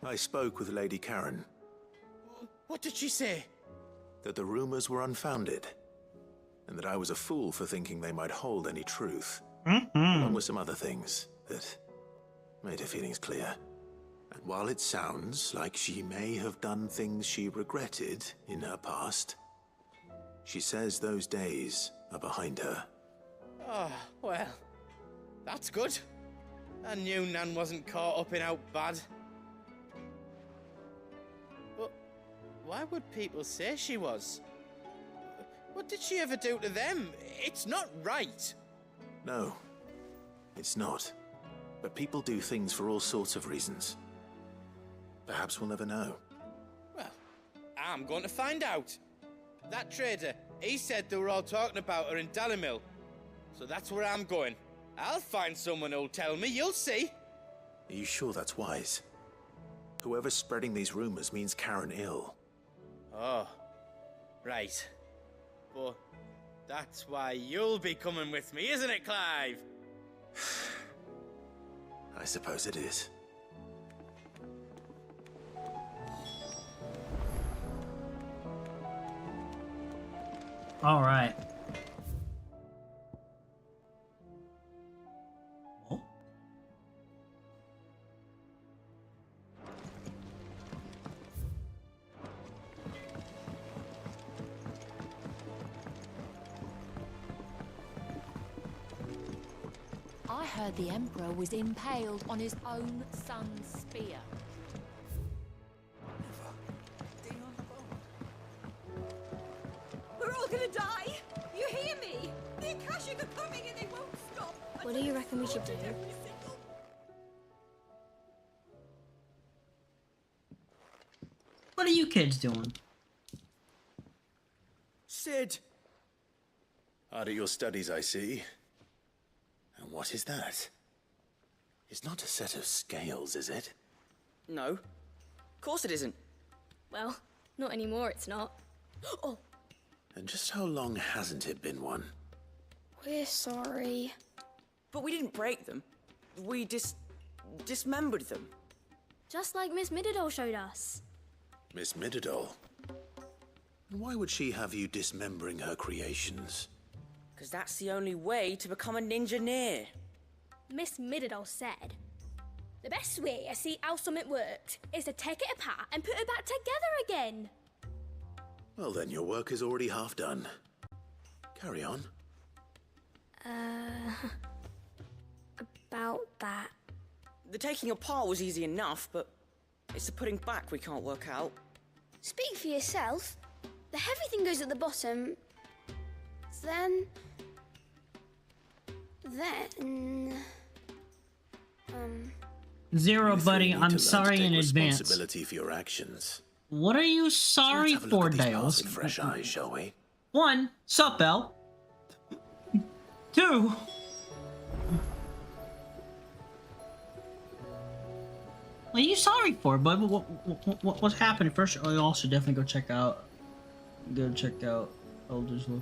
I spoke with Lady Karen. What did she say? That the rumors were unfounded, and that I was a fool for thinking they might hold any truth, along with some other things that made her feelings clear. And while it sounds like she may have done things she regretted in her past, she says those days are behind her. Oh, well, that's good. I knew Nan wasn't caught up in out bad. But why would people say she was? What did she ever do to them? It's not right. No, it's not. But people do things for all sorts of reasons. Perhaps we'll never know. Well, I'm going to find out. That trader, he said they were all talking about her in Dalamil. So that's where I'm going. I'll find someone who'll tell me, you'll see. Are you sure that's wise? Whoever's spreading these rumors means Karen ill. Oh, right. But that's why you'll be coming with me, isn't it, Clive? I suppose it is. All right. Oh. I heard the Emperor was impaled on his own son's spear. We're all gonna die! You hear me? The Akashic are coming and they won't stop! What do you reckon we should do? What are you kids doing? Sid! Hard at your studies, I see. And what is that? It's not a set of scales, is it? No. Of course it isn't. Well, not anymore, it's not. Oh, And just how long hasn't it been one? we're sorry. But we didn't break them. We dismembered them. Just like Miss Mididol showed us. Miss Mididol? Why would she have you dismembering her creations? Because that's the only way to become a ninja-neer. Miss Mididol said, the best way to see how something worked is to take it apart and put it back together again. Well then, your work is already half done. Carry on. About that. The taking apart was easy enough, but it's the putting back we can't work out. Speak for yourself. The heavy thing goes at the bottom. Then... Zero, You buddy. three need to learn I'm to sorry take in advance. Responsibility for your actions. What are you sorry Let's have a look for, at these Dales? parts with fresh eyes, shall we? One, sup, Belle? Two, what are you sorry for, bud? What's happening? First, I also definitely go check out Elder's Lord.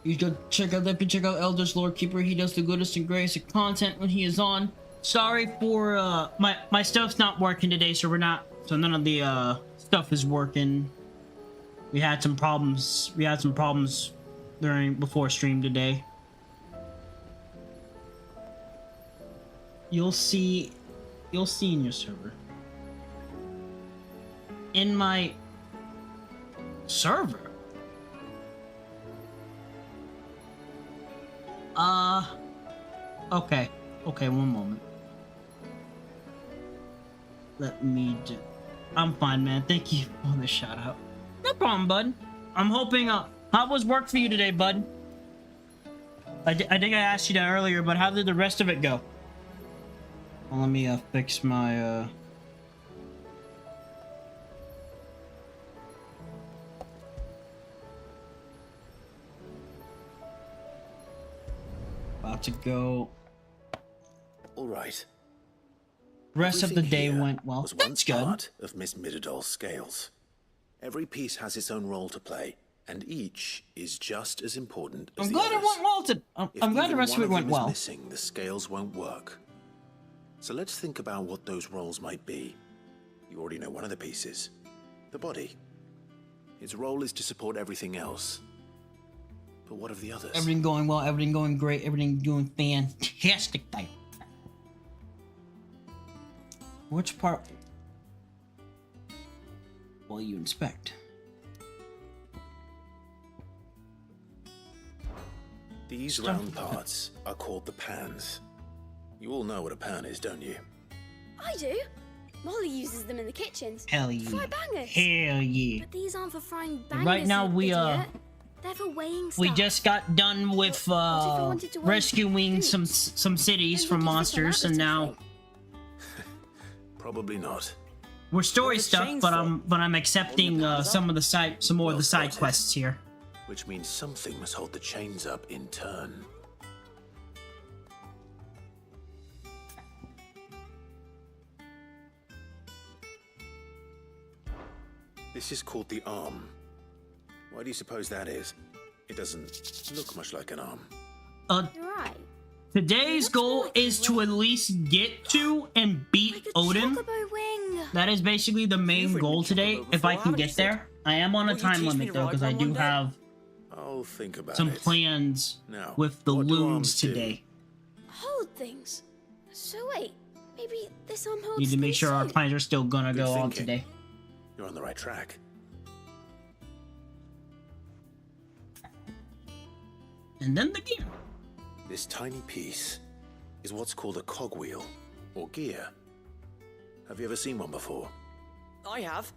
You should check out Elder's Lord Keeper. He does the goodest and greatest of content when he is on. Sorry for my stuff's not working today, so none of the stuff is working. We had some problems. Before stream today. You'll see in your server. In my server. Okay. Okay, one moment. I'm fine, man. Thank you for the shout out. No problem, bud. I'm hoping, how was work for you today, bud? I think I asked you that earlier, but how did the rest of it go? Well, let me, fix my, About to go. All right. Rest of the day went well. Was once part of Miss Midadol's scales. Every piece has its own role to play, and each is just as important as I'm the glad others. it went well. I'm glad the rest of it went well. If missing, the scales won't work. So let's think about what those roles might be. You already know one of the pieces, the body. Its role is to support everything else. But what of the others? Everything going well, everything going great, everything doing fantastic thing. Which part will you inspect? These round parts are called the pans. You all know what a pan is, don't you? I do. Molly uses them in the kitchens. Hell yeah. To fry bangers. Hell yeah. But these aren't for frying bangers. Right now you idiot. They're for weighing stuff. We just got done with rescuing some cities from monsters, and now probably not. We're story stuck, but I'm accepting some more of the side quests here. Which means something must hold the chains up in turn. This is called the arm. Why do you suppose that is? It doesn't look much like an arm. You're right. Today's goal is to at least get to and beat Odin. Wing. That is basically the main goal today, if I can get there. I am on a time limit though, because I do have I'll think about some plans with the loons today. Hold things. So wait, maybe this arm holds. Need to make sure our plans are still gonna go on today. You're on the right track. And then the gear. This tiny piece is what's called a cogwheel, or gear. Have you ever seen one before? I have.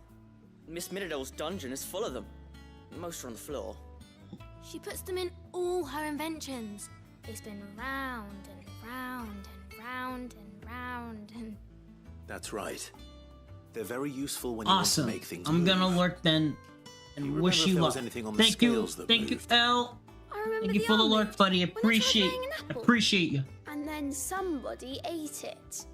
Miss Midadol's dungeon is full of them. Most are on the floor. She puts them in all her inventions. They spin round and round and round and round and... That's right. They're very useful when awesome. You want to make things I'm move. gonna lurk then and wish you luck. Thank you, L. Thank you for the lurk, buddy. Appreciate you. And then somebody ate it.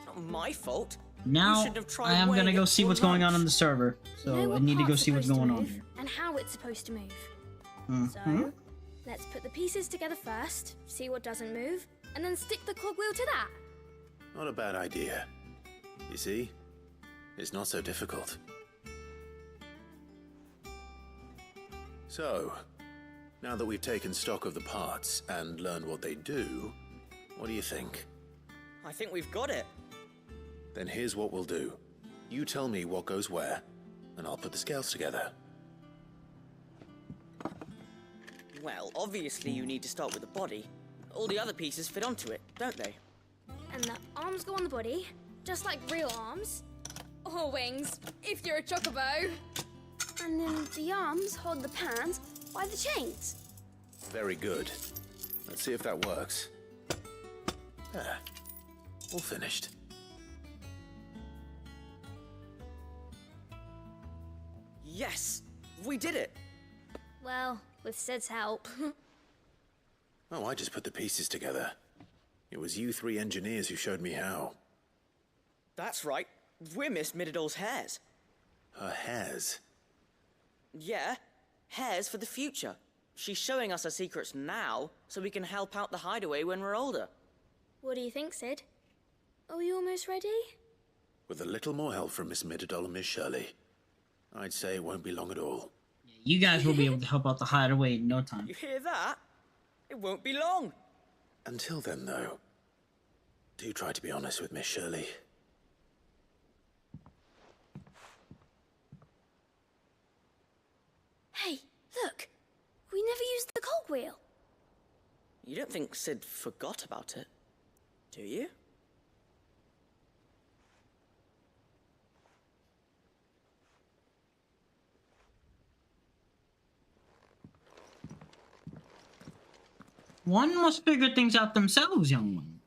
Not my fault. Now I am gonna go see what's going on the server. So I need to go see what's going on here. And how it's supposed to move. So let's put the pieces together first, see what doesn't move, and then stick the cogwheel to that. Not a bad idea. You see? It's not so difficult. So, now that we've taken stock of the parts and learned what they do, what do you think? I think we've got it. Then here's what we'll do. You tell me what goes where, and I'll put the scales together. Well, obviously you need to start with the body. All the other pieces fit onto it, don't they? And the arms go on the body, just like real arms. Or wings, if you're a chocobo. And then the arms hold the pans by the chains. Very good. Let's see if that works. There. All finished. Yes! We did it! Well, with Sid's help. Oh, I just put the pieces together. It was you three engineers who showed me how. That's right. We're Miss Midadol's hairs. Her hairs? Yeah, hairs for the future. She's showing us her secrets now, so we can help out the hideaway when we're older. What do you think, Sid? Are we almost ready? With a little more help from Miss Midadol and Miss Shirley, I'd say it won't be long at all. You guys will be able to help out the hideaway in no time. You hear that? It won't be long. Until then, though, do try to be honest with Miss Shirley. Hey, look! We never used the cogwheel. You don't think Sid forgot about it, do you? One must figure things out themselves, young one.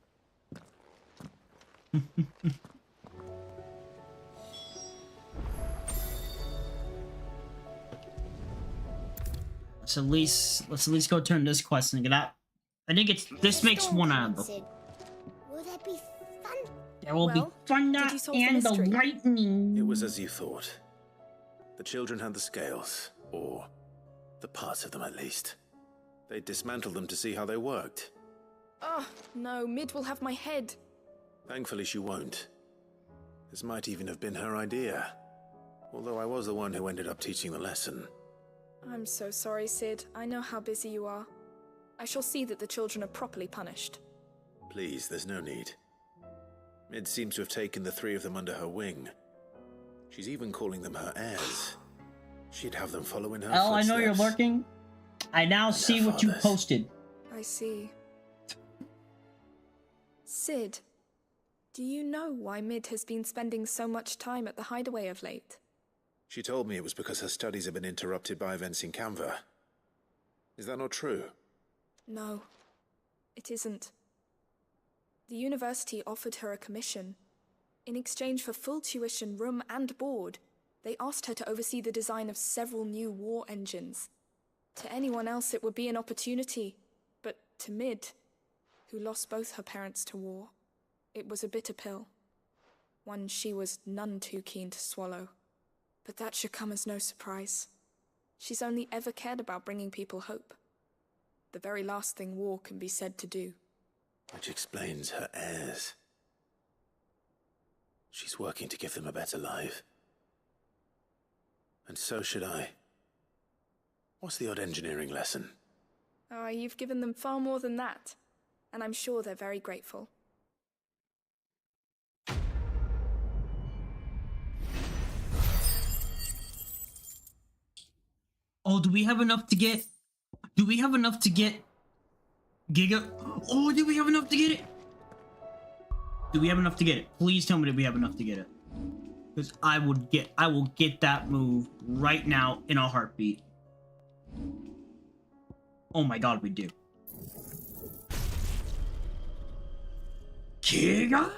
Let's at least go turn this quest and get out. I think this makes one out of them. Will there be fun? There will be thunder and the lightning. It was as you thought. The children had the scales, or the parts of them at least. They dismantled them to see how they worked. Oh, no, Mid will have my head. Thankfully she won't. This might even have been her idea. Although I was the one who ended up teaching the lesson. I'm so sorry, Sid. I know how busy you are. I shall see that the children are properly punished. Please, there's no need. Mid seems to have taken the three of them under her wing. She's even calling them her heirs. She'd have them follow in her footsteps. I know you're lurking. I now see what you posted. I see. Sid, do you know why Mid has been spending so much time at the hideaway of late? She told me it was because her studies have been interrupted by events in Canva. Is that not true? No, it isn't. The university offered her a commission. In exchange for full tuition, room and board, they asked her to oversee the design of several new war engines. To anyone else it would be an opportunity, but to Mid, who lost both her parents to war, it was a bitter pill. One she was none too keen to swallow. But that should come as no surprise. She's only ever cared about bringing people hope. The very last thing war can be said to do. Which explains her heirs. She's working to give them a better life. And so should I. What's the odd engineering lesson? Oh, you've given them far more than that. And I'm sure they're very grateful. Oh, do we have enough to get... Do we have enough to get... Giga... Oh, do we have enough to get it? Do we have enough to get it? Please tell me that we have enough to get it. Because I will get that move right now in a heartbeat. Oh my god, we do. Giga...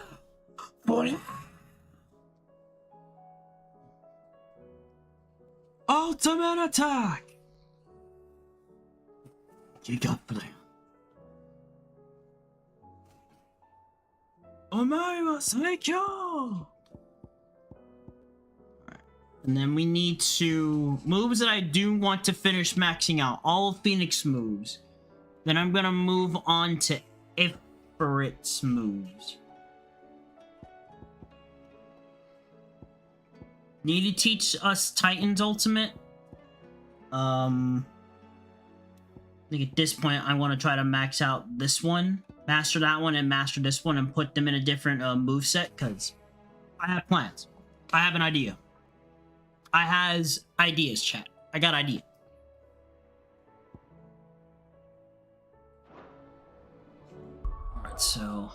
Ultimate attack! Giga flare. Omae wa seikyo! And then we need to... Moves that I do want to finish maxing out. All of Phoenix moves. Then I'm gonna move on to Ifrit's moves. Need to teach us Titan's ultimate. I think at this point I want to try to max out this one, master that one, and master this one, and put them in a different moveset, because I have plans. I have an idea. I has ideas, chat. I got ideas. Alright, so...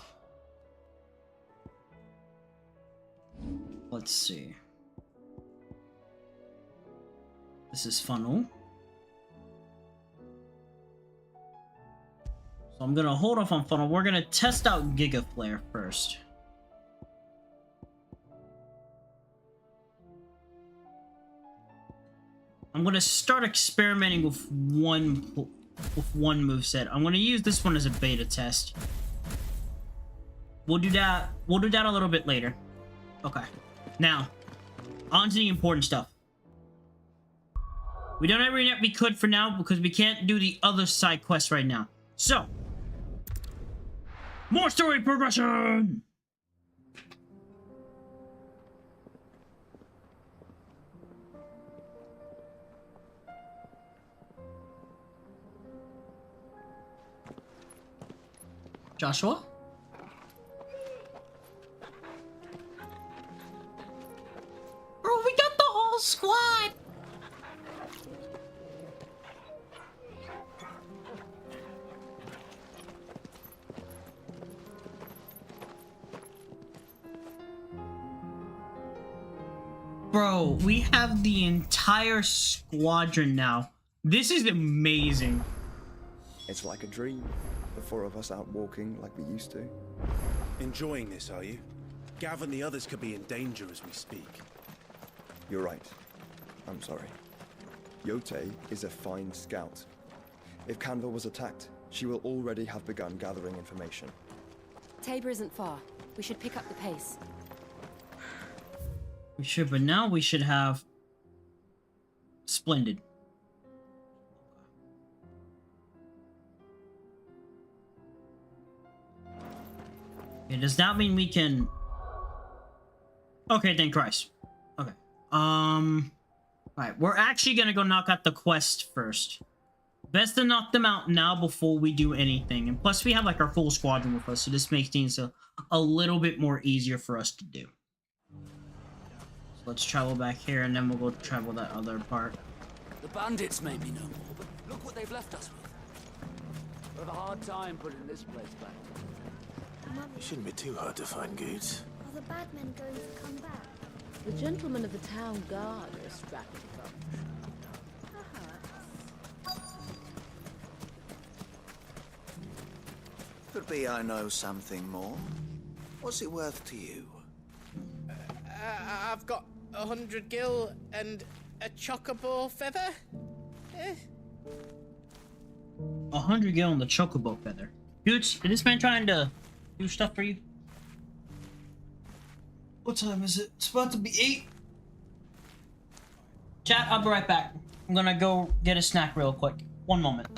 Let's see. This is funnel. So I'm gonna hold off on funnel. We're gonna test out Giga Flare first. I'm gonna start experimenting with one moveset. I'm gonna use this one as a beta test. We'll do that a little bit later. Okay. Now, on to the important stuff. We done everything that we could for now because we can't do the other side quests right now. So, more story progression! Joshua? Bro, we got the whole squad! Bro, we have the entire squadron now. This is amazing. It's like a dream. The four of us out walking like we used to. Enjoying this, are you? Gav and the others could be in danger as we speak. You're right. I'm sorry. Yote is a fine scout. If Canva was attacked, she will already have begun gathering information. Tabor isn't far. We should pick up the pace. We should, but now we should have Splendid. Okay, does that mean we can... Okay, thank Christ. Okay. Alright, we're actually gonna go knock out the quest first. Best to knock them out now before we do anything. And plus, we have like our full squadron with us, so this makes things a little bit more easier for us to do. So let's travel back here, and then we'll go travel that other part. The bandits made me no more, but look what they've left us with. We'll have a hard time putting this place back. It shouldn't be too hard to find goods. Are the bad men going to come back? The gentlemen of the town guard are a strapping bunch. Could be I know something more. What's it worth to you? I've got 100 gil and a chocobo feather. 100 gil on the chocobo feather. Gooch, is this man trying to do stuff for you? What time is it? It's about to be 8. Chat, I'll be right back. I'm gonna go get a snack real quick. One moment.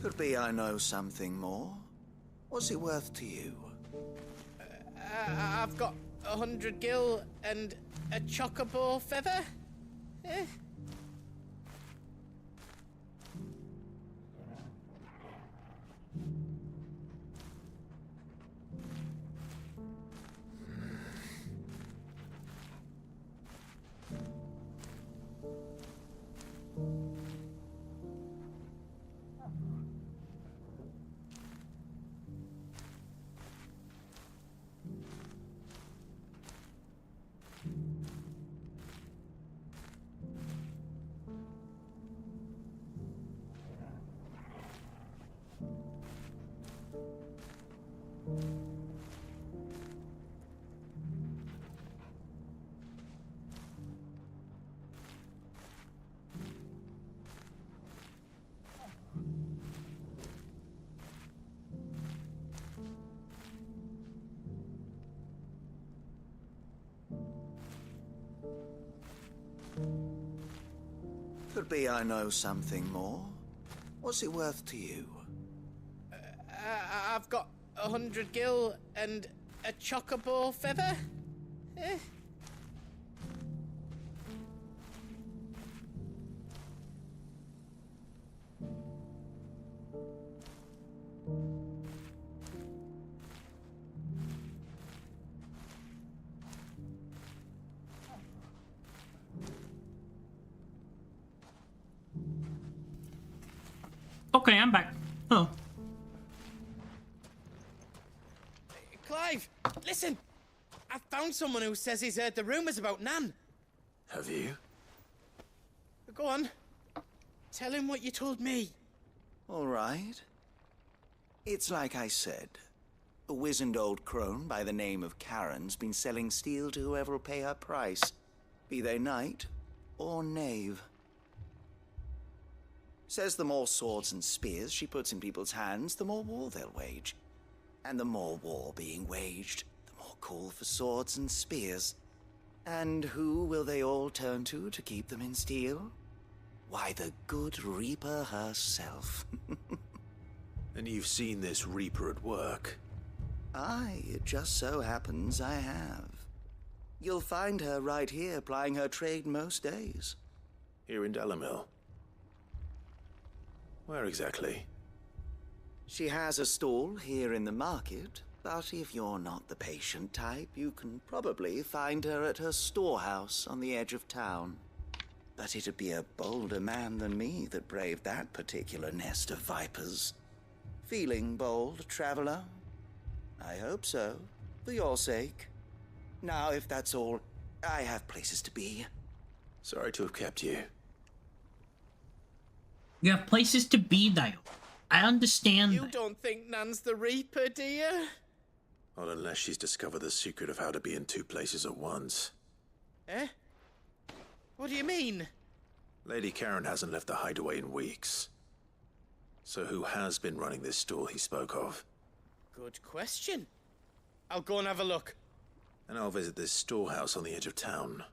Could be I know something more. What's it worth to you? I've got 100 gil and a chocobo feather. Could be I know something more. What's it worth to you? I've got 100 gil and a chocobo feather. Okay, I'm back. Oh. Clive, listen! I found someone who says he's heard the rumors about Nan. Have you? Go on. Tell him what you told me. All right. It's like I said. A wizened old crone by the name of Karen's been selling steel to whoever will pay her price, be they knight or knave. Says the more swords and spears she puts in people's hands, the more war they'll wage. And the more war being waged, the more call for swords and spears. And who will they all turn to keep them in steel? Why, the good Reaper herself. And you've seen this Reaper at work? Aye, it just so happens I have. You'll find her right here plying her trade most days. Here in Dalamil? Where exactly? She has a stall here in the market, but if you're not the patient type, you can probably find her at her storehouse on the edge of town. But it'd be a bolder man than me that braved that particular nest of vipers. Feeling bold, traveler? I hope so, for your sake. Now, if that's all, I have places to be. Sorry to have kept you. You have places to be, though. I understand. You don't think Nan's the Reaper, do you? Not unless she's discovered the secret of how to be in two places at once. Eh? What do you mean? Lady Karen hasn't left the hideaway in weeks. So who has been running this stall he spoke of? Good question. I'll go and have a look. And I'll visit this storehouse on the edge of town.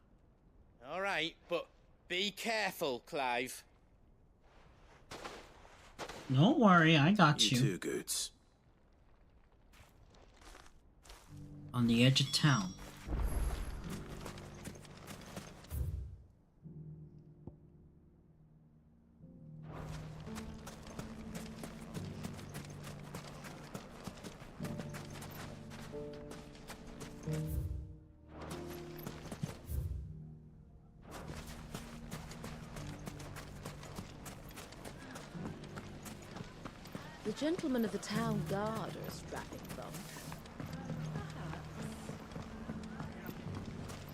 All right, but be careful, Clive. Don't worry, I got you. You too, Goots. On the edge of town. The gentlemen of the town guard are a strapping bunch.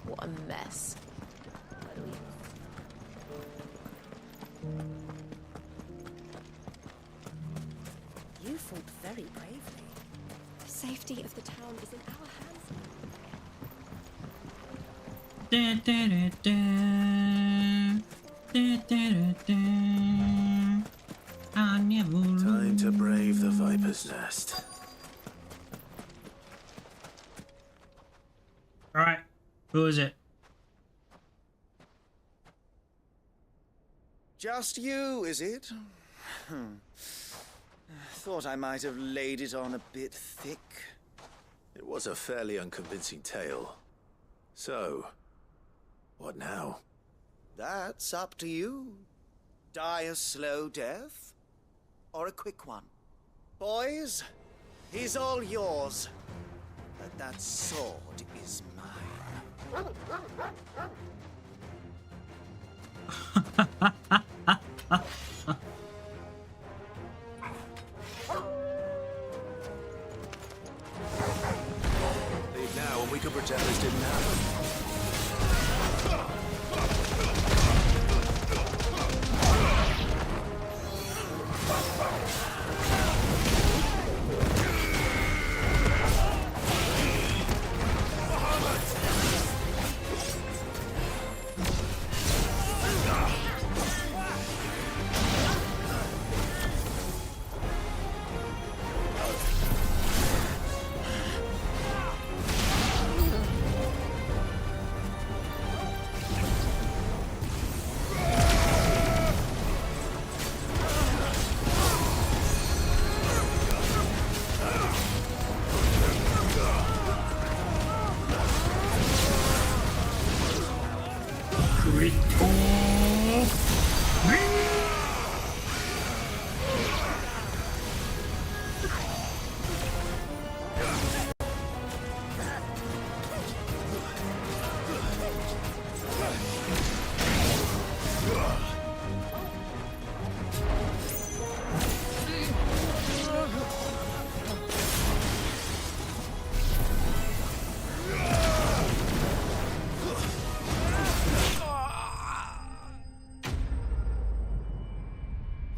What a mess. You fought very bravely. The safety of the town is in our hands. Da, da, da, da. Da, da, da, da. I never Time to brave the Viper's Nest. Alright, who is it? Just you, is it? Thought I might have laid it on a bit thick. It was a fairly unconvincing tale. So, what now? That's up to you. Die a slow death? Or a quick one? Boys, he's all yours. But that sword is mine. Leave now and we can pretend this didn't happen.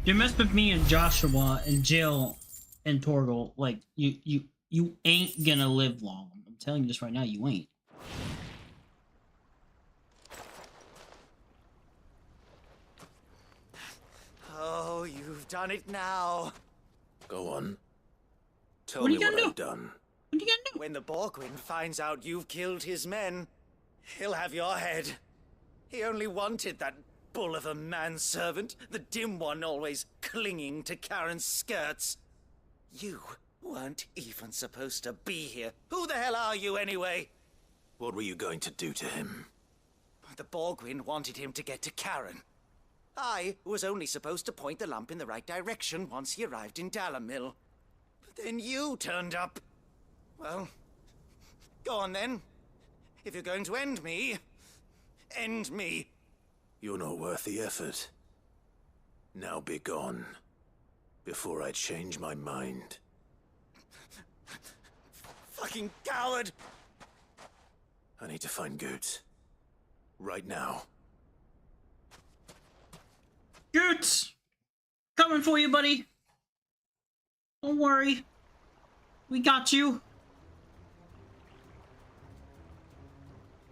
You messed with me and Joshua and Jill and Torgal. Like you You ain't gonna live long. I'm telling you this right now, you ain't. Oh, you've done it now. Go on. Tell What are me you what gonna I've done. What are you gonna do? When the Borgwin finds out you've killed his men, he'll have your head. He only wanted that bull of a manservant, the dim one always clinging to Karen's skirts. You weren't even supposed to be here. Who the hell are you anyway? What were you going to do to him? The Borgwin wanted him to get to Karen. I was only supposed to point the lamp in the right direction once he arrived in Dalamil. But then you turned up. Well, go on then. If you're going to end me, end me. You're not worth the effort. Now be gone, before I change my mind. Fucking coward! I need to find Goots. Right now. Goots! Coming for you, buddy. Don't worry. We got you.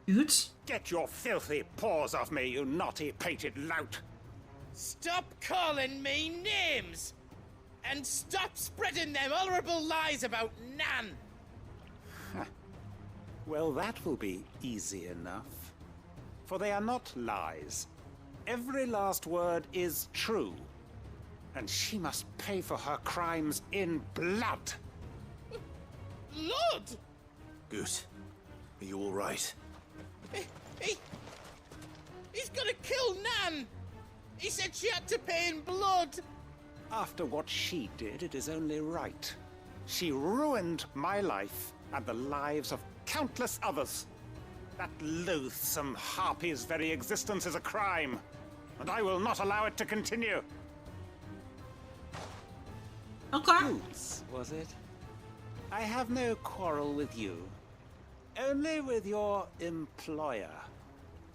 Goots? Get your filthy paws off me, you naughty-pated lout! Stop calling me names! And stop spreading them horrible lies about Nan! Well, that will be easy enough. For they are not lies. Every last word is true. And she must pay for her crimes in blood. Blood? Goot, are you all right? He's gonna kill Nan! He said she had to pay in blood! After what she did, it is only right. She ruined my life and the lives of countless others. That loathsome harpy's very existence is a crime, and I will not allow it to continue. Okay. Goots, was it? I have no quarrel with you. Only with your employer.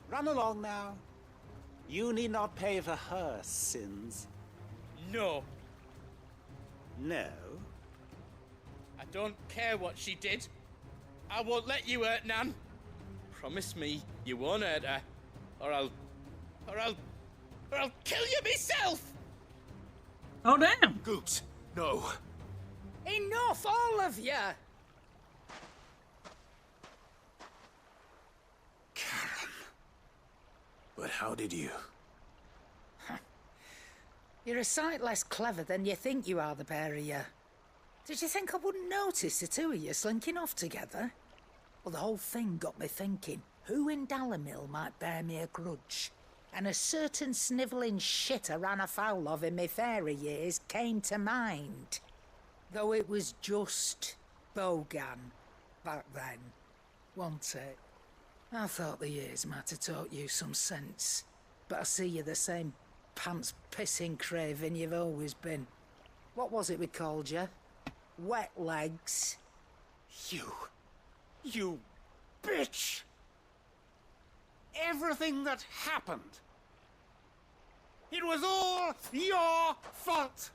Run along now. You need not pay for her sins. No. No? I don't care what she did. I won't let you hurt Nan. Promise me you won't hurt her, or I'll kill you myself! Oh, damn! Goots, no. Enough, all of you! But how did you? You're a sight less clever than you think you are, the pair of you. Did you think I wouldn't notice the two of you slinking off together? Well, the whole thing got me thinking, who in Dalamil might bear me a grudge? And a certain snivelling shit I ran afoul of in my fairy years came to mind. Though it was just Bogan back then, wasn't it? I thought the years might have taught you some sense, but I see you're the same pants-pissing craven you've always been. What was it we called you? Wet legs? You bitch! Everything that happened, it was all your fault!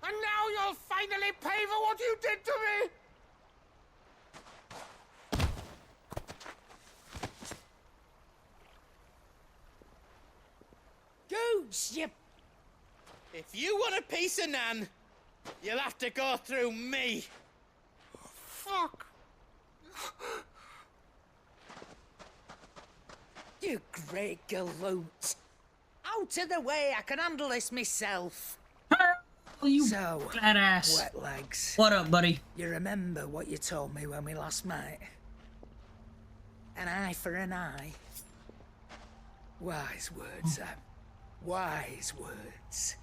And now you'll finally pay for what you did to me! Goots, you... If you want a piece of Nan, you'll have to go through me. Fuck! You great galoot. Out of the way, I can handle this myself. You so, badass. Wet legs. What up, buddy? You remember what you told me when we last met? An eye for an eye. Wise words, Sam. Wise words.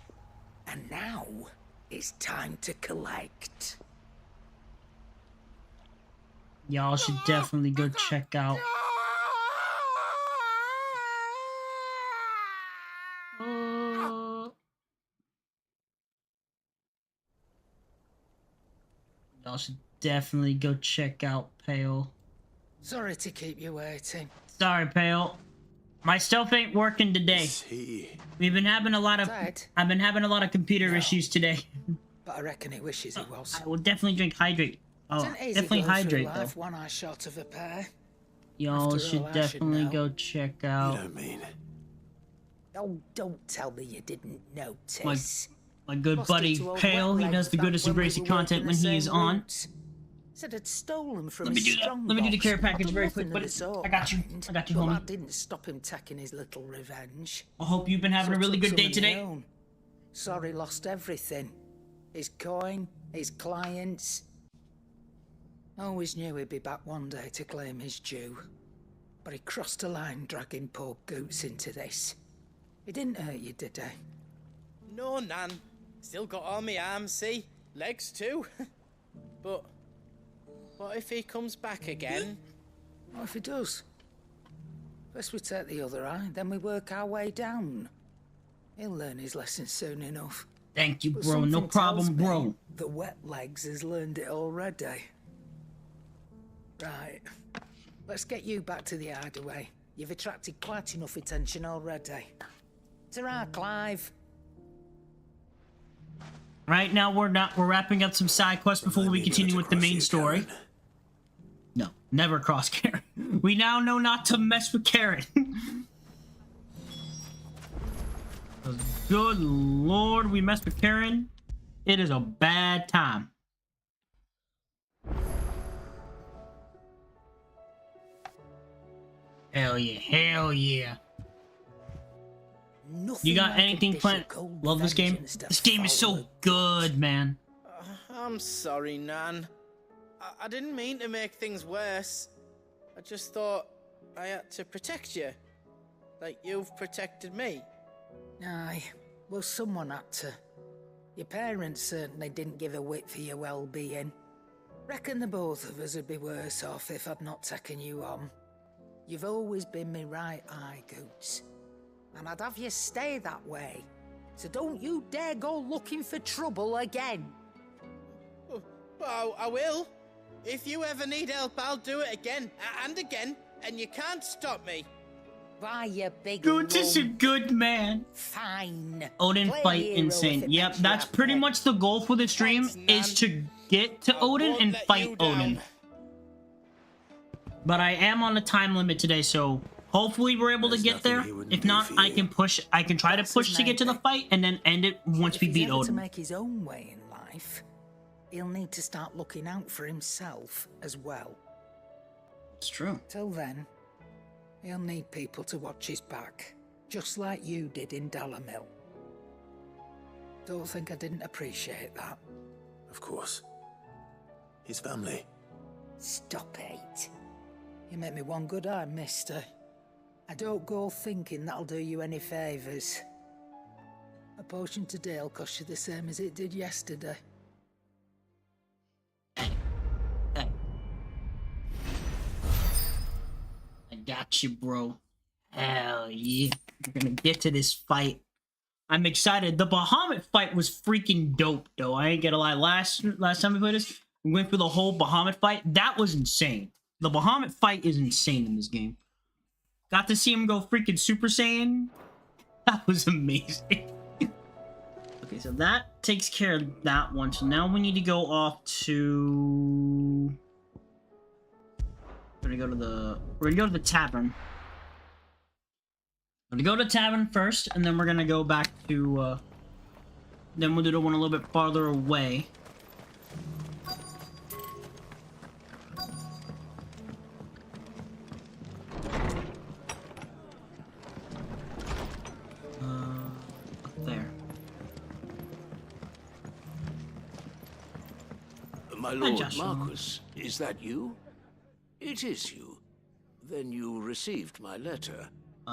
And now, it's time to collect. Y'all should definitely go check out. Y'all should definitely go check out Pale. Sorry to keep you waiting. Sorry, Pale. My stuff ain't working today. We've been having a lot of. I've been having a lot of computer issues today. but I reckon he wishes he was. I will definitely drink hydrate. Oh, It's an easy definitely go through hydrate though. life, one eye shot of a pair. Y'all After should all, I definitely know. go check out. You don't mean. Oh, don't tell me you didn't notice. My good Lost it buddy to old Pale. He wet does the legs goodest back and when we Gracie were content working when the he is same on. routes. Said I'd stolen from Let me his do that. strong Let me do the box. care package I'd very nothing quick, of buddy. the sort, I got you. mind. I got you, But homie. that didn't stop him taking his little revenge. I hope you've been having a So I really took good day some of today. my own. Sorry, lost everything. His coin, his clients. Always knew he'd be back one day to claim his due. But he crossed a line dragging poor Goots into this. He didn't hurt you, did he? No, Nan. Still got all my arms, see? Legs too. But what if he comes back again? What if he does? First we take the other eye, then we work our way down. He'll learn his lesson soon enough. Thank you, But bro. No something problem, tells me bro. The wet legs has learned it already. Right. Let's get you back to the hideaway. You've attracted quite enough attention already. Ta-ra, Clive. Right now, we're wrapping up some side quests before we continue with the main story. No, never cross Karen. We now know not to mess with Karen. Good lord, we mess with Karen. It is a bad time. Hell yeah, hell yeah. You got anything planned? Love this game. This game is so good, man. I'm sorry, Nan. I didn't mean to make things worse. I just thought I had to protect you. Like you've protected me. Aye, well, someone had to. Your parents certainly didn't give a whit for your well-being. Reckon the both of us would be worse off if I'd not taken you on. You've always been me right eye, Goots. And I'd have you stay that way. So don't you dare go looking for trouble again. Well, I will. If you ever need help, I'll do it again and again, and you can't stop me. Why, you big Goots is a good man. Fine. Odin Play fight hero insane. if it Yep, makes you that's happy. pretty much the goal for the stream, is to get to Odin and fight Odin. But I am on a time limit today, so hopefully we're able to get there. If not, I can try to push to get to the fight and then end it once we If beat he's ever to Odin. make his own way in life, he'll need to start looking out for himself as well. It's true. Till then, he'll need people to watch his back, just like you did in Dalamil. Don't think I didn't appreciate that. Of course. His family. Stop it. You make me one good eye, mister. I don't go thinking that'll do you any favours. A potion today'll cost you the same as it did yesterday. I got you, bro. Hell yeah. We're gonna get to this fight. I'm excited. The Bahamut fight was freaking dope, though. I ain't gonna lie. Last time we played this, we went through the whole Bahamut fight. That was insane. The Bahamut fight is insane in this game. Got to see him go freaking Super Saiyan. That was amazing. Okay, so that takes care of that one. So now we need to go off to... We're gonna go to the tavern. We're gonna go to the tavern first, and then we're gonna go back to, then we'll do the one a little bit farther away. Up there. My Hi, lord Joshua. Marquis, is that you? It is you. Then you received my letter.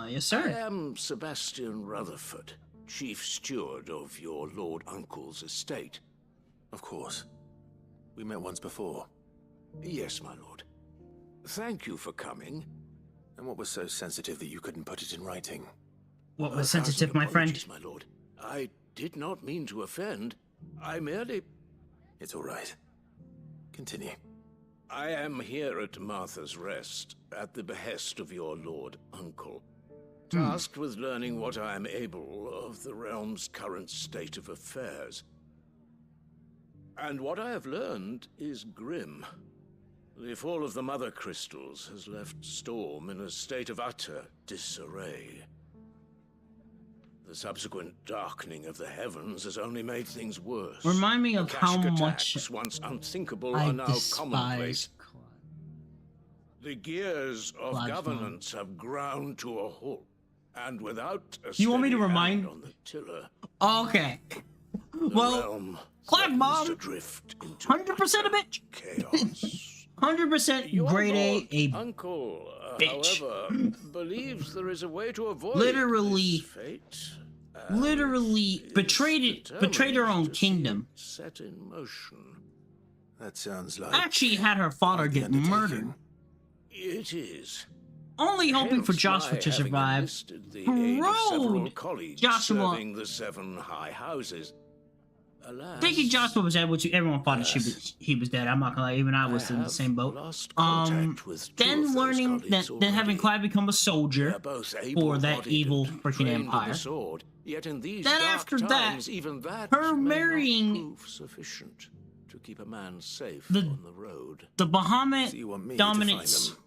Yes, sir. I am Sebastian Rutherford, chief steward of your lord uncle's estate. Of course. We met once before. Yes, my lord. Thank you for coming. And what was so sensitive that you couldn't put it in writing? What was sensitive, my friend? Apologies, my lord. I did not mean to offend. I merely... It's all right. Continue. I am here at Martha's Rest, at the behest of your lord uncle, tasked with learning what I am able of the realm's current state of affairs. And what I have learned is grim. The fall of the Mother Crystals has left Storm in a state of utter disarray. The subsequent darkening of the heavens has only made things worse. Remind me of how Akashic much attacks, once unthinkable, I are now despise commonplace. The gears of Cloud's governance have ground to a halt, and without a You want me to steady remind? hand on the tiller, Okay. the Well, realm Cloud threatens Bomb. to drift into 100% a bitch. chaos. 100% Your grade A. lord, uncle, bitch. however, believes there is a way to avoid Literally, this fate. literally betrayed her own kingdom. Set in motion. That sounds like... Actually had her father get murdered. It is. Only hoping for Hence Joshua my to having survive. enlisted the aid of several Road colleagues Joshua. serving the 7 high houses. Alas, Thinking Joshua was able to, everyone thought that he was dead. I'm not gonna lie, even I was in the same boat. Then learning that, then having Clive become a soldier for that evil freaking empire. Yet in these Then dark after times, that, even that her may not marrying prove sufficient to keep a man safe the- on the road. the Bahamut So you want me to dominance find them?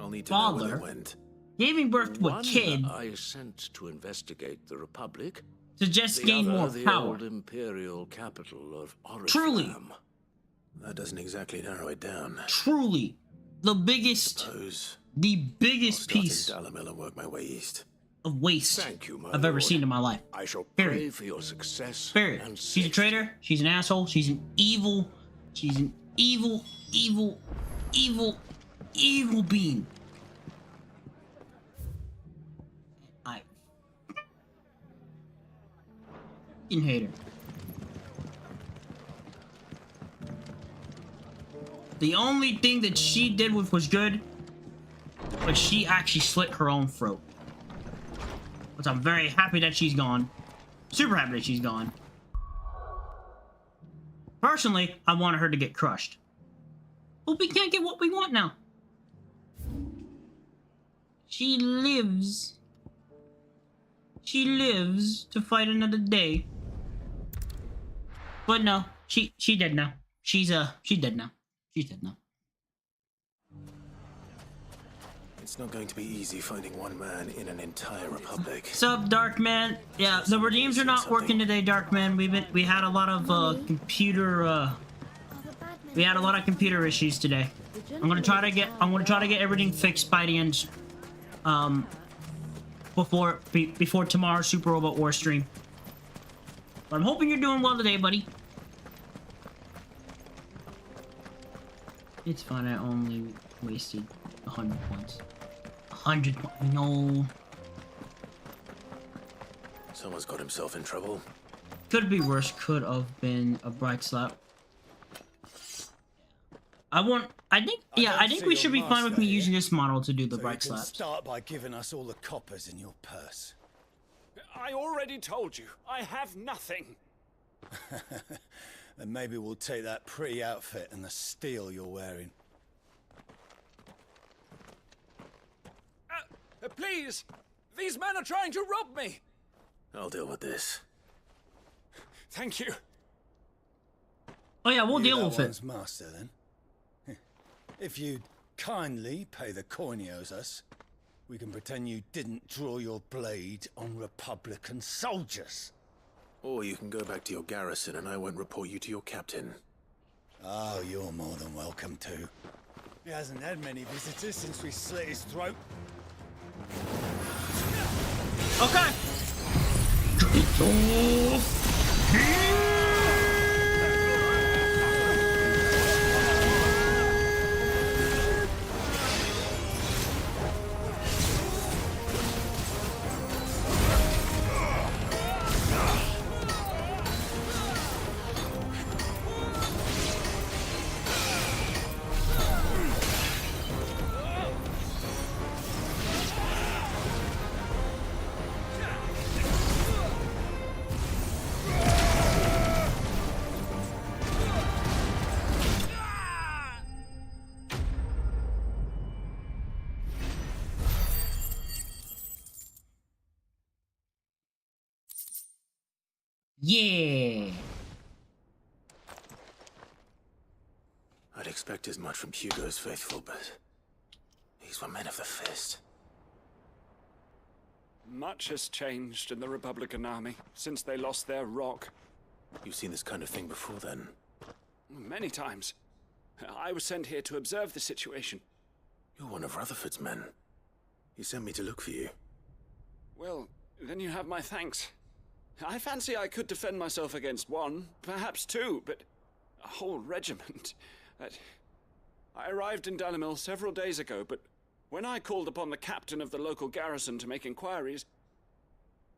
I'll need to know where father they went. giving birth to a One kid I sent to investigate the Republic. to just The gain other, more the power. old imperial capital of Oriflamme. Truly. That doesn't exactly narrow it down. Truly, the biggest piece Dalamil and work my way east. of waste Thank you, my I've ever lord. seen in my life. I shall Period. pray for your success. Period. And She's a traitor. She's an asshole. She's an evil. She's an evil, evil, evil, evil being. I fucking hate her. The only thing that she did was good, but she actually slit her own throat. Which I'm very happy that she's gone. Super happy that she's gone. Personally, I wanted her to get crushed. But we can't get what we want now. She lives to fight another day. But no, she dead now. She's dead now. She's dead now. It's not going to be easy finding one man in an entire republic. Sup, Darkman? Yeah, the redeems are not working today, Darkman. We had a lot of computer issues today. I'm gonna try to get everything fixed by the end before tomorrow's Super Robot War stream. But I'm hoping you're doing well today, buddy. It's fine, I only wasted 100 points. 100 points, no. Someone's got himself in trouble. Could be worse, could have been a bright slap. I think we should be fine with me using this model to do the bright slaps. Start by giving us all the coppers in your purse. I already told you, I have nothing. Then maybe we'll take that pretty outfit and the steel you're wearing. Please! These men are trying to rob me! I'll deal with this. Thank you. Oh yeah, we'll You deal that with it. one's master, then. If you'd kindly pay the coin he owes us, we can pretend you didn't draw your blade on Republican soldiers. Or you can go back to your garrison and I won't report you to your captain. Oh, you're more than welcome to. He hasn't had many visitors since we slit his throat. Okay. Yeah. I'd expect as much from Hugo's faithful, but these were men of the fist. Much has changed in the Republican army since they lost their rock. You've seen this kind of thing before, then? Many times. I was sent here to observe the situation. You're one of Rutherford's men. He sent me to look for you. Well, then you have my thanks. I fancy I could defend myself against one, perhaps two, but a whole regiment. I arrived in Dalimil several days ago, but when I called upon the captain of the local garrison to make inquiries,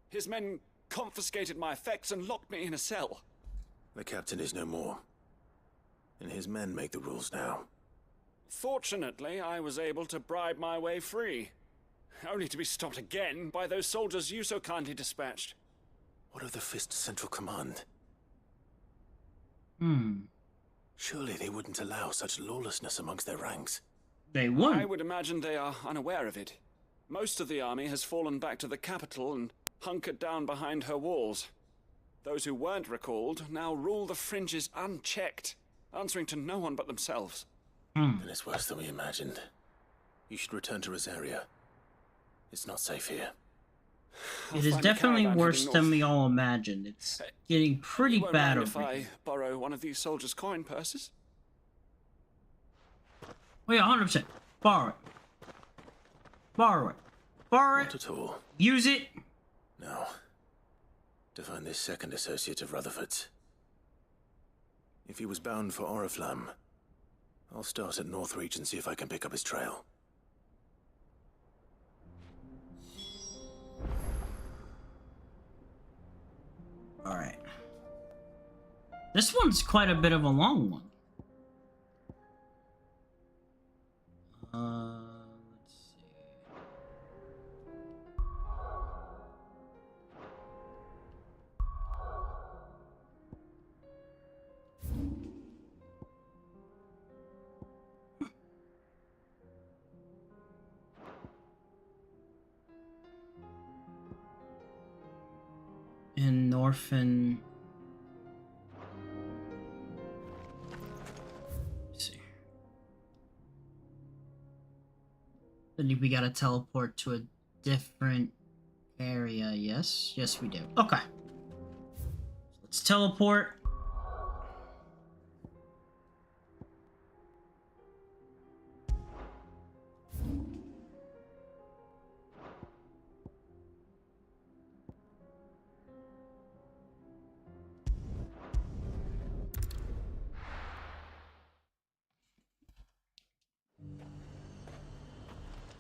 his men confiscated my effects and locked me in a cell. The captain is no more, and his men make the rules now. Fortunately, I was able to bribe my way free, only to be stopped again by those soldiers you so kindly dispatched. What of the Fist's central command? Hmm. Surely they wouldn't allow such lawlessness amongst their ranks. They won't. I would imagine they are unaware of it. Most of the army has fallen back to the capital and hunkered down behind her walls. Those who weren't recalled now rule the fringes unchecked, answering to no one but themselves. Then it's worse than we imagined. You should return to Rosaria. It's not safe here. It is definitely worse than we all imagined. It's getting pretty You won't bad mind if over here. I borrow one of these soldiers' coin purses? Oh yeah, 100%. Borrow it. Borrow it. Borrow it. Not at all. Use it. No. To find this second associate of Rutherford's. If he was bound for Oriflamme, I'll start at Northreach and see if I can pick up his trail. Alright. This one's quite a bit of a long one. Let's see. In Norfin. Let's see. Then we gotta teleport to a different area. Yes? Yes, we do. Okay. Let's teleport.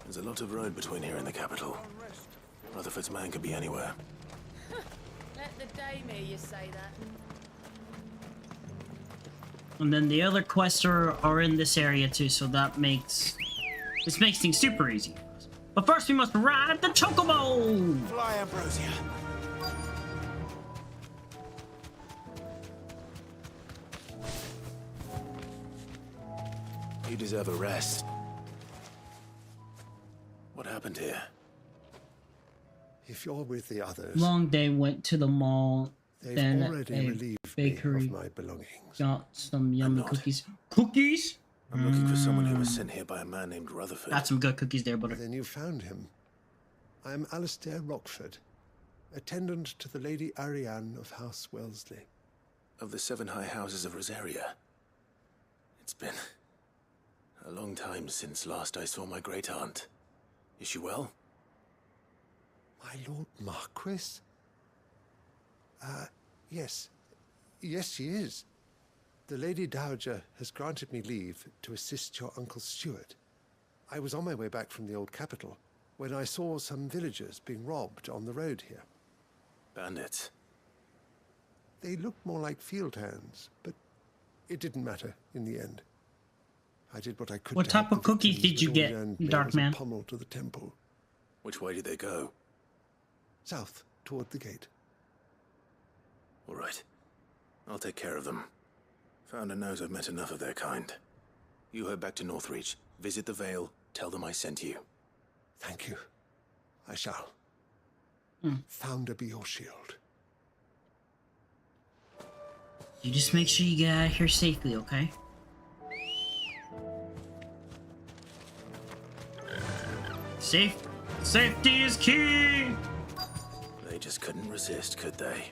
There's a lot of road between here and the capital. Rutherford's man could be anywhere. Let the dame hear you say that. And then the other quests are in this area too, so that makes... This makes things super easy. But first we must ride the Chocobo! Fly, Ambrosia! You deserve a rest. What happened here? If you're with the others, Long day, went to the mall, they've then already a relieved bakery, me of my belongings. got some yummy cookies. Cookies? I'm looking for someone who was sent here by a man named Rutherford. Got some good cookies there, butter. Then you found him. I am Alistair Rockford, attendant to the Lady Ariane of House Wellesley. Of the 7 high houses of Rosaria. It's been a long time since last I saw my great-aunt. Is she well? My Lord Marquis? Yes. Yes, she is. The Lady Dowager has granted me leave to assist your Uncle Stuart. I was on my way back from the old capital when I saw some villagers being robbed on the road here. Bandits? They looked more like field hands, but it didn't matter in the end. I did what I could. What to type help of the cookies victims, did you but all get, the end made Dark was a Man? pommel to the temple. Which way did they go? South, toward the gate. All right. I'll take care of them. Founder knows I've met enough of their kind. You head back to Northreach, visit the Vale, tell them I sent you. Thank you. I shall. Founder be your shield. You just make sure you get out of here safely, okay? Safety is key! They just couldn't resist, could they?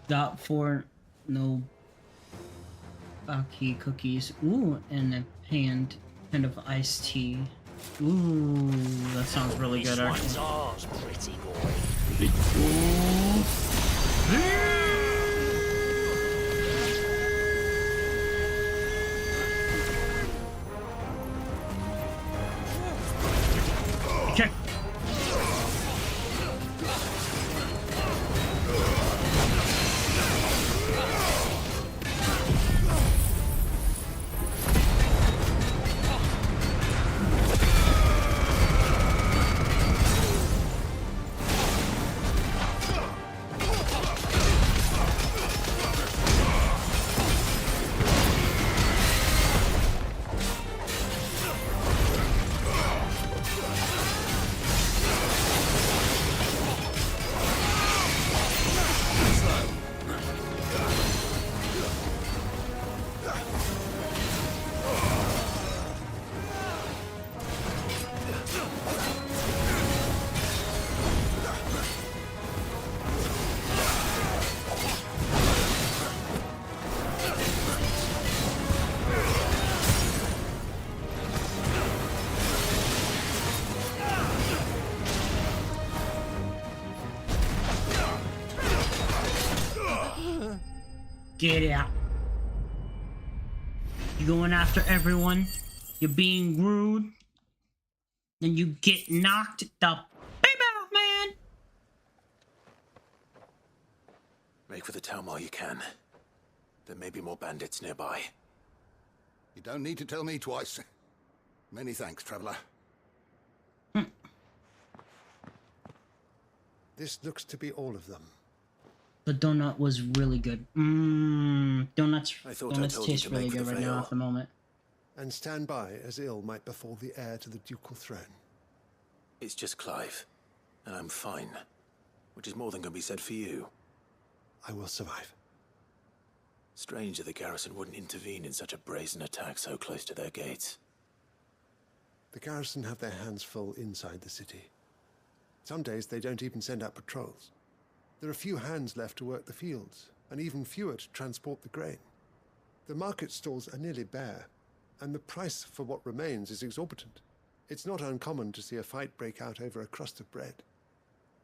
Got 4 no Baki cookies. Ooh, and a pan of iced tea. Ooh, that sounds really good, actually. This one's ours, pretty boy. Okay. Get out. You going after everyone. You're being rude. Then you get knocked the baby off, man. Make for the town while you can. There may be more bandits nearby. You don't need to tell me twice. Many thanks, traveler. This looks to be all of them. The donut was really good. Donuts taste really good right now at the moment. And stand by as ill might befall the heir to the ducal throne. It's just Clive, and I'm fine. Which is more than can be said for you. I will survive. Strange that the garrison wouldn't intervene in such a brazen attack so close to their gates. The garrison have their hands full inside the city. Some days they don't even send out patrols. There are few hands left to work the fields, and even fewer to transport the grain. The market stalls are nearly bare, and the price for what remains is exorbitant. It's not uncommon to see a fight break out over a crust of bread.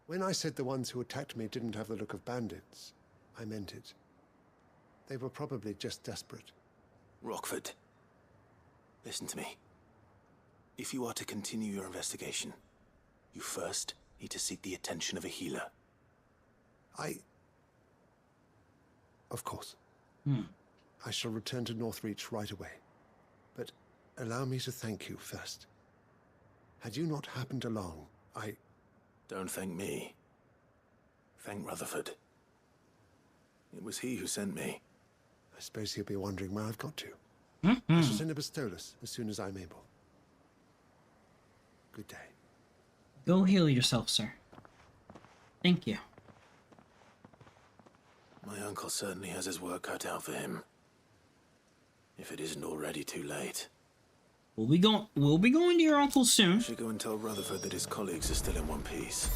When I said the ones who attacked me didn't have the look of bandits, I meant it. They were probably just desperate. Rockford, listen to me. If you are to continue your investigation, you first need to seek the attention of a healer. Of course. I shall return to Northreach right away. But allow me to thank you first. Had you not happened along, Don't thank me. Thank Rutherford. It was he who sent me. I suppose he'll be wondering where I've got to. I shall send a Bistolus as soon as I'm able. Good day. Go heal yourself, sir. Thank you. My uncle certainly has his work cut out for him. If it isn't already too late. We'll be going to your uncle soon. I should go and tell Rutherford that his colleagues are still in one piece.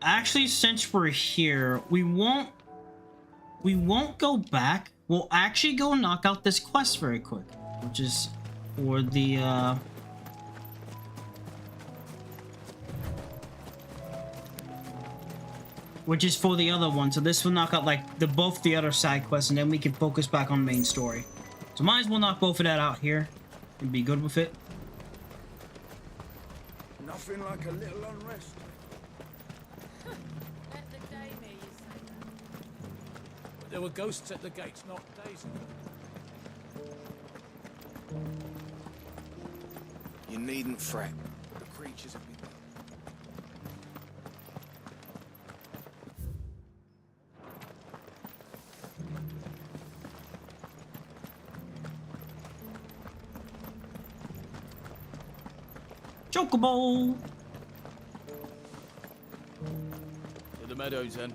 Actually, since we're here, we won't go back. We'll actually go knock out this quest very quick, which is for the other one. So this will knock out like both the other side quests, and then we can focus back on main story. So might as well knock both of that out here and be good with it. Nothing like a little unrest. There were ghosts at the gates not days ago. You needn't fret. The creatures have been... Chocobo! To the meadows, then.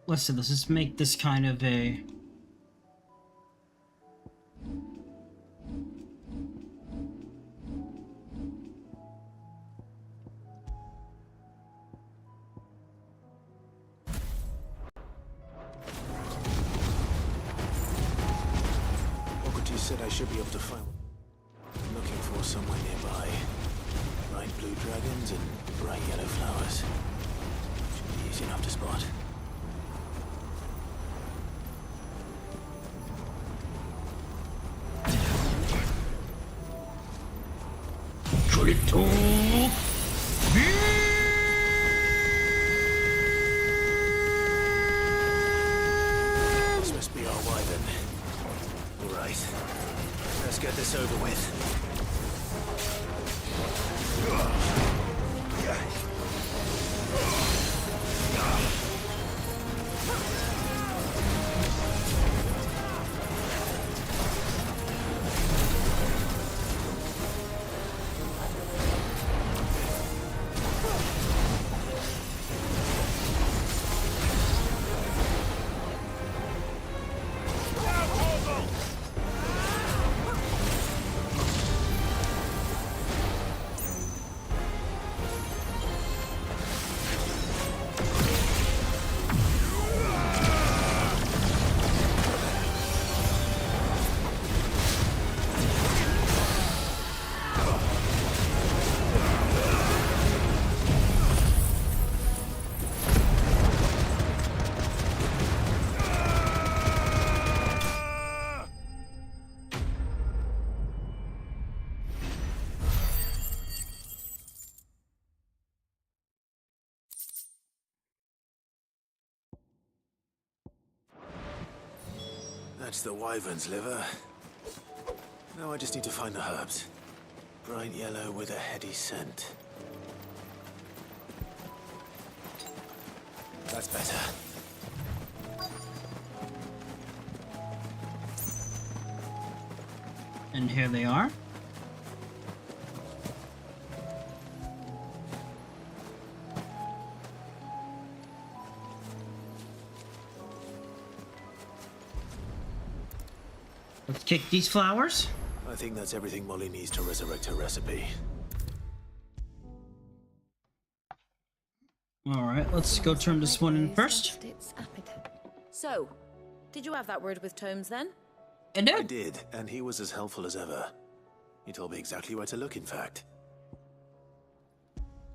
Listen, let's just make this kind of a... You said I should be able to find... I'm looking for somewhere nearby. Bright blue dragons and bright yellow flowers. Should be easy enough to spot. This must be our wyvern. All right. Let's get this over with. That's the wyvern's liver. Now I just need to find the herbs. Bright yellow with a heady scent. That's better. And here they are. Let's kick these flowers. I think that's everything Molly needs to resurrect her recipe. Alright, let's go turn this one in first. So, did you have that word with Tomes then? I did, and he was as helpful as ever. He told me exactly where to look, in fact.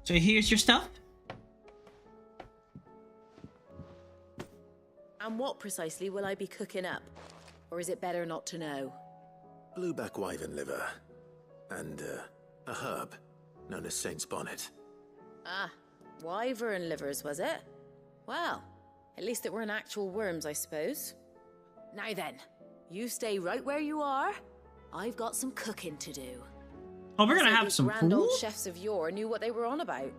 So here's your stuff. And what precisely will I be cooking up? Or is it better not to know? Blueback wyvern liver. And, a herb known as Saint's Bonnet. Ah, wyvern livers, was it? Well, at least it weren't actual worms, I suppose. Now then, you stay right where you are. I've got some cooking to do. Oh, we're gonna have These some grand old food? chefs of yore knew what they were on about.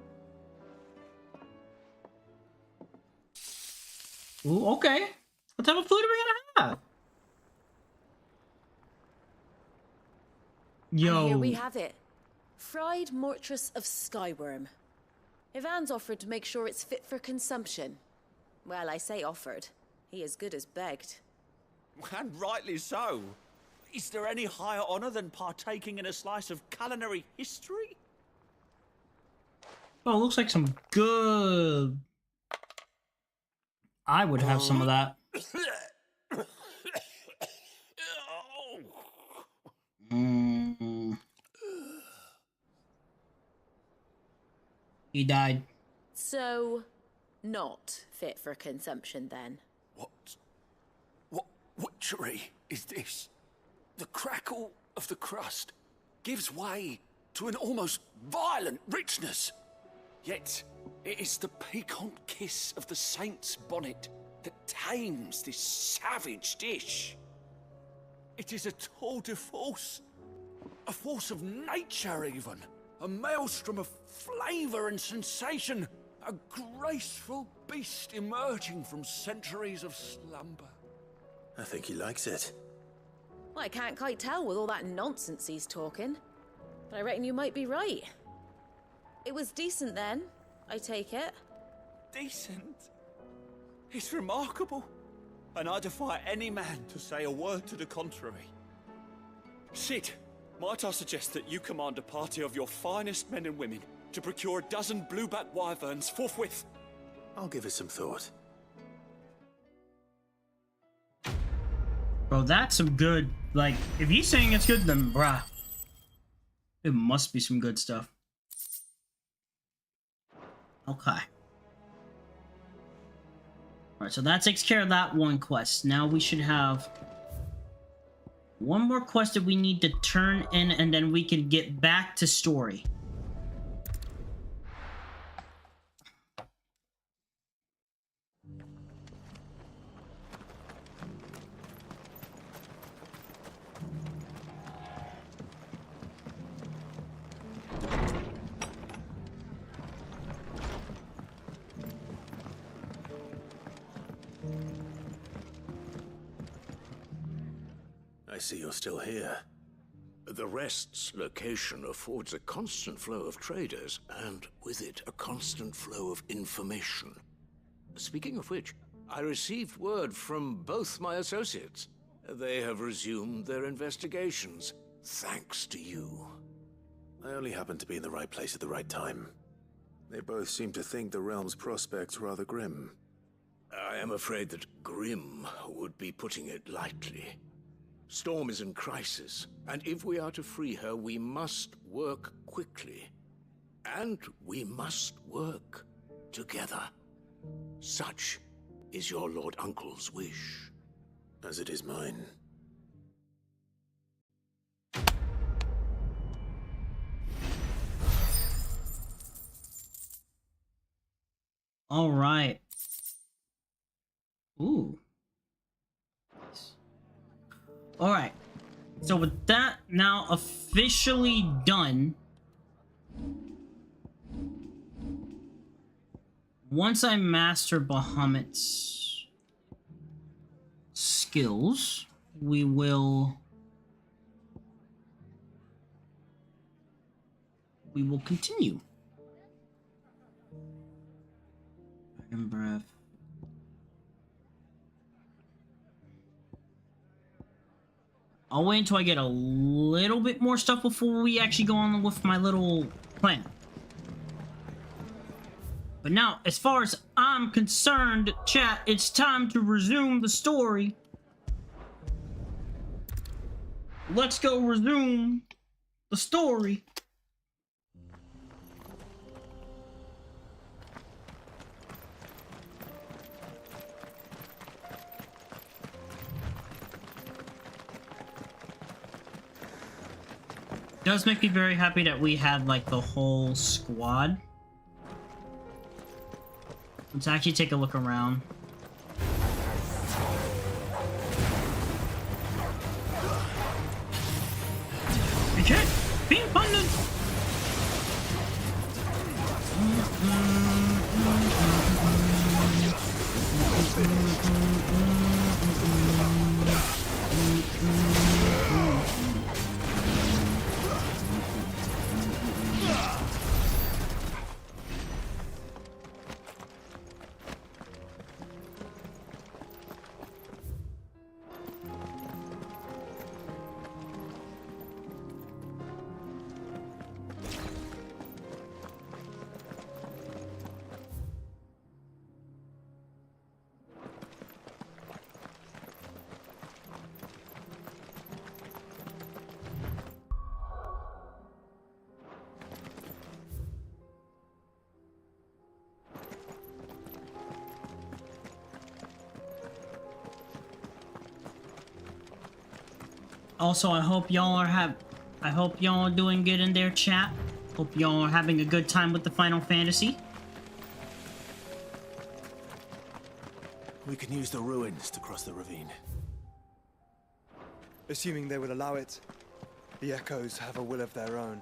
Ooh, okay. What type of food are we gonna have? Yo. And here we have it. Fried mortress of skyworm. Ivan's offered to make sure it's fit for consumption. Well, I say offered. He as good as begged. And rightly so. Is there any higher honor than partaking in a slice of culinary history? Oh, looks like some good... I would have some of that. He died. So, not fit for consumption then. What witchery is this? The crackle of the crust gives way to an almost violent richness. Yet, it is the piquant kiss of the saint's bonnet that tames this savage dish. It is a tour de force, a force of nature even, a maelstrom of flavor and sensation, a graceful beast emerging from centuries of slumber. I think he likes it. Well, I can't quite tell with all that nonsense he's talking. But I reckon you might be right. It was decent then, I take it. Decent? It's remarkable, and I defy any man to say a word to the contrary. Sid, might I suggest that you command a party of your finest men and women to procure a dozen blueback wyverns forthwith? I'll give it some thought. Bro, that's some good, like, if he's saying it's good, then bruh, it must be some good stuff. Okay. Alright, so that takes care of that one quest. Now we should have one more quest that we need to turn in, and then we can get back to story. I see you're still here. The Rest's location affords a constant flow of traders, and with it, a constant flow of information. Speaking of which, I received word from both my associates. They have resumed their investigations, thanks to you. I only happened to be in the right place at the right time. They both seem to think the realm's prospects rather grim. I am afraid that grim would be putting it lightly. Storm is in crisis, and if we are to free her, we must work quickly. And we must work together. Such is your Lord Uncle's wish. As it is mine. All right. Ooh. All right. So with that now officially done, once I master Bahamut's skills, we will continue. Dragon breath. I'll wait until I get a little bit more stuff before we actually go on with my little plan. But now, as far as I'm concerned, chat, it's time to resume the story. Let's go resume the story. It does make me very happy that we had like the whole squad. Let's actually take a look around. Okay, being funded. Also, I hope y'all are doing good in their chat. Hope y'all are having a good time with the Final Fantasy. We can use the ruins to cross the ravine. Assuming they would allow it, the Echoes have a will of their own.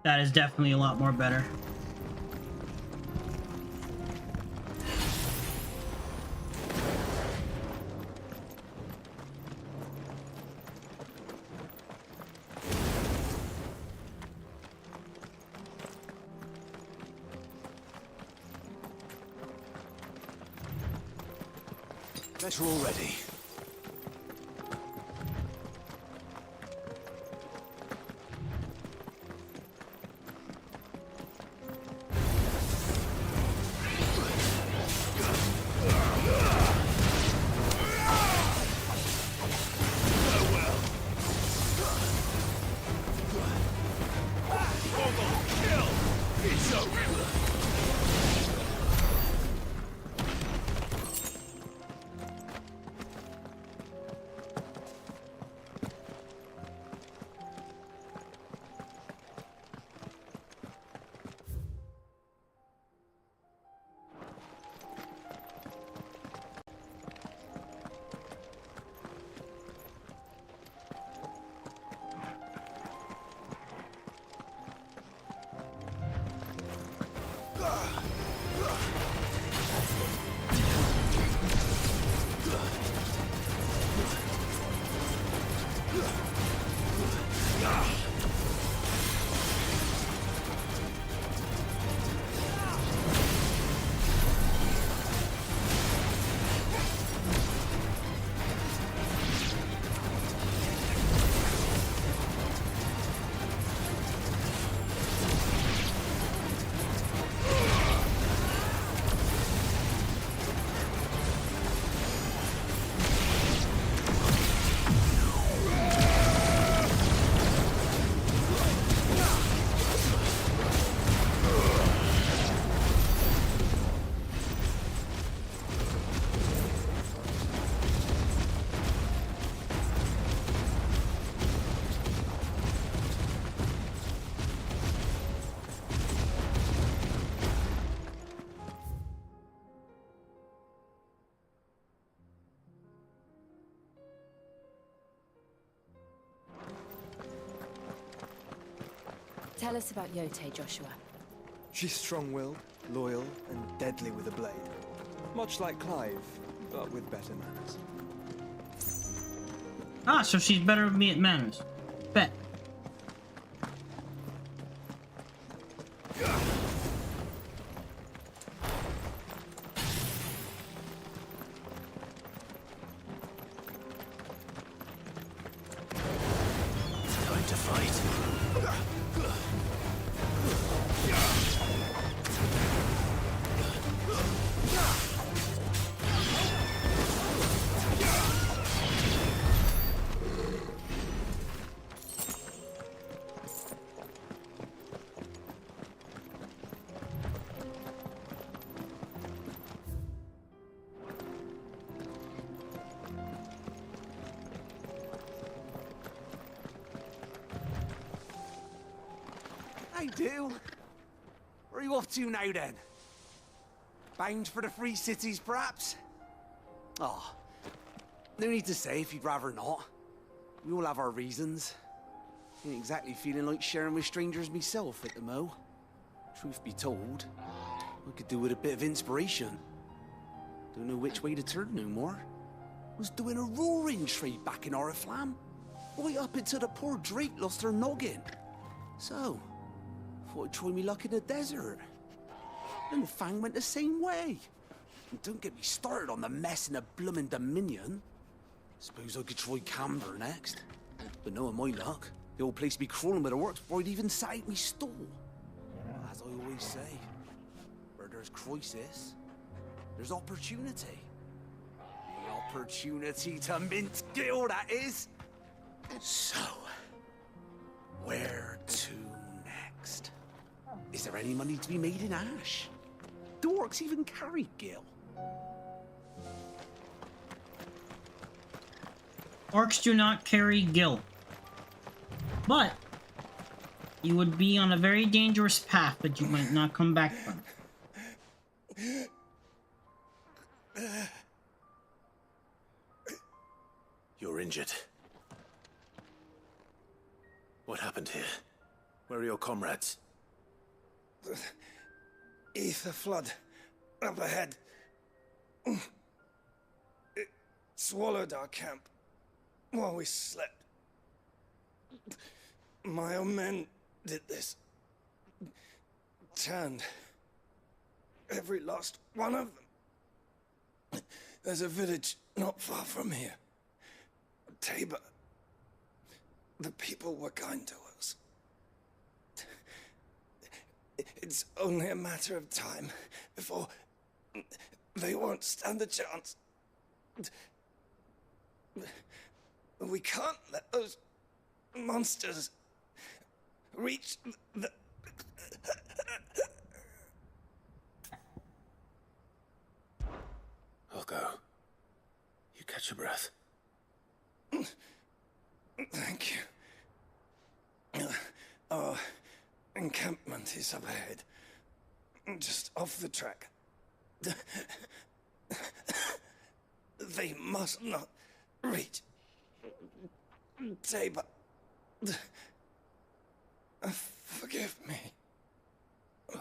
That is definitely a lot more better. Better already. Tell us about Yote, Joshua. She's strong-willed, loyal, and deadly with a blade. Much like Clive, but with better manners. Ah, so she's better than me at manners. Bet. Time to fight. do. Where are you off to now, then? Bound for the Free Cities, perhaps? Oh, no need to say if you'd rather not. We all have our reasons. Ain't exactly feeling like sharing with strangers myself at the mo. Truth be told, I could do with a bit of inspiration. Don't know which way to turn no more. Was doing a roaring trade back in Oriflamme. Right up until the poor Drake lost her noggin. So, thought I'd try me luck in the desert. And Fang went the same way. And don't get me started on the mess in the bloomin' Dominion. Suppose I could try Camber next. But knowing my luck, the old place be crawling with the works before I'd even sat out me stall. As I always say, where there's crisis, there's opportunity. The opportunity to mint Gil, that is. So, where to next? Is there any money to be made in Ash? Do orcs even carry Gil? Orcs do not carry Gil. But you would be on a very dangerous path that you might not come back from. You're injured. What happened here? Where are your comrades? The ether flood up ahead. It swallowed our camp while we slept. My own men did this. Turned every last one of them. There's a village not far from here. Tabor. The people were kind to us. It's only a matter of time before they won't stand a chance. We can't let those monsters reach the... I'll go. You catch your breath. Thank you. Our encampment is up ahead. Just off the track. They must not reach Tabor. Forgive me,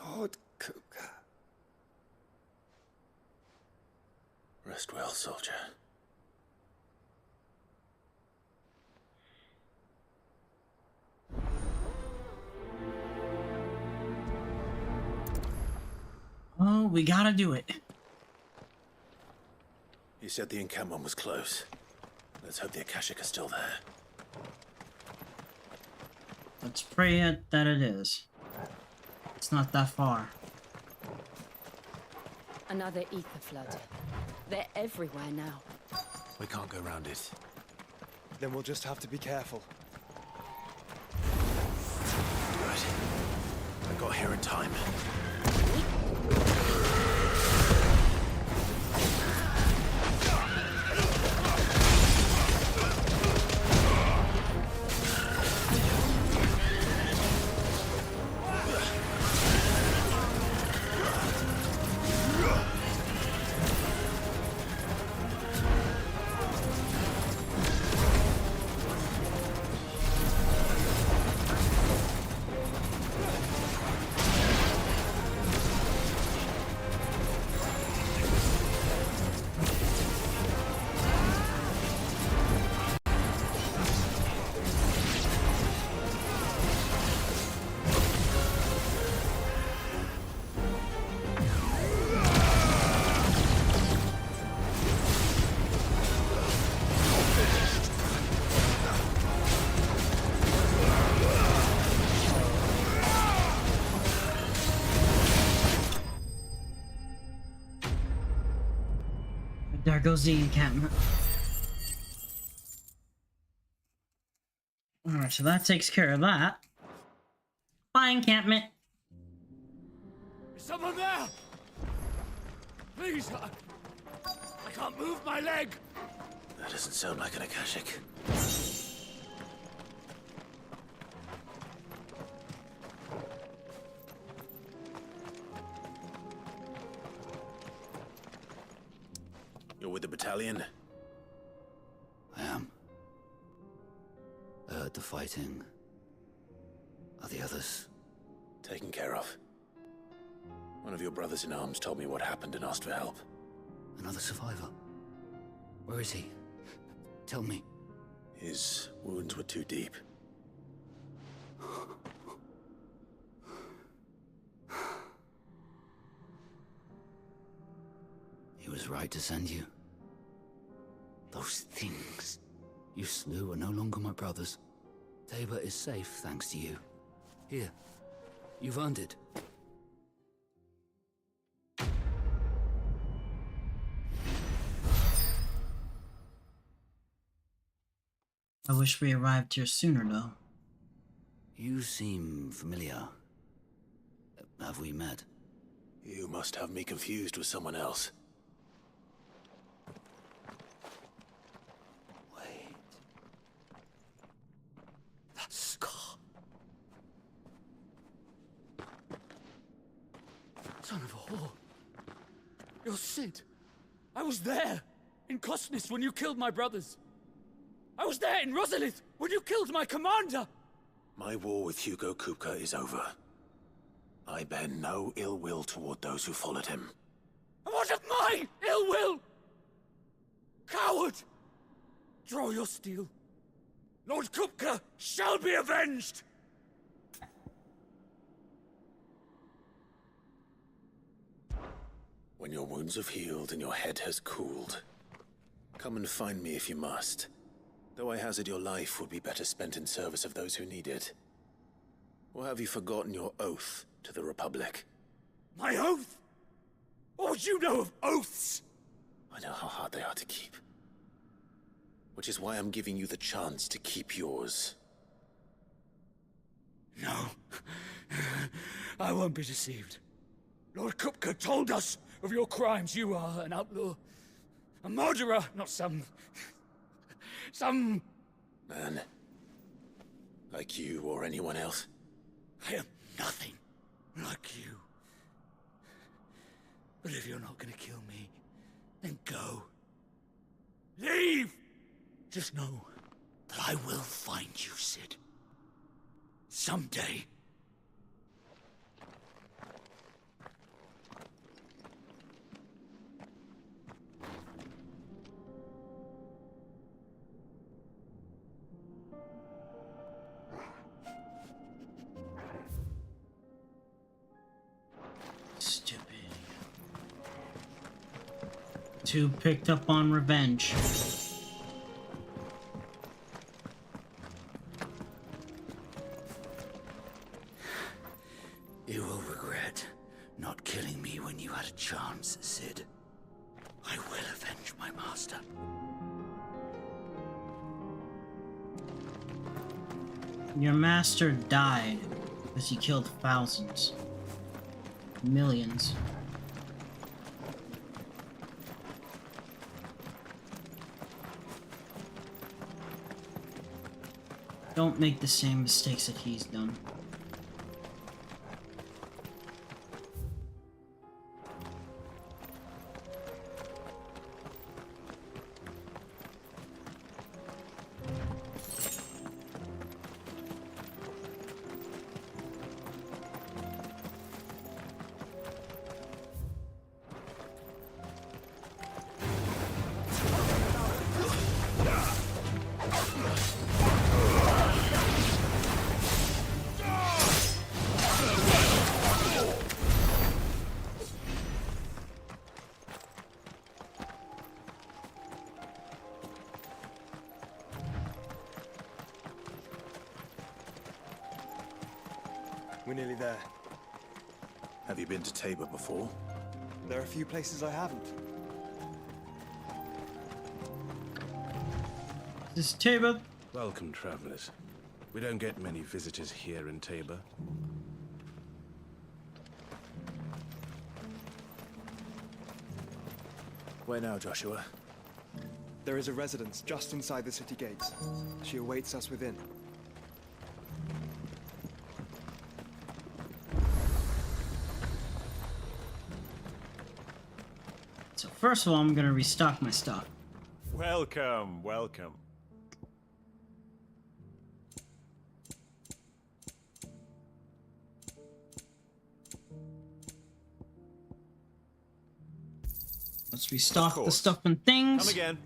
Lord Kuka. Rest well, soldier. Oh, we gotta do it. You said the encampment was close. Let's hope the Akashic are still there. Let's pray that it is. It's not that far. Another ether flood. They're everywhere now. We can't go round it. Then we'll just have to be careful. Good. I got here in time. There goes the encampment. Alright, so that takes care of that. Bye, encampment. Is someone there? Please, I can't move my leg. That doesn't sound like an Akashic. You're with the battalion? I am. I heard the fighting. Are the others? Taken care of. One of your brothers in arms told me what happened and asked for help. Another survivor? Where is he? Tell me. His wounds were too deep. He was right to send you. Those things you slew are no longer my brothers. Tabor is safe thanks to you. Here, you've earned it. I wish we arrived here sooner, though. You seem familiar. Have we met? You must have me confused with someone else. Wait. That scar. Son of a whore. You're Sid. I was there, in Cosnis, when you killed my brothers. I was there in Rosalith, when you killed my commander! My war with Hugo Kupka is over. I bear no ill will toward those who followed him. And what of my ill will? Coward! Draw your steel. Lord Kupka shall be avenged! When your wounds have healed and your head has cooled, come and find me if you must. Though I hazard your life would be better spent in service of those who need it. Or have you forgotten your oath to the Republic? My oath? What would you know of oaths? I know how hard they are to keep. Which is why I'm giving you the chance to keep yours. No. I won't be deceived. Lord Kupka told us of your crimes. You are an outlaw. A murderer, not some man. Like you or anyone else. I am nothing like you. But if you're not gonna kill me, then go. Leave! Just know that I will find you, Sid. Someday. Stupid. Two picked up on revenge. You will regret not killing me when you had a chance, Sid. I will avenge my master. Your master died because he killed thousands. Millions. Don't make the same mistakes that he's done. We're nearly there. Have you been to Tabor before? There are a few places I haven't. This is Tabor. Welcome, travelers. We don't get many visitors here in Tabor. Where now, Joshua? There is a residence just inside the city gates. She awaits us within. So first of all, I'm gonna restock my stuff. Welcome, welcome. Let's restock the stuff and things. Come again.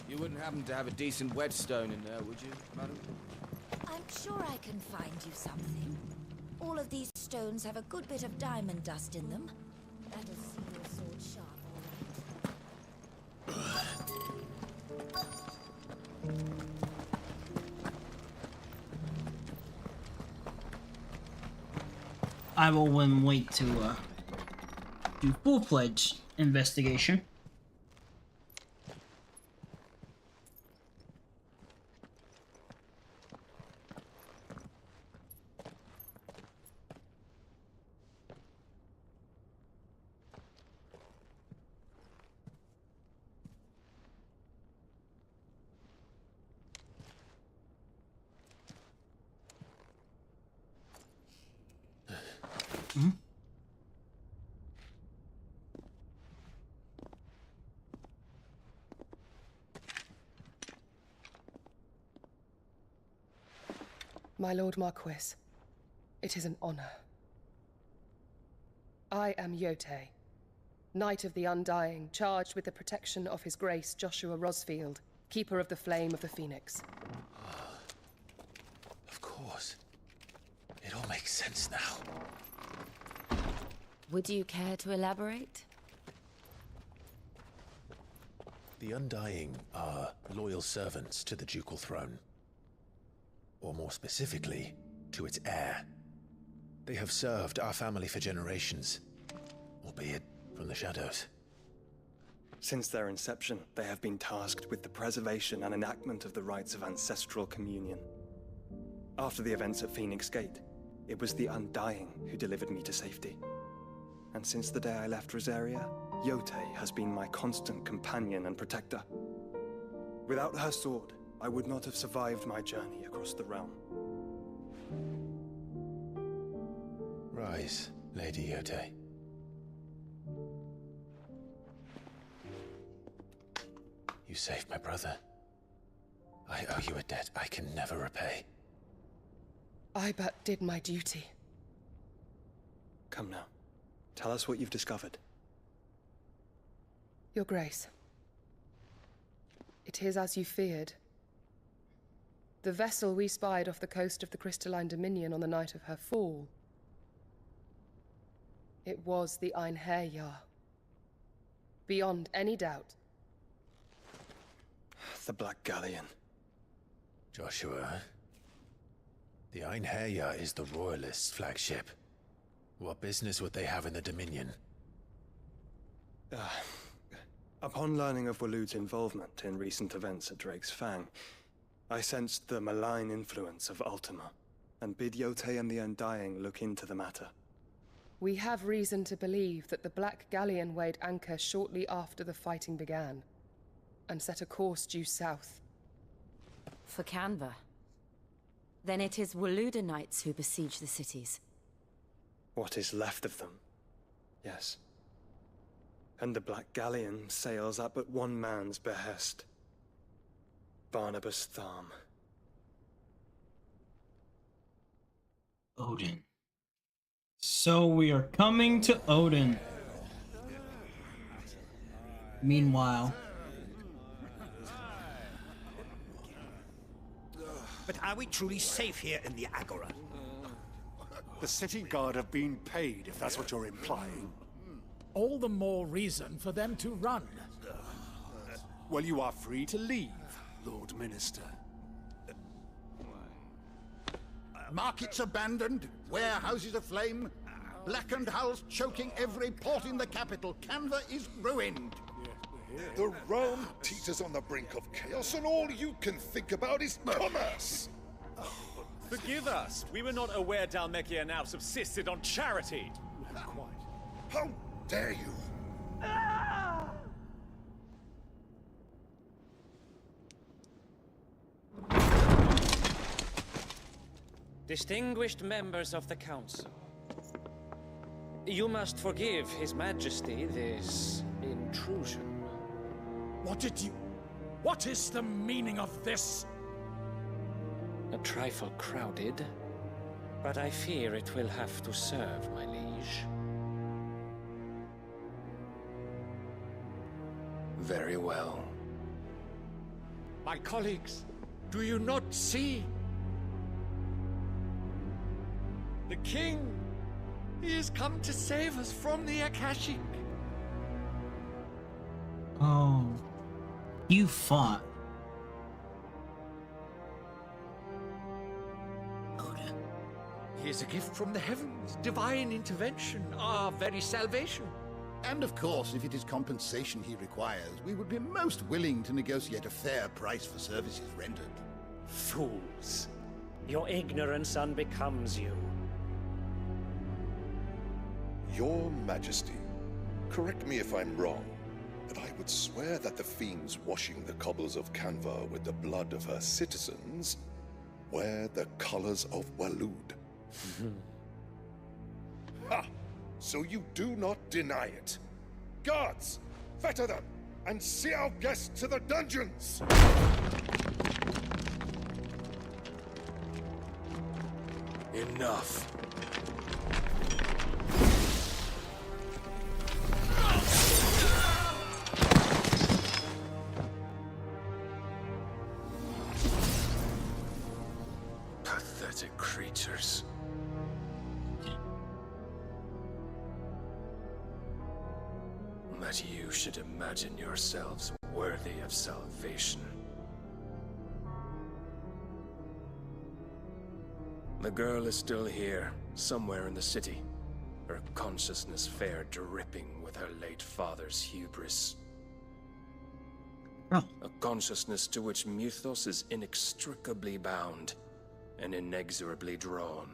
You wouldn't happen to have a decent whetstone in there, would you, madam? I'm sure I can find you something. All of these stones have a good bit of diamond dust in them. That'll see your sword sharp, all right. I will then wait to do full-fledged investigation. My Lord Marquis, it is an honor. I am Yotei, Knight of the Undying, charged with the protection of His Grace Joshua Rosfield, Keeper of the Flame of the Phoenix. Of course. It all makes sense now. Would you care to elaborate? The Undying are loyal servants to the ducal throne. Or more specifically, to its heir. They have served our family for generations, albeit from the shadows. Since their inception, they have been tasked with the preservation and enactment of the rites of ancestral communion. After the events at Phoenix Gate, it was the Undying who delivered me to safety. And since the day I left Rosaria, Yotei has been my constant companion and protector. Without her sword, I would not have survived my journey across the realm. Rise, Lady Yotei. You saved my brother. I owe you a debt I can never repay. I but did my duty. Come now. Tell us what you've discovered. Your Grace. It is as you feared. The vessel we spied off the coast of the Crystalline Dominion on the night of her fall. It was the Einherjar. Beyond any doubt. The Black Galleon. Joshua, the Einherjar is the Royalists' flagship. What business would they have in the Dominion? Upon learning of Waloed's involvement in recent events at Drake's Fang, I sensed the malign influence of Ultima, and bid Yotei and the Undying look into the matter. We have reason to believe that the Black Galleon weighed anchor shortly after the fighting began, and set a course due south. For Canva. Then it is Waloeda knights who besiege the cities. What is left of them, yes. And the Black Galleon sails at but one man's behest. Barnabas Tharm. Odin. So we are coming to Odin. Meanwhile, But are we truly safe here in the Agora? The city guard have been paid, if that's what you're implying. All the more reason for them to run. Well, you are free to leave, Lord Minister. Markets abandoned, warehouses aflame, blackened hulls choking every port in the capital. Canva is ruined. The realm teeters on the brink of chaos, and all you can think about is commerce. Forgive us. We were not aware Dhalmekia now subsisted on charity. Quite. How dare you? Distinguished members of the Council, you must forgive His Majesty this intrusion. What is the meaning of this? A trifle crowded, but I fear it will have to serve, my liege. Very well. My colleagues, do you not see? The king! He has come to save us from the Akashic! Oh. You fought. Odin. He is a gift from the heavens, divine intervention, our very salvation. And of course, if it is compensation he requires, we would be most willing to negotiate a fair price for services rendered. Fools. Your ignorance unbecomes you. Your Majesty, correct me if I'm wrong, but I would swear that the fiends washing the cobbles of Canva with the blood of her citizens wear the colors of Waloed. Ha! So you do not deny it. Guards, fetter them, and see our guests to the dungeons! Enough. Pathetic creatures. That you should imagine yourselves worthy of salvation. The girl is still here, somewhere in the city. Her consciousness fair dripping with her late father's hubris. Oh. A consciousness to which Mythos is inextricably bound and inexorably drawn.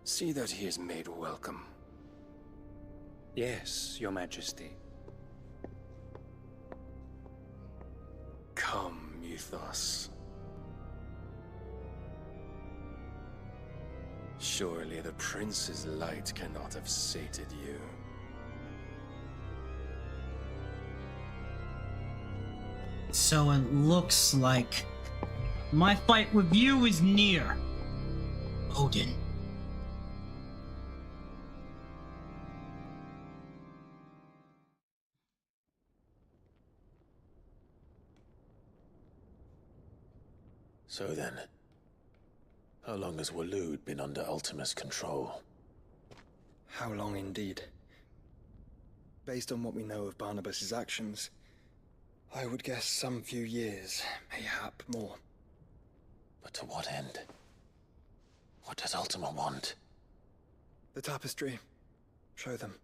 See that he is made welcome. Yes, Your Majesty. Come, Mythos. Surely the prince's light cannot have sated you. So it looks like my fight with you is near, Odin. So then, how long has Waloed been under Ultima's control? How long indeed? Based on what we know of Barnabas's actions, I would guess some few years, mayhap more. But to what end? What does Ultima want? The tapestry. Show them.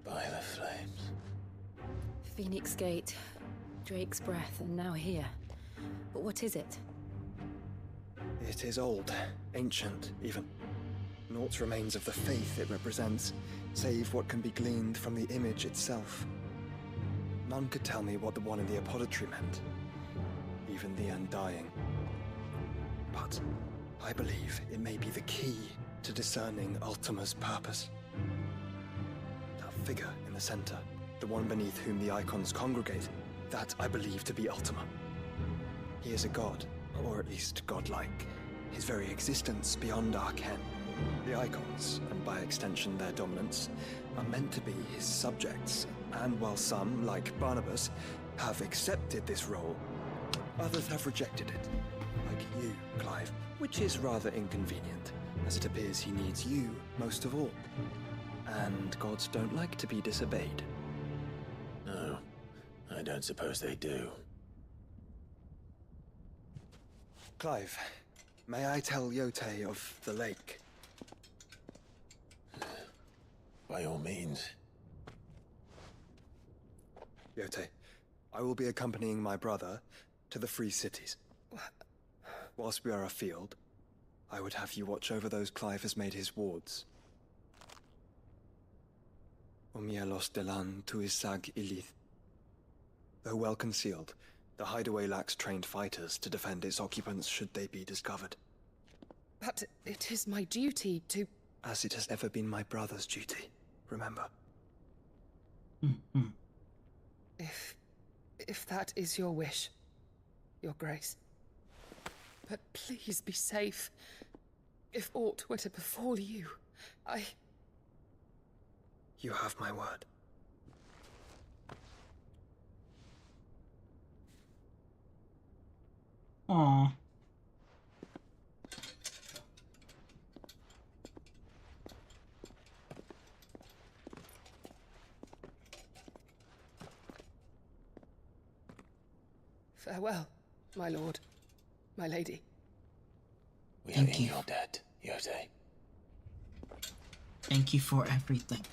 By the flames. Phoenix Gate, Drake's Breath, and now here. But what is it? It is old, ancient, even. Naught remains of the faith it represents, save what can be gleaned from the image itself. None could tell me what the one in the apothecary meant, even the Undying. But I believe it may be the key to discerning Ultima's purpose. That figure in the center, the one beneath whom the icons congregate, that I believe to be Ultima. He is a god, or at least godlike, his very existence beyond our ken. The icons, and by extension their dominance, are meant to be his subjects, and while some, like Barnabas, have accepted this role, others have rejected it, like you, Clive, which is rather inconvenient, as it appears he needs you most of all. And gods don't like to be disobeyed. I don't suppose they do. Clive, may I tell Yote of the lake? By all means. Yote, I will be accompanying my brother to the Free Cities. Whilst we are afield, I would have you watch over those Clive has made his wards. Omielos delan tuisag ilith. Though well concealed, the hideaway lacks trained fighters to defend its occupants should they be discovered. But it is my duty to... As it has ever been my brother's duty, remember. If that is your wish, Your Grace. But please be safe. If aught were to befall you, You have my word. Aww. Farewell, my lord, my lady. We are in your debt, Yote. Thank you for everything.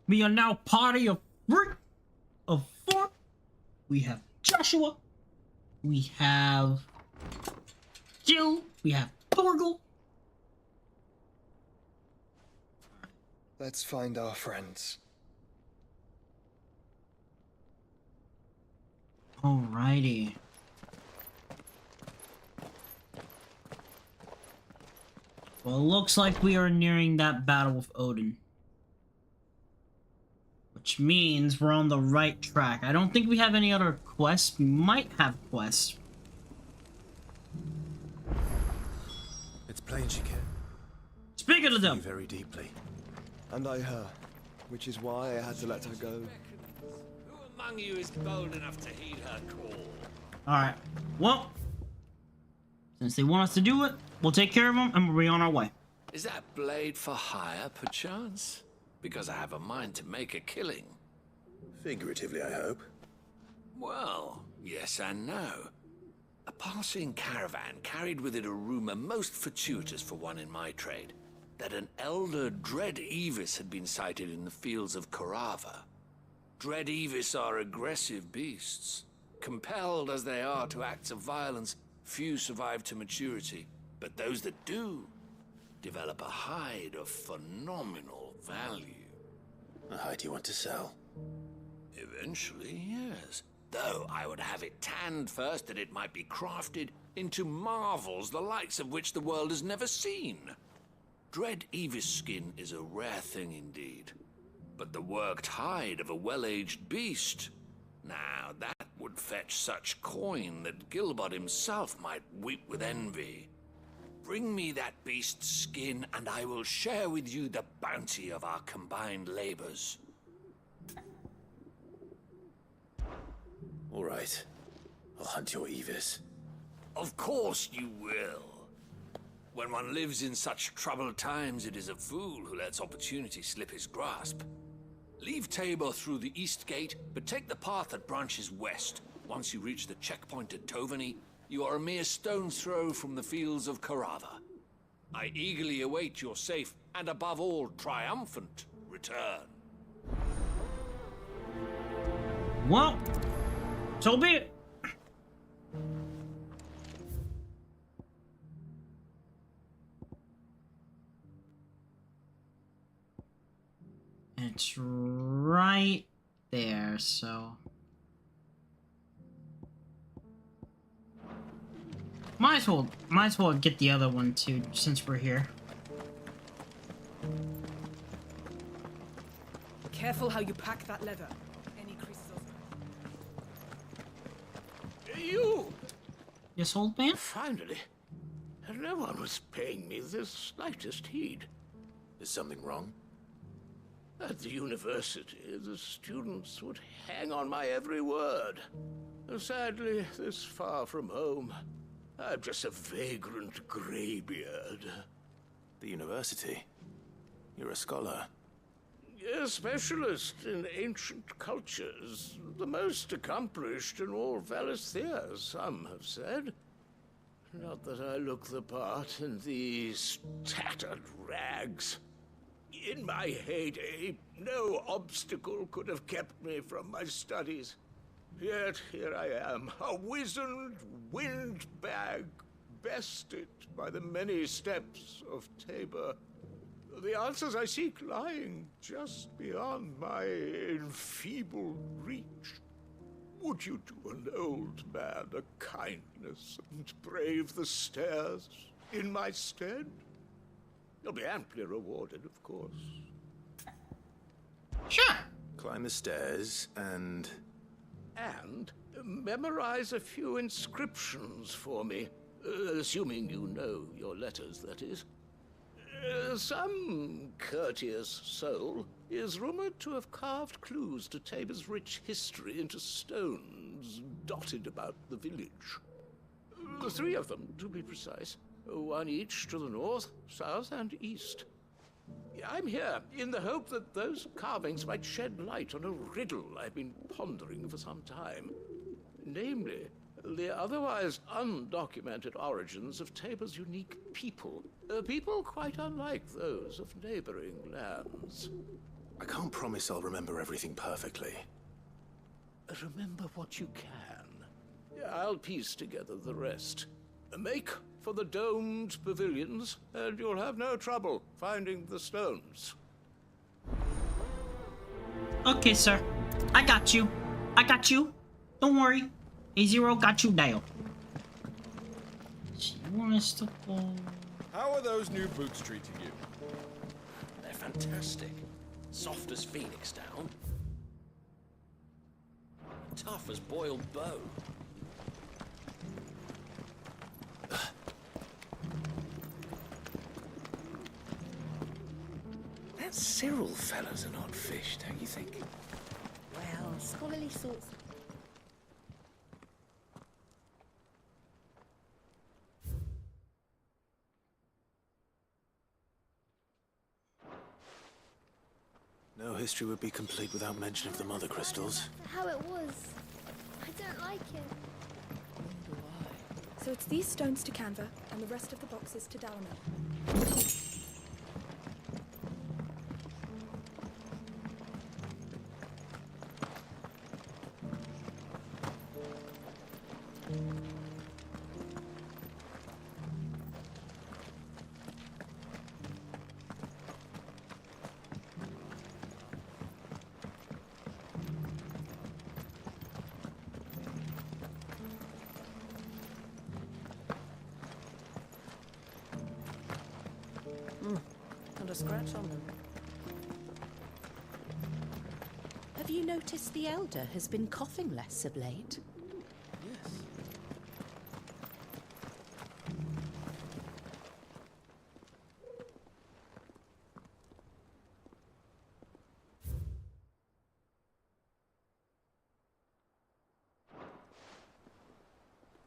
We are now party of 4. We have Joshua. We have Jill. We have Torgal. Let's find our friends. Alrighty. Well, it looks like we are nearing that battle with Odin. Which means we're on the right track. I don't think we have any other quests. We might have quests. It's plain she cared. Speak of the devil. Very deeply. And I her, which is why I had to let her go. Who among you is bold enough to heed her call? Alright. Well, since they want us to do it, we'll take care of them and we'll be on our way. Is that blade for hire, perchance? Because I have a mind to make a killing. Figuratively, I hope. Well, yes and no. A passing caravan carried with it a rumor most fortuitous for one in my trade, that an elder Dread Evis had been sighted in the fields of Korava. Dread Evis are aggressive beasts. Compelled as they are to acts of violence, few survive to maturity, but those that do develop a hide of phenomenal value. A hide you want to sell? Eventually, yes. Though I would have it tanned first that it might be crafted into marvels the likes of which the world has never seen. Dread Evis skin is a rare thing indeed. But the worked hide of a well-aged beast, now that would fetch such coin that Gilbert himself might weep with envy. Bring me that beast's skin, and I will share with you the bounty of our combined labors. All right. I'll hunt your Evis. Of course you will. When one lives in such troubled times, it is a fool who lets opportunity slip his grasp. Leave Tabor through the east gate, but take the path that branches west. Once you reach the checkpoint at Tovany, you are a mere stone's throw from the fields of Korava. I eagerly await your safe, and above all, triumphant return. Well, so be it. It's right there, so... Might as well get the other one too, since we're here. Careful how you pack that leather. Any creases of... You! Yes, old man? Finally. No one was paying me the slightest heed. Is something wrong? At the university, the students would hang on my every word. Sadly, this far from home, I'm just a vagrant graybeard. The university? You're a scholar. A specialist in ancient cultures, the most accomplished in all Valisthea, some have said. Not that I look the part in these tattered rags. In my heyday, no obstacle could have kept me from my studies. Yet here I am, a wizened windbag, bested by the many steps of Tabor. The answers I seek lying just beyond my enfeebled reach. Would you do an old man a kindness and brave the stairs in my stead? You'll be amply rewarded, of course. Sure. Climb the stairs and... And memorize a few inscriptions for me, assuming you know your letters, that is. Some courteous soul is rumored to have carved clues to Tabor's rich history into stones dotted about the village. 3 of them, to be precise. 1 each to the north, south, and east. I'm here in the hope that those carvings might shed light on a riddle I've been pondering for some time. Namely, the otherwise undocumented origins of Tabor's unique people. People quite unlike those of neighboring lands. I can't promise I'll remember everything perfectly. Remember what you can. I'll piece together the rest. Make for the domed pavilions, and you'll have no trouble finding the stones. Okay, sir. I got you. I got you. Don't worry. A0 got you now. She wants to go. How are those new boots treating you? They're fantastic. Soft as phoenix down. Tough as boiled bone. That Cyril fella's an odd fish, don't you think? Well, scholarly thoughts. No history would be complete without mention of the mother crystals. How it was. I don't like it. So it's these stones to Canva, and the rest of the boxes to Dalma. Not a scratch on them. Have you noticed the elder has been coughing less of late? Yes.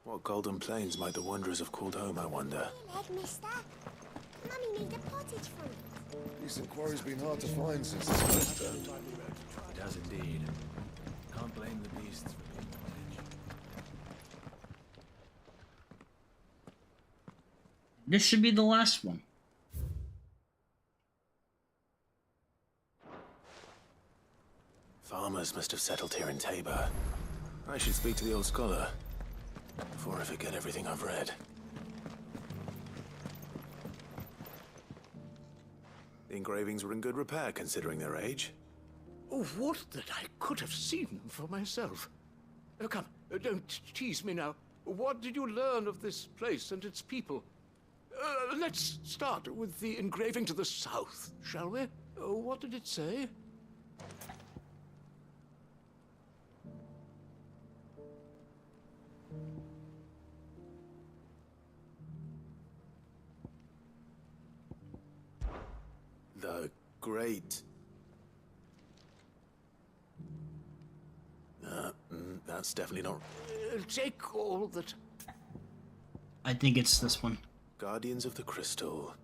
What golden plains might the wanderers have called home, I wonder? Egg, mister. Mummy made a pottage from it. Decent quarry's been hard to find since this first term. It does indeed. Can't blame the beasts for being pottage. This should be the last one. Farmers must have settled here in Tabor. I should speak to the old scholar before I forget everything I've read. The engravings were in good repair considering their age. Oh, what that I could have seen for myself. Come, don't tease me now. What did you learn of this place and its people? Let's start with the engraving to the south, shall we? What did it say? The great... that's definitely not... Take all that... I think it's this one. Guardians of the Crystal.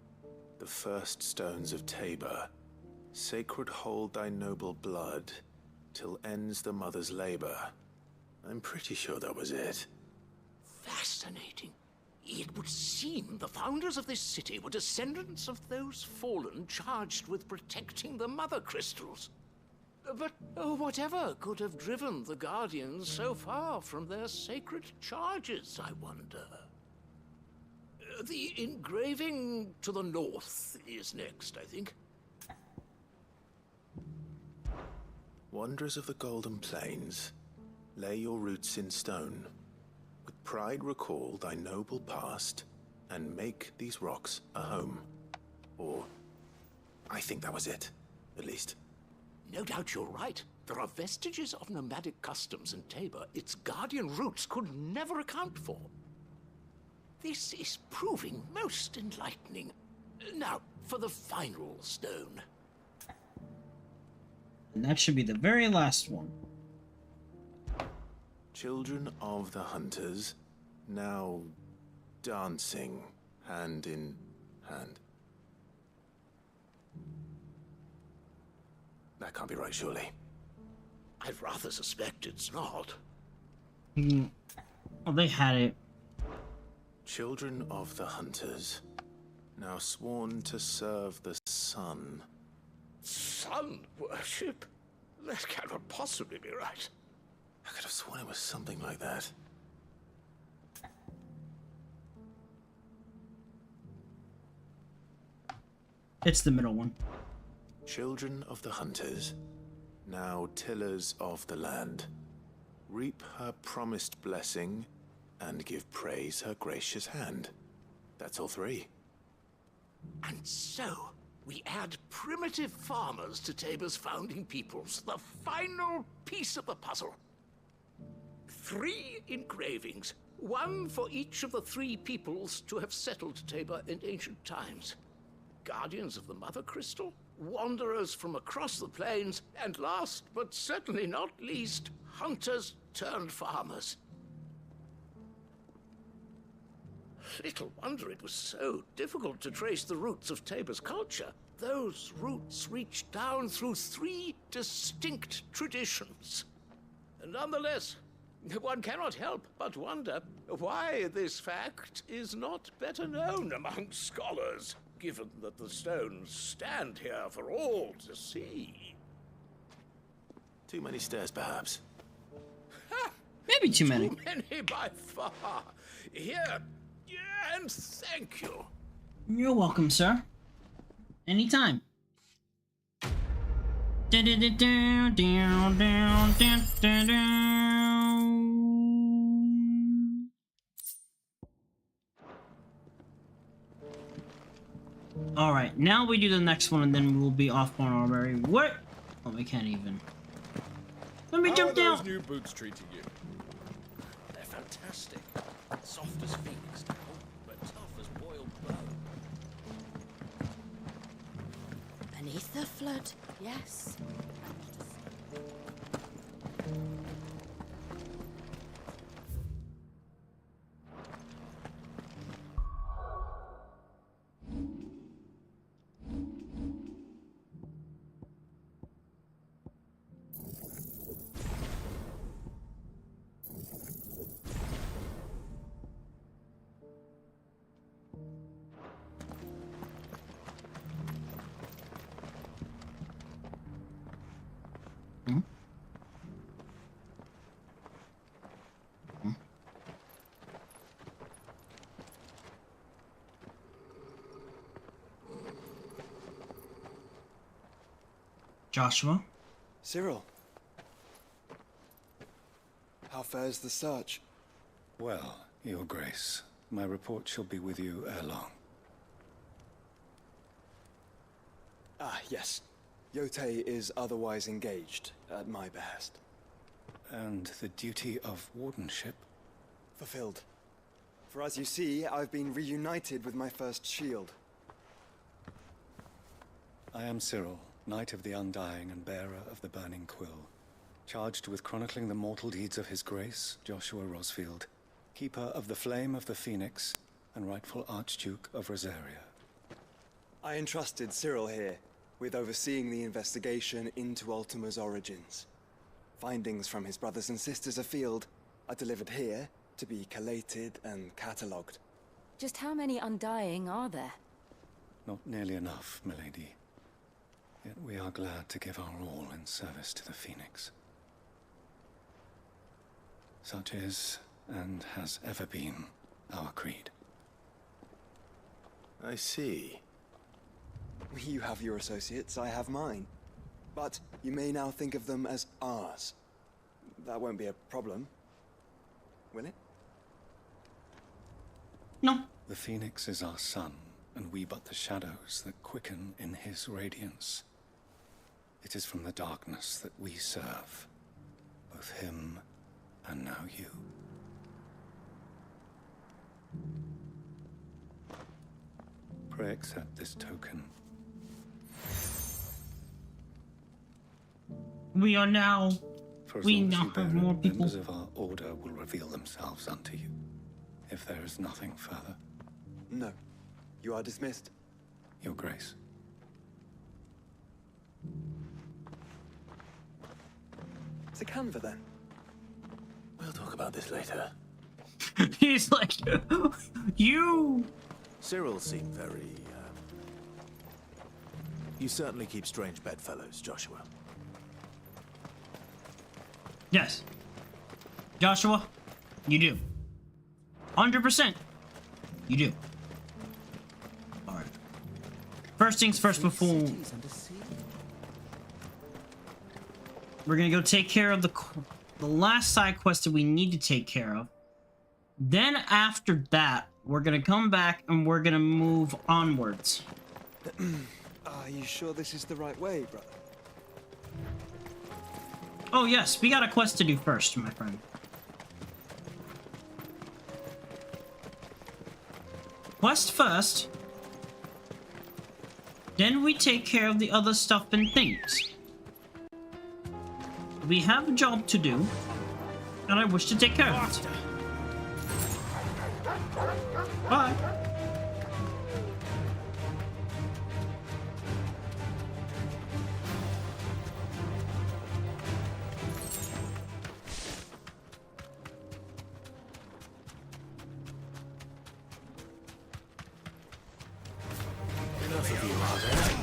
The first stones of Tabor. Sacred hold thy noble blood, till ends the mother's labor. I'm pretty sure that was it. Fascinating. It would seem the founders of this city were descendants of those fallen charged with protecting the mother crystals. But whatever could have driven the Guardians so far from their sacred charges, I wonder? The engraving to the north is next, I think. Wanderers of the Golden Plains, lay your roots in stone. With pride recall thy noble past, and make these rocks a home. Or, I think that was it, at least. No doubt you're right. There are vestiges of nomadic customs in Tabor its guardian roots could never account for. This is proving most enlightening. Now, for the final stone. And that should be the very last one. Children of the Hunters, now dancing hand in hand. That can't be right, surely. I'd rather suspect it's not. Oh, they had it. Children of the Hunters, now sworn to serve the sun. Sun worship? That cannot possibly be right. I could have sworn it was something like that. It's the middle one. Children of the Hunters, now tillers of the land, reap her promised blessing and give praise her gracious hand. That's all three. And so, we add primitive farmers to Tabor's founding peoples, the final piece of the puzzle. 3 engravings, one for each of the 3 peoples to have settled Tabor in ancient times. Guardians of the Mother Crystal, wanderers from across the plains, and last but certainly not least, hunters turned farmers. Little wonder it was so difficult to trace the roots of Tabor's culture. Those roots reach down through 3 distinct traditions. Nonetheless, one cannot help but wonder why this fact is not better known among scholars, given that the stones stand here for all to see. Too many stairs, perhaps. Maybe too many. Too many by far. Here, and thank you. You're welcome, sir. Anytime. Alright, now we do the next one and then we'll be off on our merry way. Oh, we can't even. Let me jump down. How are those new boots treating you? They're fantastic. Soft as phoenix down, but tough as boiled bone. Beneath the flood, yes. Joshua? Cyril. How fares the search? Well, Your Grace, my report shall be with you ere long. Ah, yes. Yotei is otherwise engaged, at my behest. And the duty of wardenship? Fulfilled. For as you see, I've been reunited with my first shield. I am Cyril, Knight of the Undying and bearer of the Burning Quill, charged with chronicling the mortal deeds of His Grace, Joshua Rosfield, Keeper of the Flame of the Phoenix, and rightful Archduke of Rosaria. I entrusted Cyril here, with overseeing the investigation into Ultima's origins. Findings from his brothers and sisters afield are delivered here to be collated and catalogued. Just how many Undying are there? Not nearly enough, milady. Yet we are glad to give our all in service to the Phoenix. Such is, and has ever been, our creed. I see. You have your associates, I have mine. But you may now think of them as ours. That won't be a problem, will it? No. The Phoenix is our sun, and we but the shadows that quicken in his radiance. It is from the darkness that we serve, both him and now you. Pray accept this token. We are now... For as we long as now you bear have it, more people. members of our order will reveal themselves unto you, if there is nothing further. No. You are dismissed. Your Grace. It's a Canva, then. We'll talk about this later. He's like, you... Cyril seemed very, You certainly keep strange bedfellows, Joshua. Yes. Joshua, you do. 100%. You do. Alright. First things first before... We're gonna go take care of the last side quest that we need to take care of. Then after that, we're gonna come back and we're gonna move onwards. Are you sure this is the right way, brother? Oh yes, we got a quest to do first, my friend. Quest first. Then we take care of the other stuff and things. We have a job to do, and I wish to take care of it. Bye. Enough of you, are there?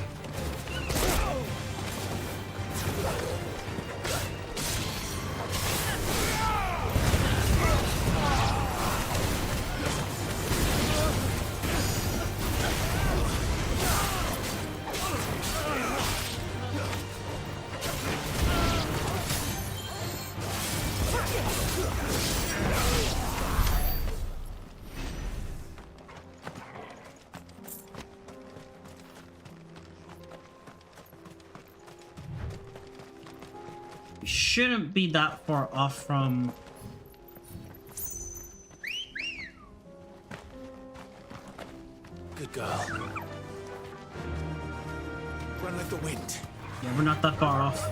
We shouldn't be that far off from... Good girl. Run like the wind. Yeah, we're not that far off.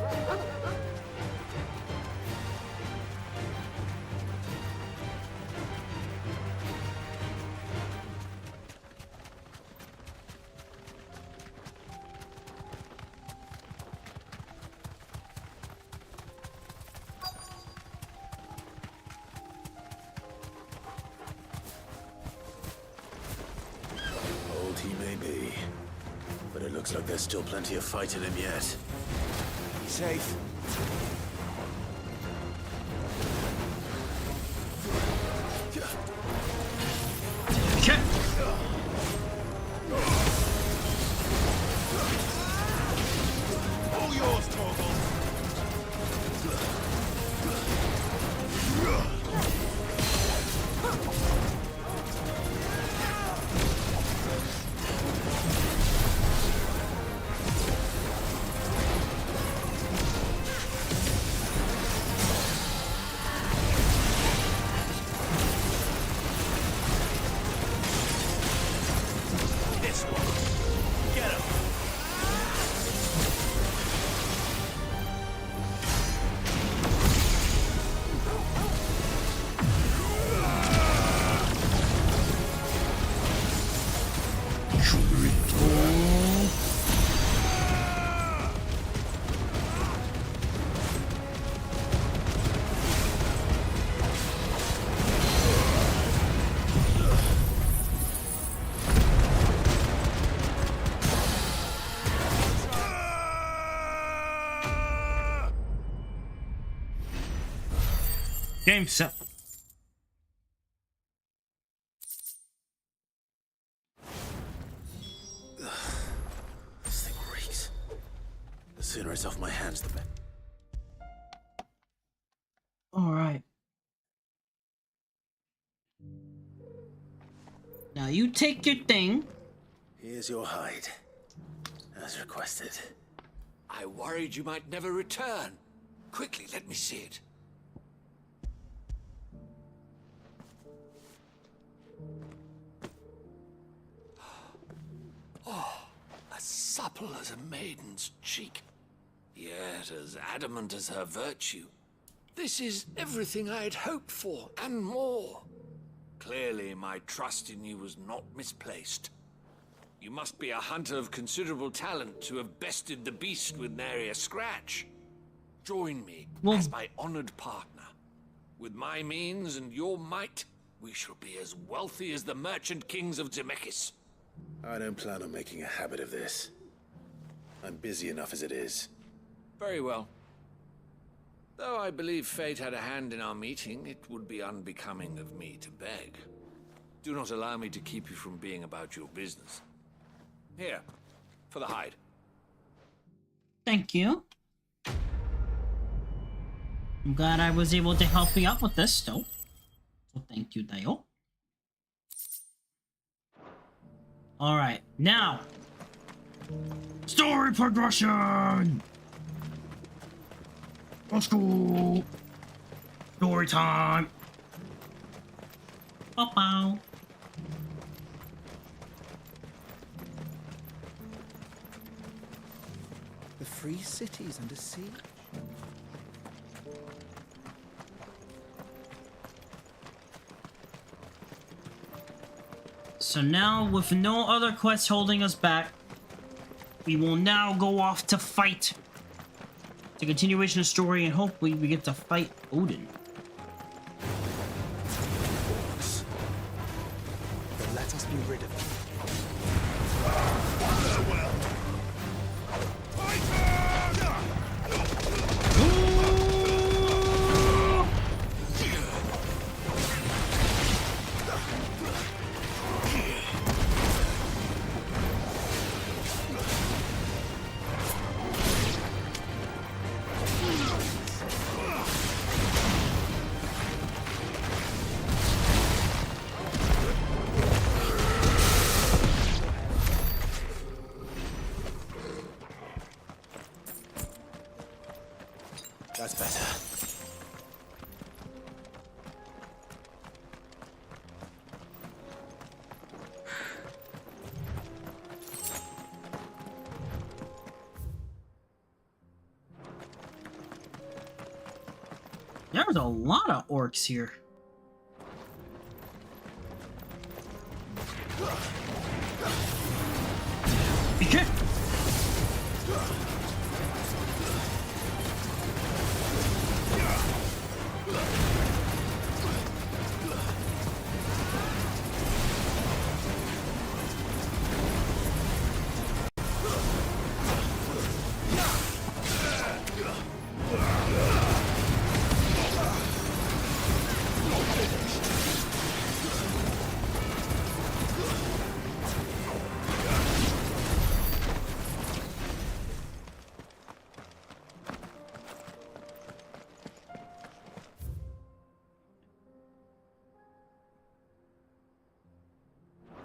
Old he may be, but it looks like there's still plenty of fight in him yet. Be safe. Okay. All yours, Torgal. Game set. This thing reeks. The sooner it's off my hands, the better. All right. Now you take your thing. Here's your hide, as requested. I worried you might never return. Quickly, let me see it. Oh, as supple as a maiden's cheek, yet as adamant as her virtue. This is everything I had hoped for, and more. Clearly, my trust in you was not misplaced. You must be a hunter of considerable talent to have bested the beast with nary a scratch. Join me as my honored partner. With my means and your might, we shall be as wealthy as the merchant kings of Zemeckis. I don't plan on making a habit of this. I'm busy enough as it is. Very well. Though I believe fate had a hand in our meeting, it would be unbecoming of me to beg. Do not allow me to keep you from being about your business. Here, for the hide. Thank you. I'm glad I was able to help you out with this still. So thank you, Dale. Alright, now. Story progression! Let's go! Story time! Bow. The free cities under siege. So now, with no other quests holding us back, we will now go off to fight. It's a continuation of the story, and hopefully we get to fight Odin. Then let us be rid of them. That's better. There's a lot of orcs here. Be careful!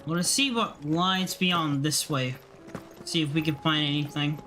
I want to see what lies beyond this way. See if we can find anything.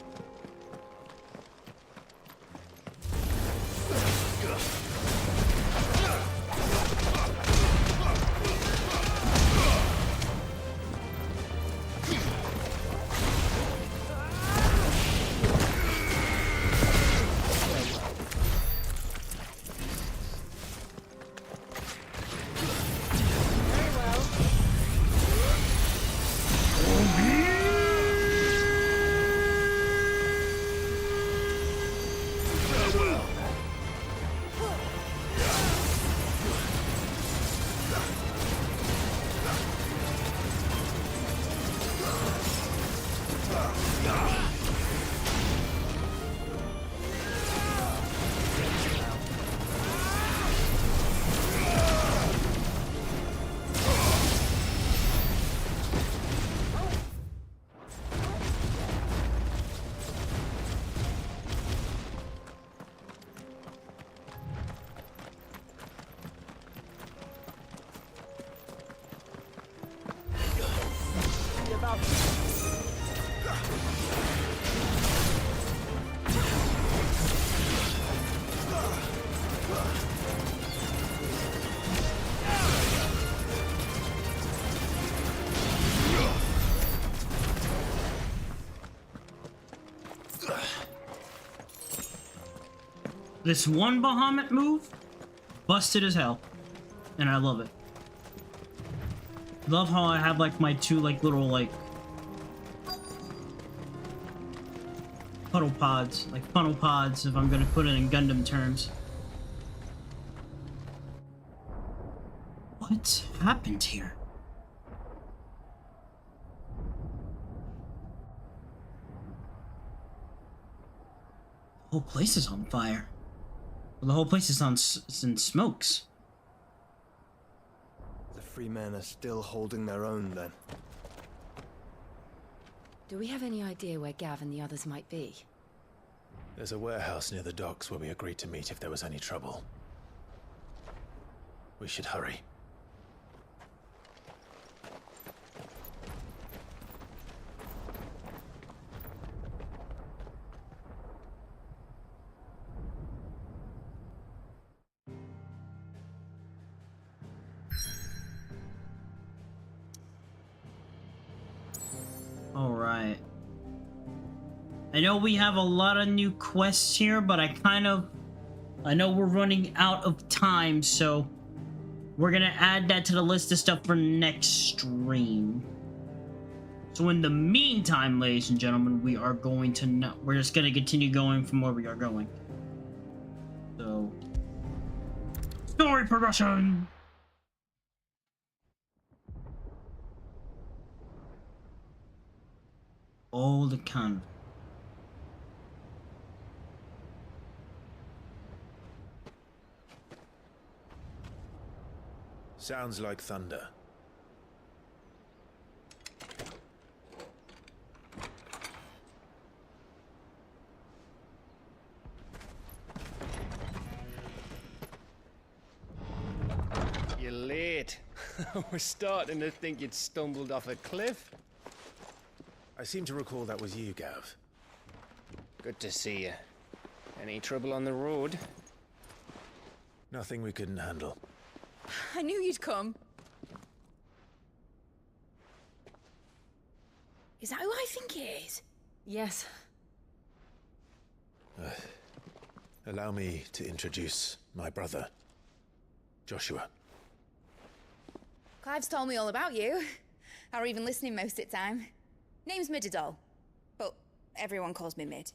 This one bahamut move, busted as hell. And I love it. Love how I have like my two like little like puddle pods, like funnel pods if I'm gonna put it in Gundam terms. What happened here? The whole place is on fire. Well, the whole place is in smokes. The free men are still holding their own, then. Do we have any idea where Gav and the others might be? There's a warehouse near the docks where we agreed to meet if there was any trouble. We should hurry. Alright. I know we have a lot of new quests here, but I know we're running out of time, so we're gonna add that to the list of stuff for next stream. So in the meantime, ladies and gentlemen, we're just gonna continue going from where we are going. So, story progression! Old convent. Sounds like thunder. You're late. We're starting to think you'd stumbled off a cliff. I seem to recall that was you, Gav. Good to see you. Any trouble on the road? Nothing we couldn't handle. I knew you'd come. Is that who I think it is? Yes. Allow me to introduce my brother, Joshua. Clive's told me all about you. Or even listening most of the time. Name's Midadol, but everyone calls me Mid.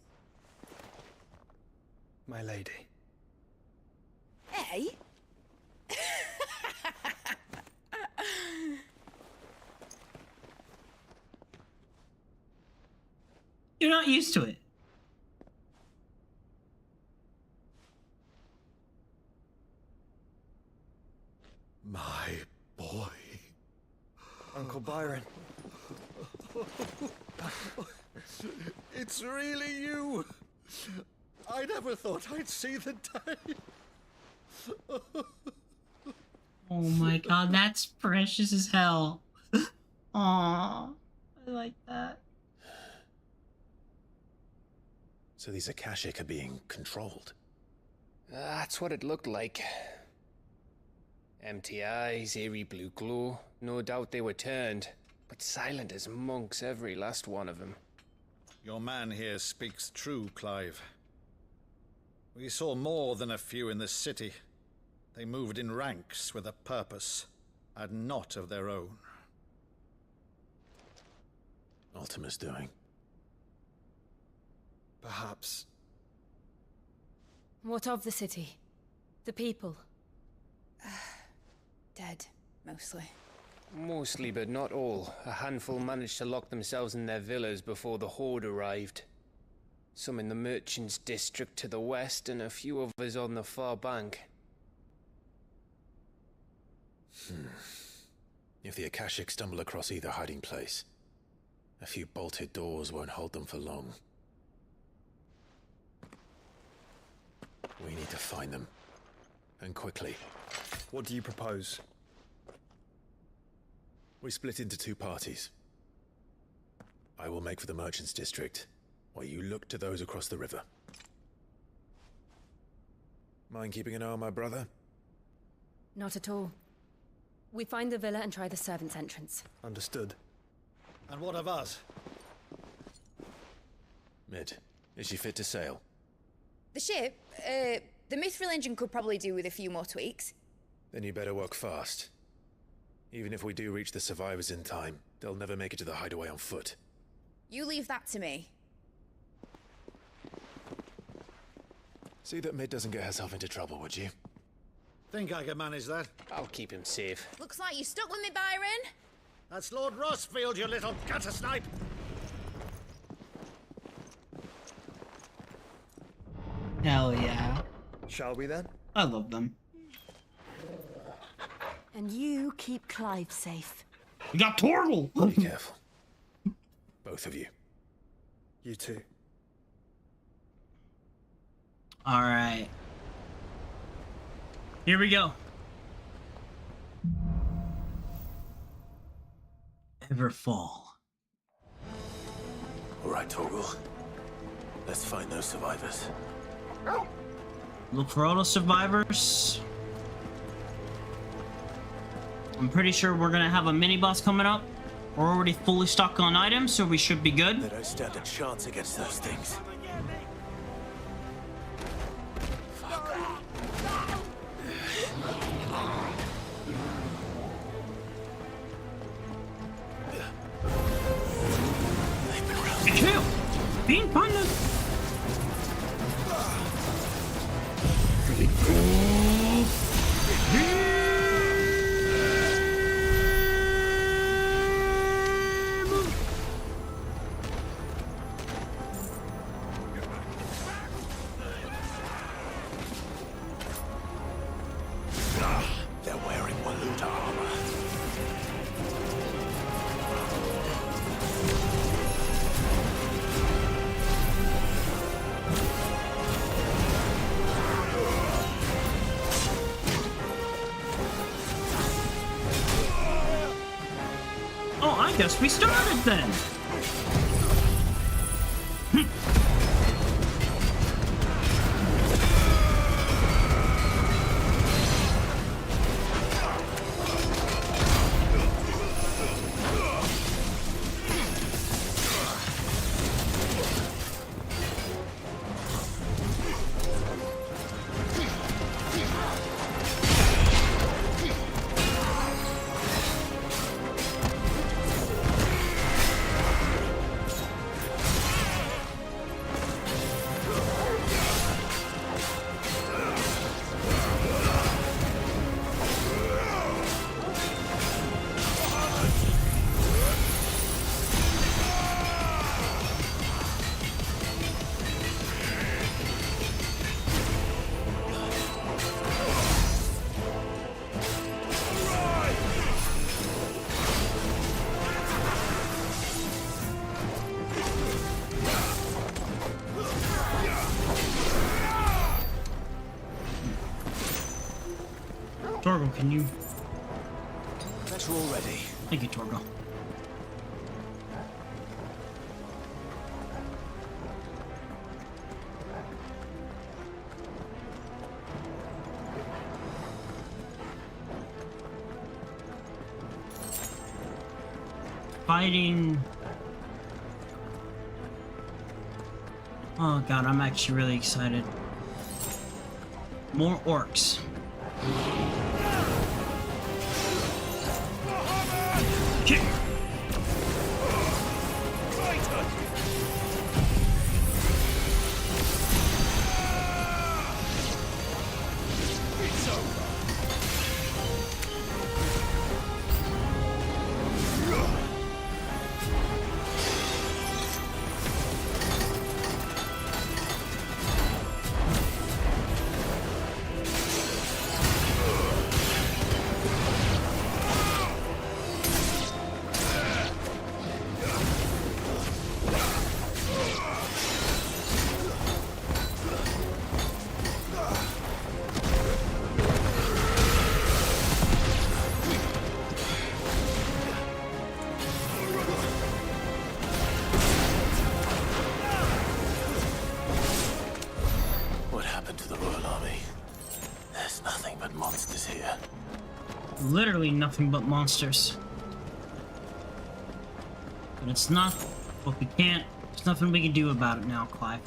My lady. Hey? You're not used to it. My boy. Uncle Byron. It's really you. I never thought I'd see the day. Oh my god, that's precious as hell. Aww, I like that. So these Akashic are being controlled? That's what it looked like. Empty eyes, eerie blue glow. No doubt they were turned, but silent as monks, every last one of them. Your man here speaks true, Clive. We saw more than a few in the city. They moved in ranks with a purpose, and not of their own. Ultima's doing. Perhaps. What of the city? The people? Dead, mostly. Mostly, but not all. A handful managed to lock themselves in their villas before the Horde arrived. Some in the merchants' district to the west, and a few others on the far bank. If the Akashic stumble across either hiding place, a few bolted doors won't hold them for long. We need to find them. And quickly. What do you propose? We split into two parties. I will make for the merchants' district, while you look to those across the river. Mind keeping an eye on my brother? Not at all. We find the villa and try the servants' entrance. Understood. And what of us? Mid, is she fit to sail? The ship? The Mithril engine could probably do with a few more tweaks. Then you better work fast. Even if we do reach the survivors in time, they'll never make it to the hideaway on foot. You leave that to me. See that Mid doesn't get herself into trouble, would you? Think I can manage that. I'll keep him safe. Looks like you stuck with me, Byron. That's Lord Rossfield, you little gutter snipe! Hell yeah. Shall we then? I love them. And you keep Clive safe. We got Torgal! Be careful. Both of you. You too. Alright. Here we go. Everfall. Alright, Torgal. Let's find those survivors. Look for all the survivors. I'm pretty sure we're gonna have a mini-boss coming up. We're already fully stocked on items, so we should be good. They don't stand a chance against those things. Chill! Being partners! They're wearing Waluta armor. Oh, I guess we started then! Torgal, can you... Bet you're all ready. Thank you, Torgal. Fighting... Oh god, I'm actually really excited. More orcs. Kick! Literally nothing but monsters. But it's not, but we can't, there's nothing we can do about it now, Clive.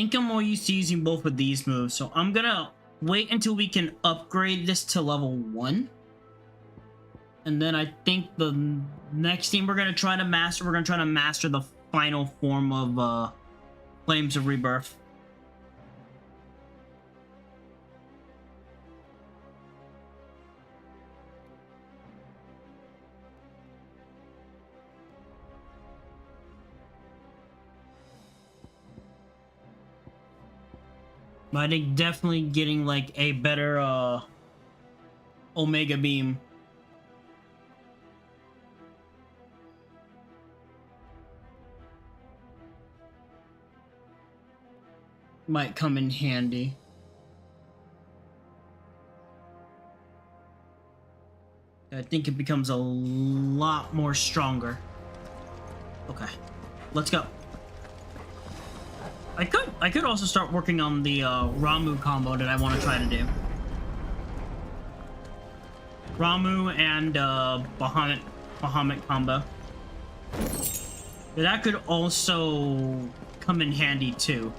think I'm more used to using both of these moves, so I'm gonna wait until we can upgrade this to level 1. And then I think the next thing we're gonna try to master the final form of Flames of Rebirth. But I think definitely getting like a better Omega Beam might come in handy. I think it becomes a lot more stronger. Okay, let's go. I could also start working on the Ramu combo that I want to try to do. Ramu and bahamut combo. That could also come in handy too.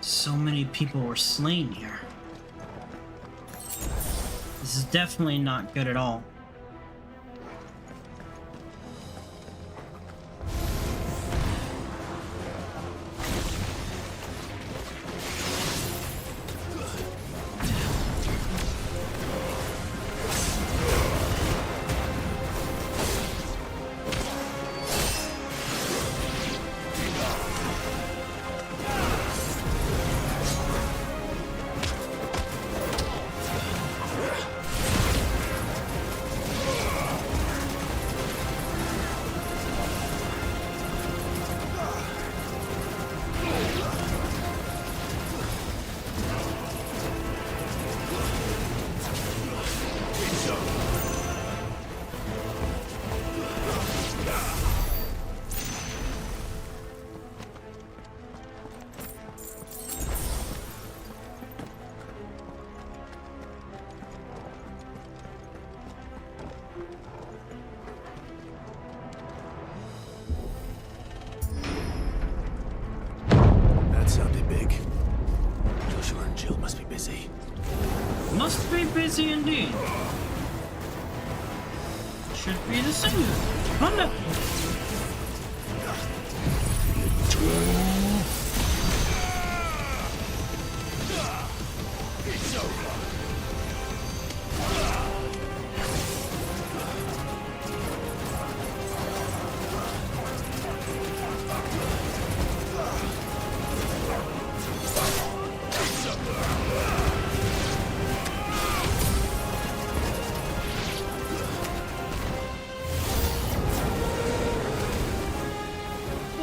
So many people were slain here. This is definitely not good at all. Busy indeed. Should be the same. Honda. It's over.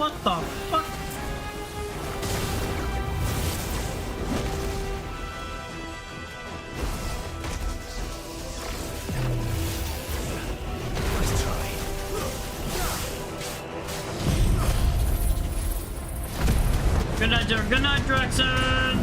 What the fuck? Good night, Derek. Good night, Drexen.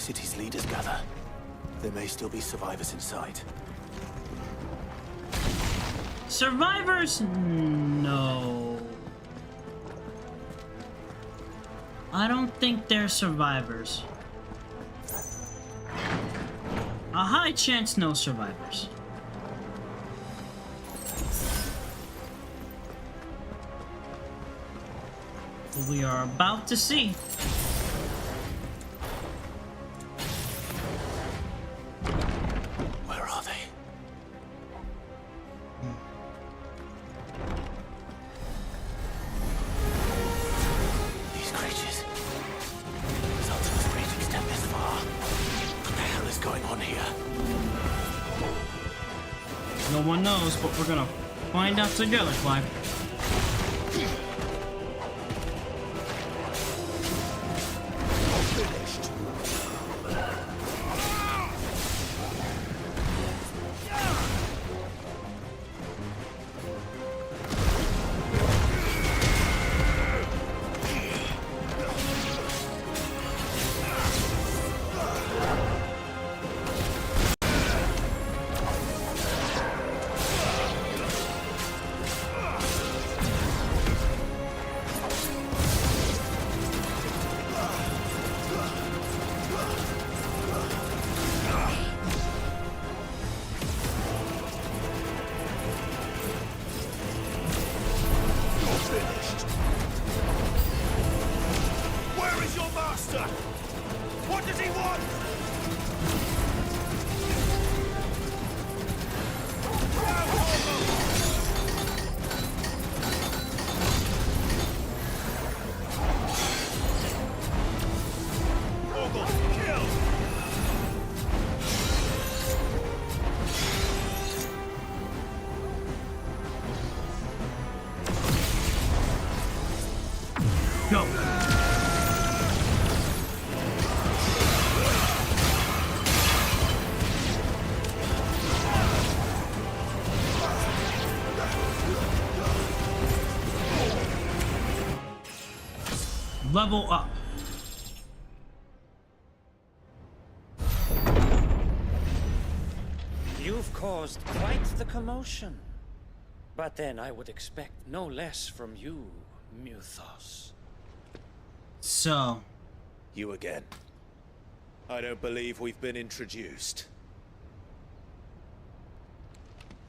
city's leaders gather, there may still be survivors inside. Survivors? No. I don't think they're survivors. A high chance no survivors. We are about to see. Where are they? These creatures. Results of the rage extend this far. What the hell is going on here? No one knows, but we're gonna find out together, Clive. What does he want? Go. Level up. You've caused quite the commotion. But then I would expect no less from you, Muthos. So. You again. I don't believe we've been introduced.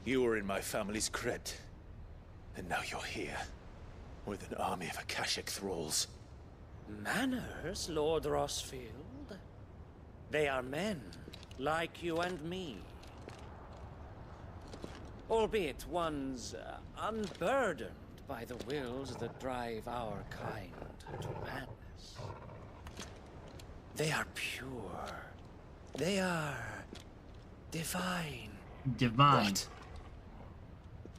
You were in my family's crypt. And now you're here. With an army of Akashic thralls. Manners, Lord Rossfield? They are men, like you and me. Albeit ones unburdened by the wills that drive our kind to madness. They are pure. They are divine. Divine. What?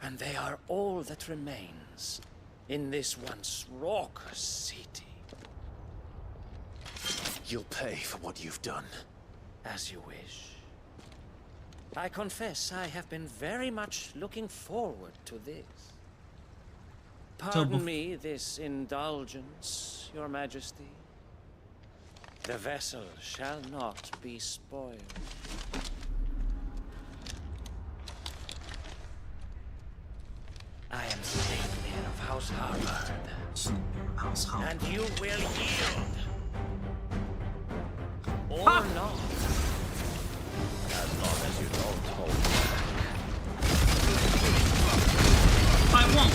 And they are all that remains in this once raucous city. You'll pay for what you've done. As you wish. I confess I have been very much looking forward to this. Pardon me this indulgence, Your Majesty. The vessel shall not be spoiled. I am Sleipnir of House Harvard. And you will yield. Or not. As long as you don't hold back. I won't.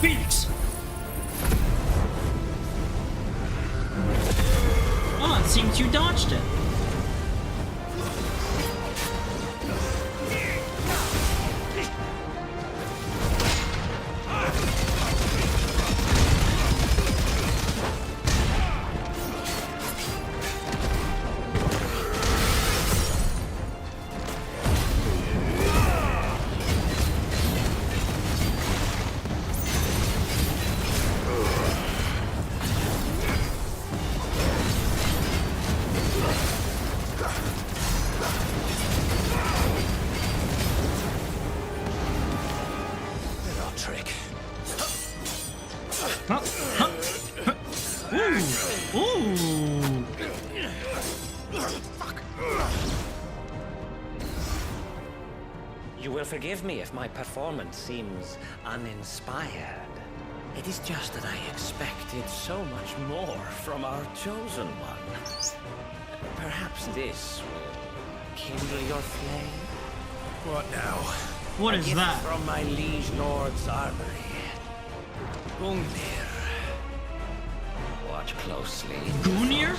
Phoenix! Oh, it seems you dodged it. trick. Ooh. Ooh. You will forgive me if my performance seems uninspired. It is just that I expected so much more from our chosen one. Perhaps this will kindle your flame? What now? What is that? From my liege lord's armory. Gungnir. Watch closely. Gungnir?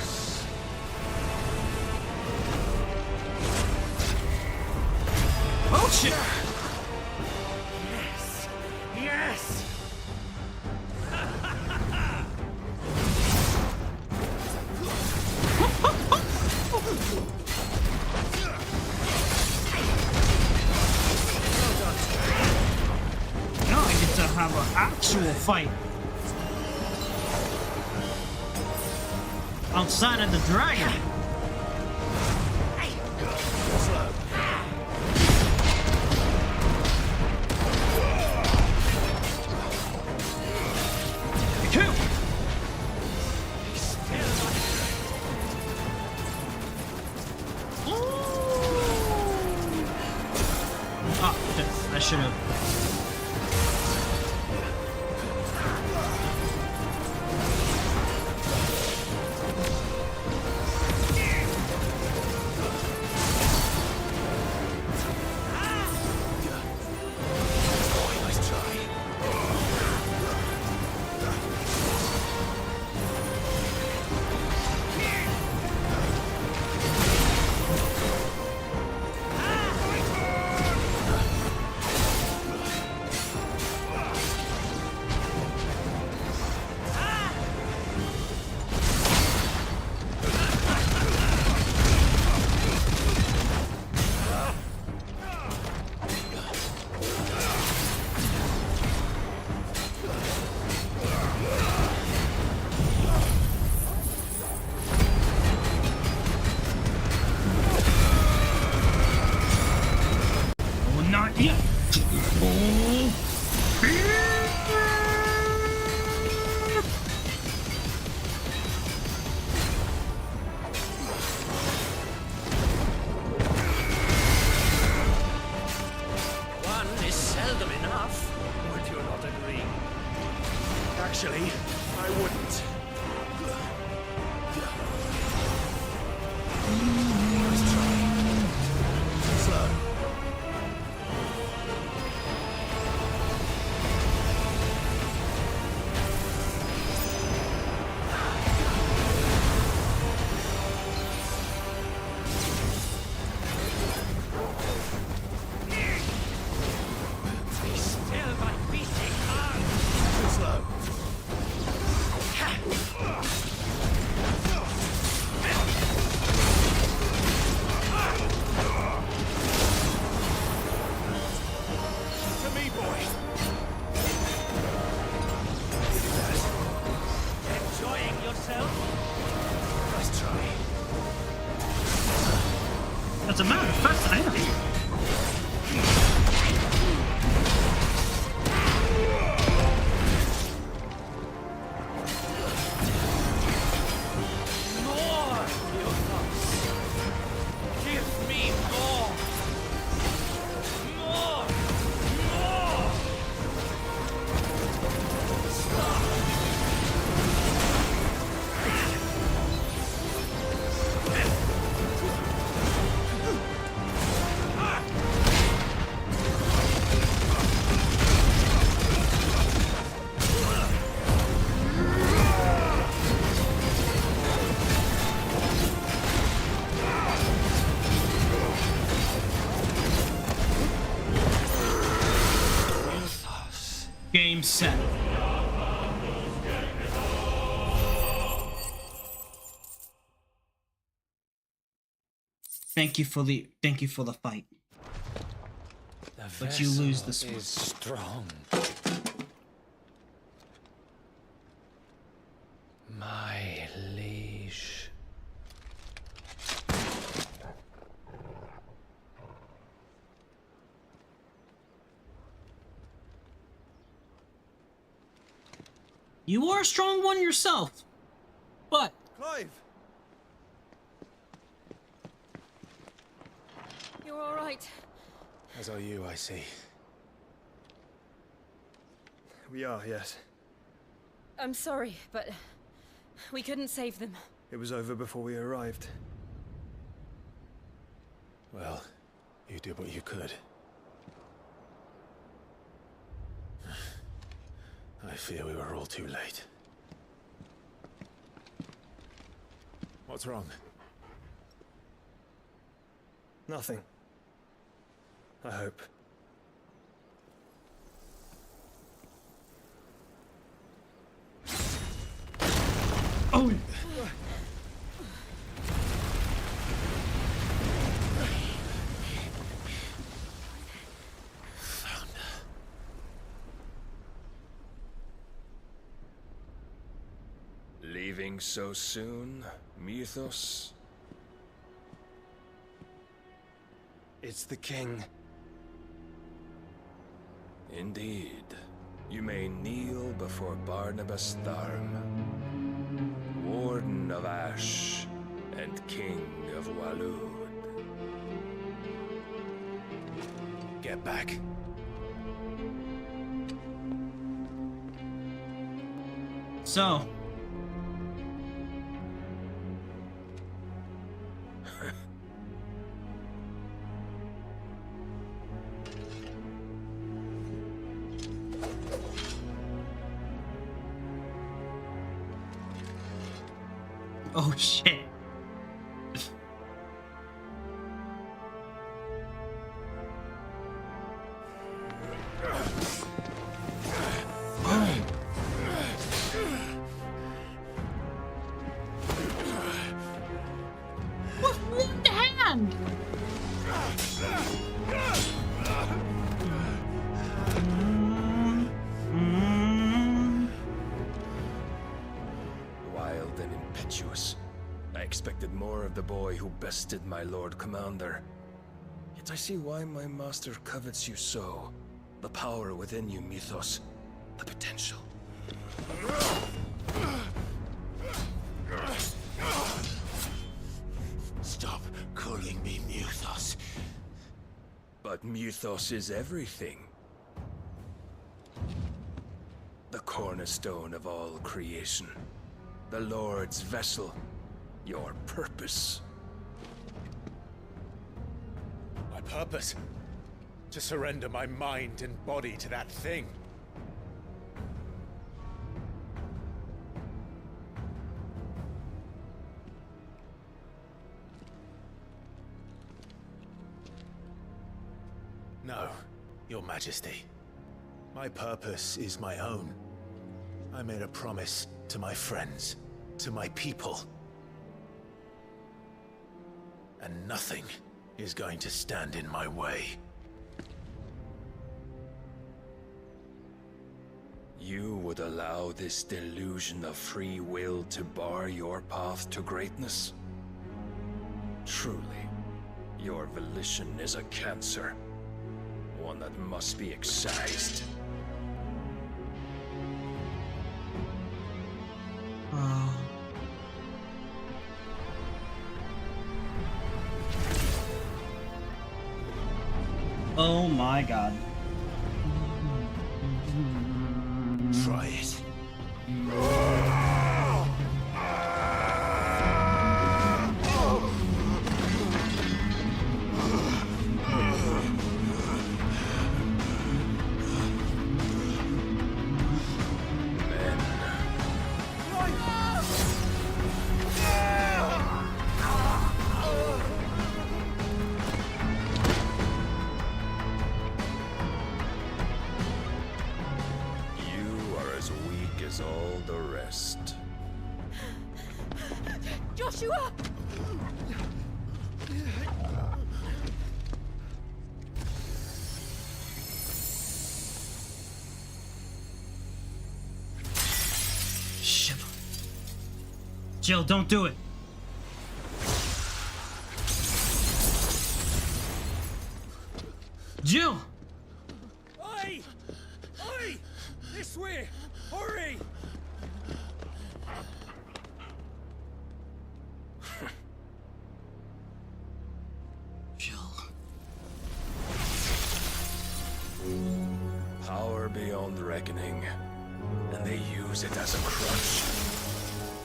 Oh shit! Yes! Yes! Now I get to have an actual fight. Outside of the dragon. I should have. Not yet. One is seldom enough. Would you not agree? Actually, I wouldn't. Nice try. Slow. That's a matter of fact, I am. Game set. Thank you for the fight. But you lose this one. Is strong. My liege. You are a strong one yourself, but Clive! You're all right. As are you, I see. We are, yes. I'm sorry, but we couldn't save them. It was over before we arrived. Well, you did what you could. I fear we were all too late. What's wrong? Nothing. I hope. Oh! Leaving so soon, Mythos? It's the king. Indeed. You may kneel before Barnabas Tharm, Warden of Ash and King of Waloed. Get back. So. Oh shit. What the hand? Wild and impetuous. I expected more of the boy who bested my Lord Commander. Yet I see why my master covets you so. The power within you, Mythos. The potential. Stop calling me Mythos. But Mythos is everything. The cornerstone of all creation. The Lord's vessel. Your purpose. My purpose? To surrender my mind and body to that thing. No, Your Majesty. My purpose is my own. I made a promise to my friends, to my people. And nothing is going to stand in my way. You would allow this delusion of free will to bar your path to greatness? Truly, your volition is a cancer. One that must be excised. Oh my god. Try it. All the rest. Joshua! Shit. Jill, don't do it. Jill! Oi! Oi! This way! Hurry! Power beyond reckoning. And they use it as a crutch.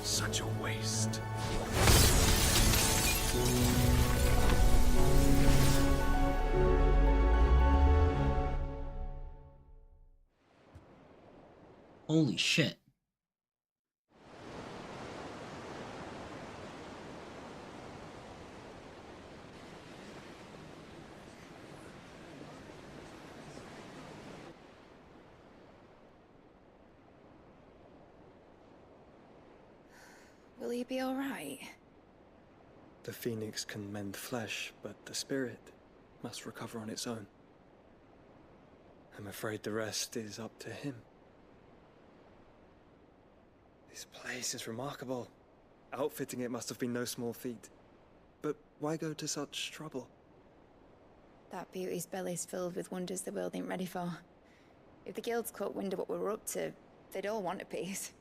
Such a waste. Holy shit. Will he be alright? The phoenix can mend flesh, but the spirit must recover on its own. I'm afraid the rest is up to him. This place is remarkable. Outfitting it must have been no small feat. But why go to such trouble? That beauty's belly's filled with wonders the world ain't ready for. If the guilds caught wind of what we were up to, they'd all want a piece.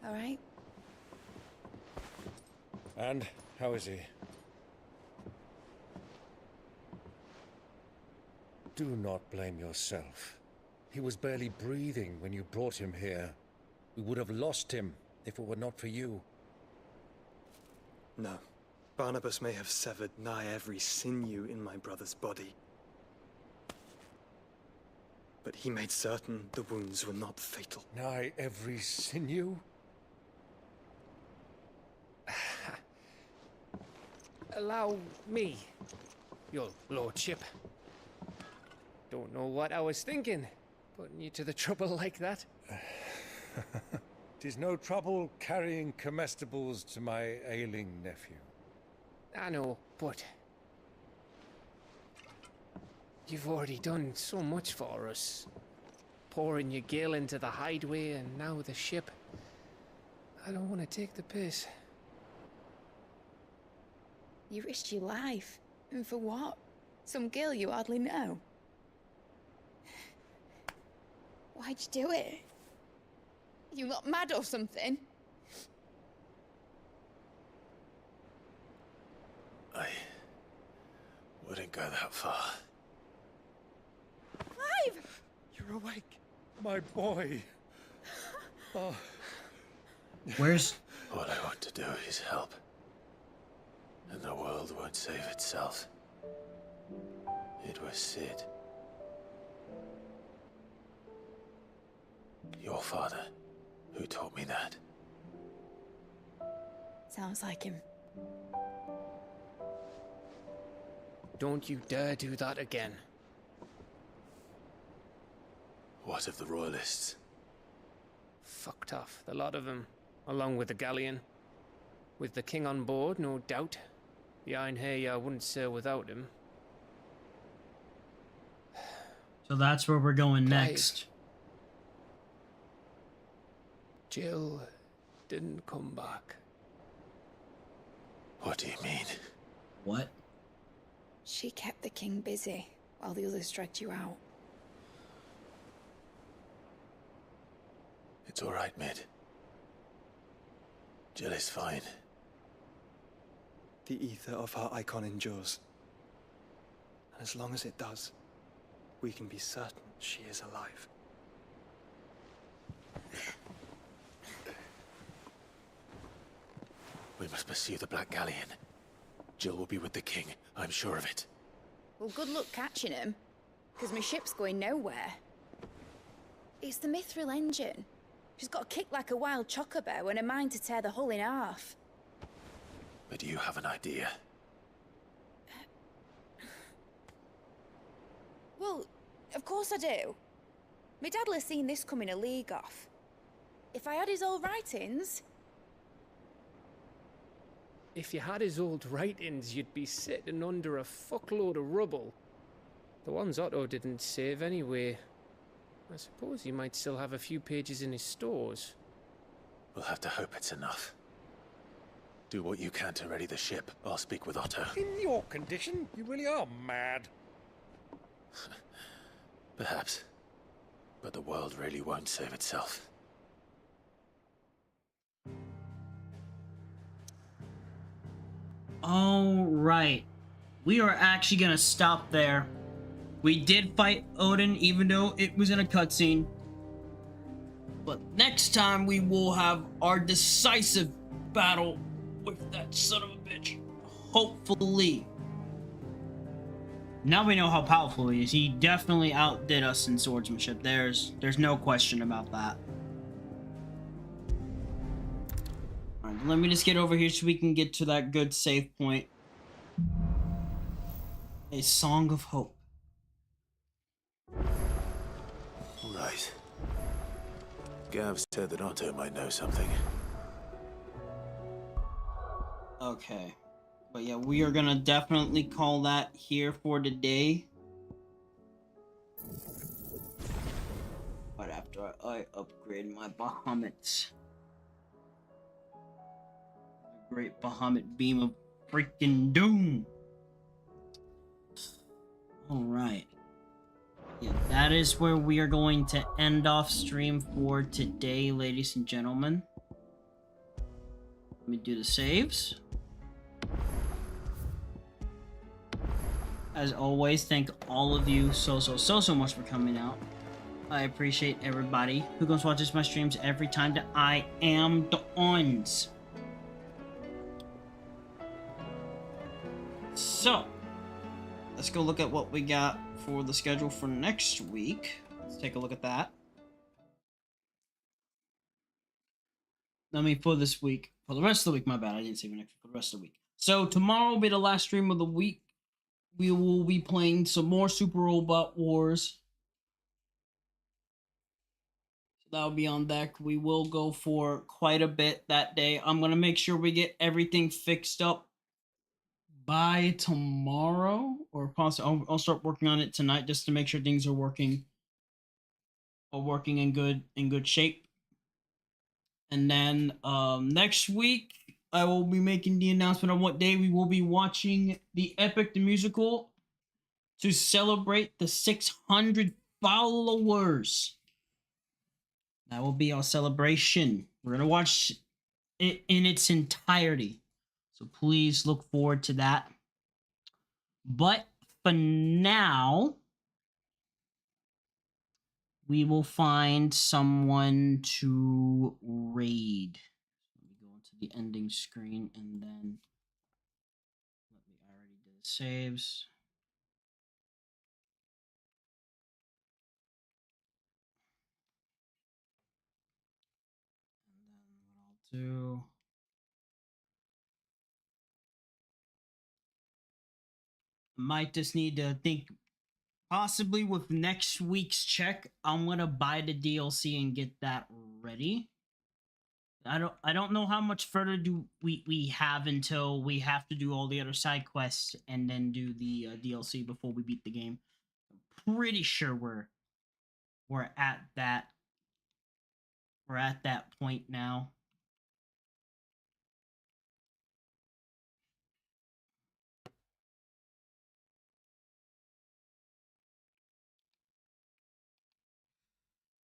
All right? And how is he? Do not blame yourself. He was barely breathing when you brought him here. We would have lost him if it were not for you. No. Barnabas may have severed nigh every sinew in my brother's body. But he made certain the wounds were not fatal. Nigh every sinew? Allow me, your lordship. Don't know what I was thinking, putting you to the trouble like that. 'Tis no trouble carrying comestibles to my ailing nephew. I know, but you've already done so much for us. Pouring your gale into the hideaway and now the ship. I don't want to take the piss. You risked your life. And for what? Some girl you hardly know. Why'd you do it? You lot mad or something? I wouldn't go that far. Clive! You're awake, my boy. Oh. Where's... All I want to do is help. And the world won't save itself. It was Sid. Your father, who taught me that. Sounds like him. Don't you dare do that again. What of the royalists? Fucked off, the lot of them, along with the galleon. With the king on board, no doubt. The Iron Hair wouldn't sail without him. So that's where we're going Clive. next. Jill didn't come back. What do you mean? What? She kept the king busy while the others dragged you out. It's all right, Mid. Jill is fine. The ether of her icon endures. And as long as it does, we can be certain she is alive. We must pursue the Black Galleon. Jill will be with the king, I'm sure of it. Well, good luck catching him, because my ship's going nowhere. It's the Mithril engine. She's got a kick like a wild chocobo and a mind to tear the hull in half. But you have an idea. Well, of course I do. My dad'll have seen this coming a league off. If I had his old writings... If you had his old writings, you'd be sitting under a fuckload of rubble. The ones Otto didn't save anyway. I suppose he might still have a few pages in his stores. We'll have to hope it's enough. Do what you can to ready the ship. I'll speak with Otto. In your condition, you really are mad. Perhaps. But the world really won't save itself. All right. we are actually gonna stop there. We did fight Odin, even though it was in a cutscene. But next time we will have our decisive battle with that son of a bitch. Hopefully. Now we know how powerful he is. He definitely outdid us in swordsmanship. There's no question about that. Alright, let me just get over here so we can get to that good save point. A Song of Hope. Right. Gav said that Otto might know something. Okay. But yeah, we are gonna definitely call that here for today. But after I upgrade my bahamut. The great bahamut beam of freaking doom. Alright. Yeah, that is where we are going to end off stream for today, ladies and gentlemen. Let me do the saves. As always, thank all of you so much for coming out. I appreciate everybody who goes watches my streams every time that I am on. So, let's go look at what we got for the schedule for next week. Let's take a look at that. I mean, for this week. For the rest of the week, my bad. I didn't say for next week. For the rest of the week. So, tomorrow will be the last stream of the week. We will be playing some more Super Robot Wars. So that'll be on deck. We will go for quite a bit that day. I'm going to make sure we get everything fixed up by tomorrow, or possibly I'll start working on it tonight just to make sure things are working in good shape. And then next week I will be making the announcement on what day we will be watching the Epic the Musical to celebrate the 600 followers. That will be our celebration. We're gonna watch it in its entirety, so please look forward to that. But for now, we will find someone to raid. Let me go into the ending screen and then I already did saves. And then what I'll do, might just need to think possibly with next week's check, I'm gonna buy the DLC and get that ready. I don't know how much further do we have until we have to do all the other side quests and then do the DLC before we beat the game. I'm pretty sure we're at that point now.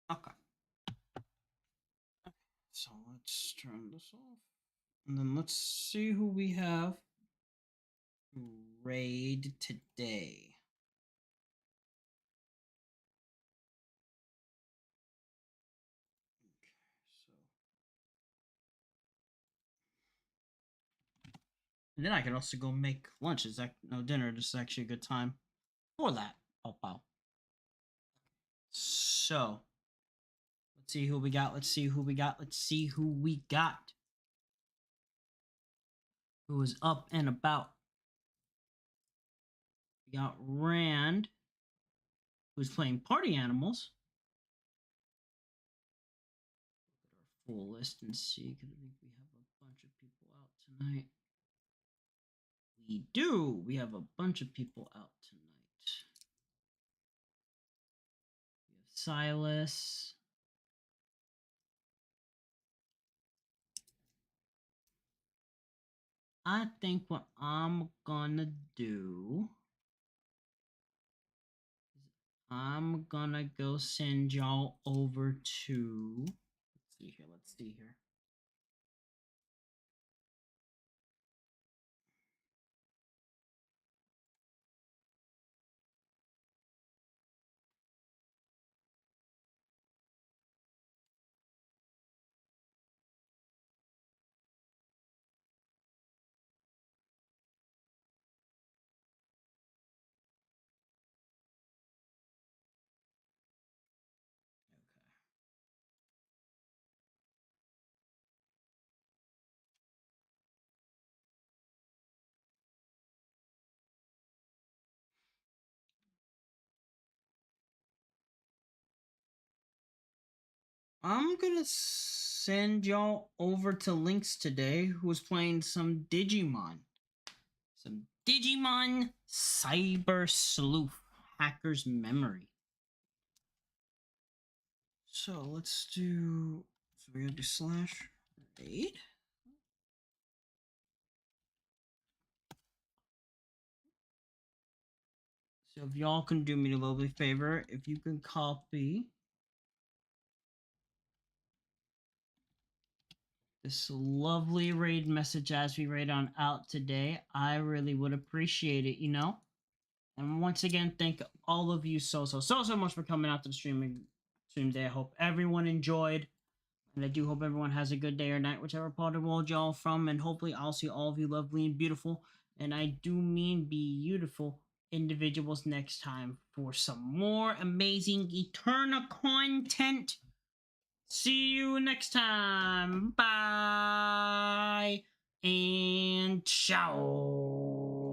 Okay. So let's turn this off. And then let's see who we have to raid today. And then I can also go make lunch. Is that no dinner? This is actually a good time for that. Oh wow. So let's see who we got. Let's see who we got. Let's see who we got. Who is up and about? We got Rand, who's playing party animals. Look at our full list and see, because I think we have a bunch of people out tonight. We do. We have a bunch of people out tonight. We have Silas. I think what I'm gonna do, I'm gonna go send y'all over to, let's see here. I'm gonna send y'all over to Lynx today, who was playing some Digimon. Some Digimon Cyber Sleuth Hacker's Memory. So let's do. So we're gonna do /raid. So if y'all can do me a lovely favor, if you can copy this lovely raid message as we raid on out today, I really would appreciate it, you know? And once again, thank all of you so much for coming out to the stream day. I hope everyone enjoyed. And I do hope everyone has a good day or night, whichever part of the world y'all from. And hopefully I'll see all of you lovely and beautiful. And I do mean beautiful individuals next time for some more amazing Eterna content. See you next time. Bye. And ciao.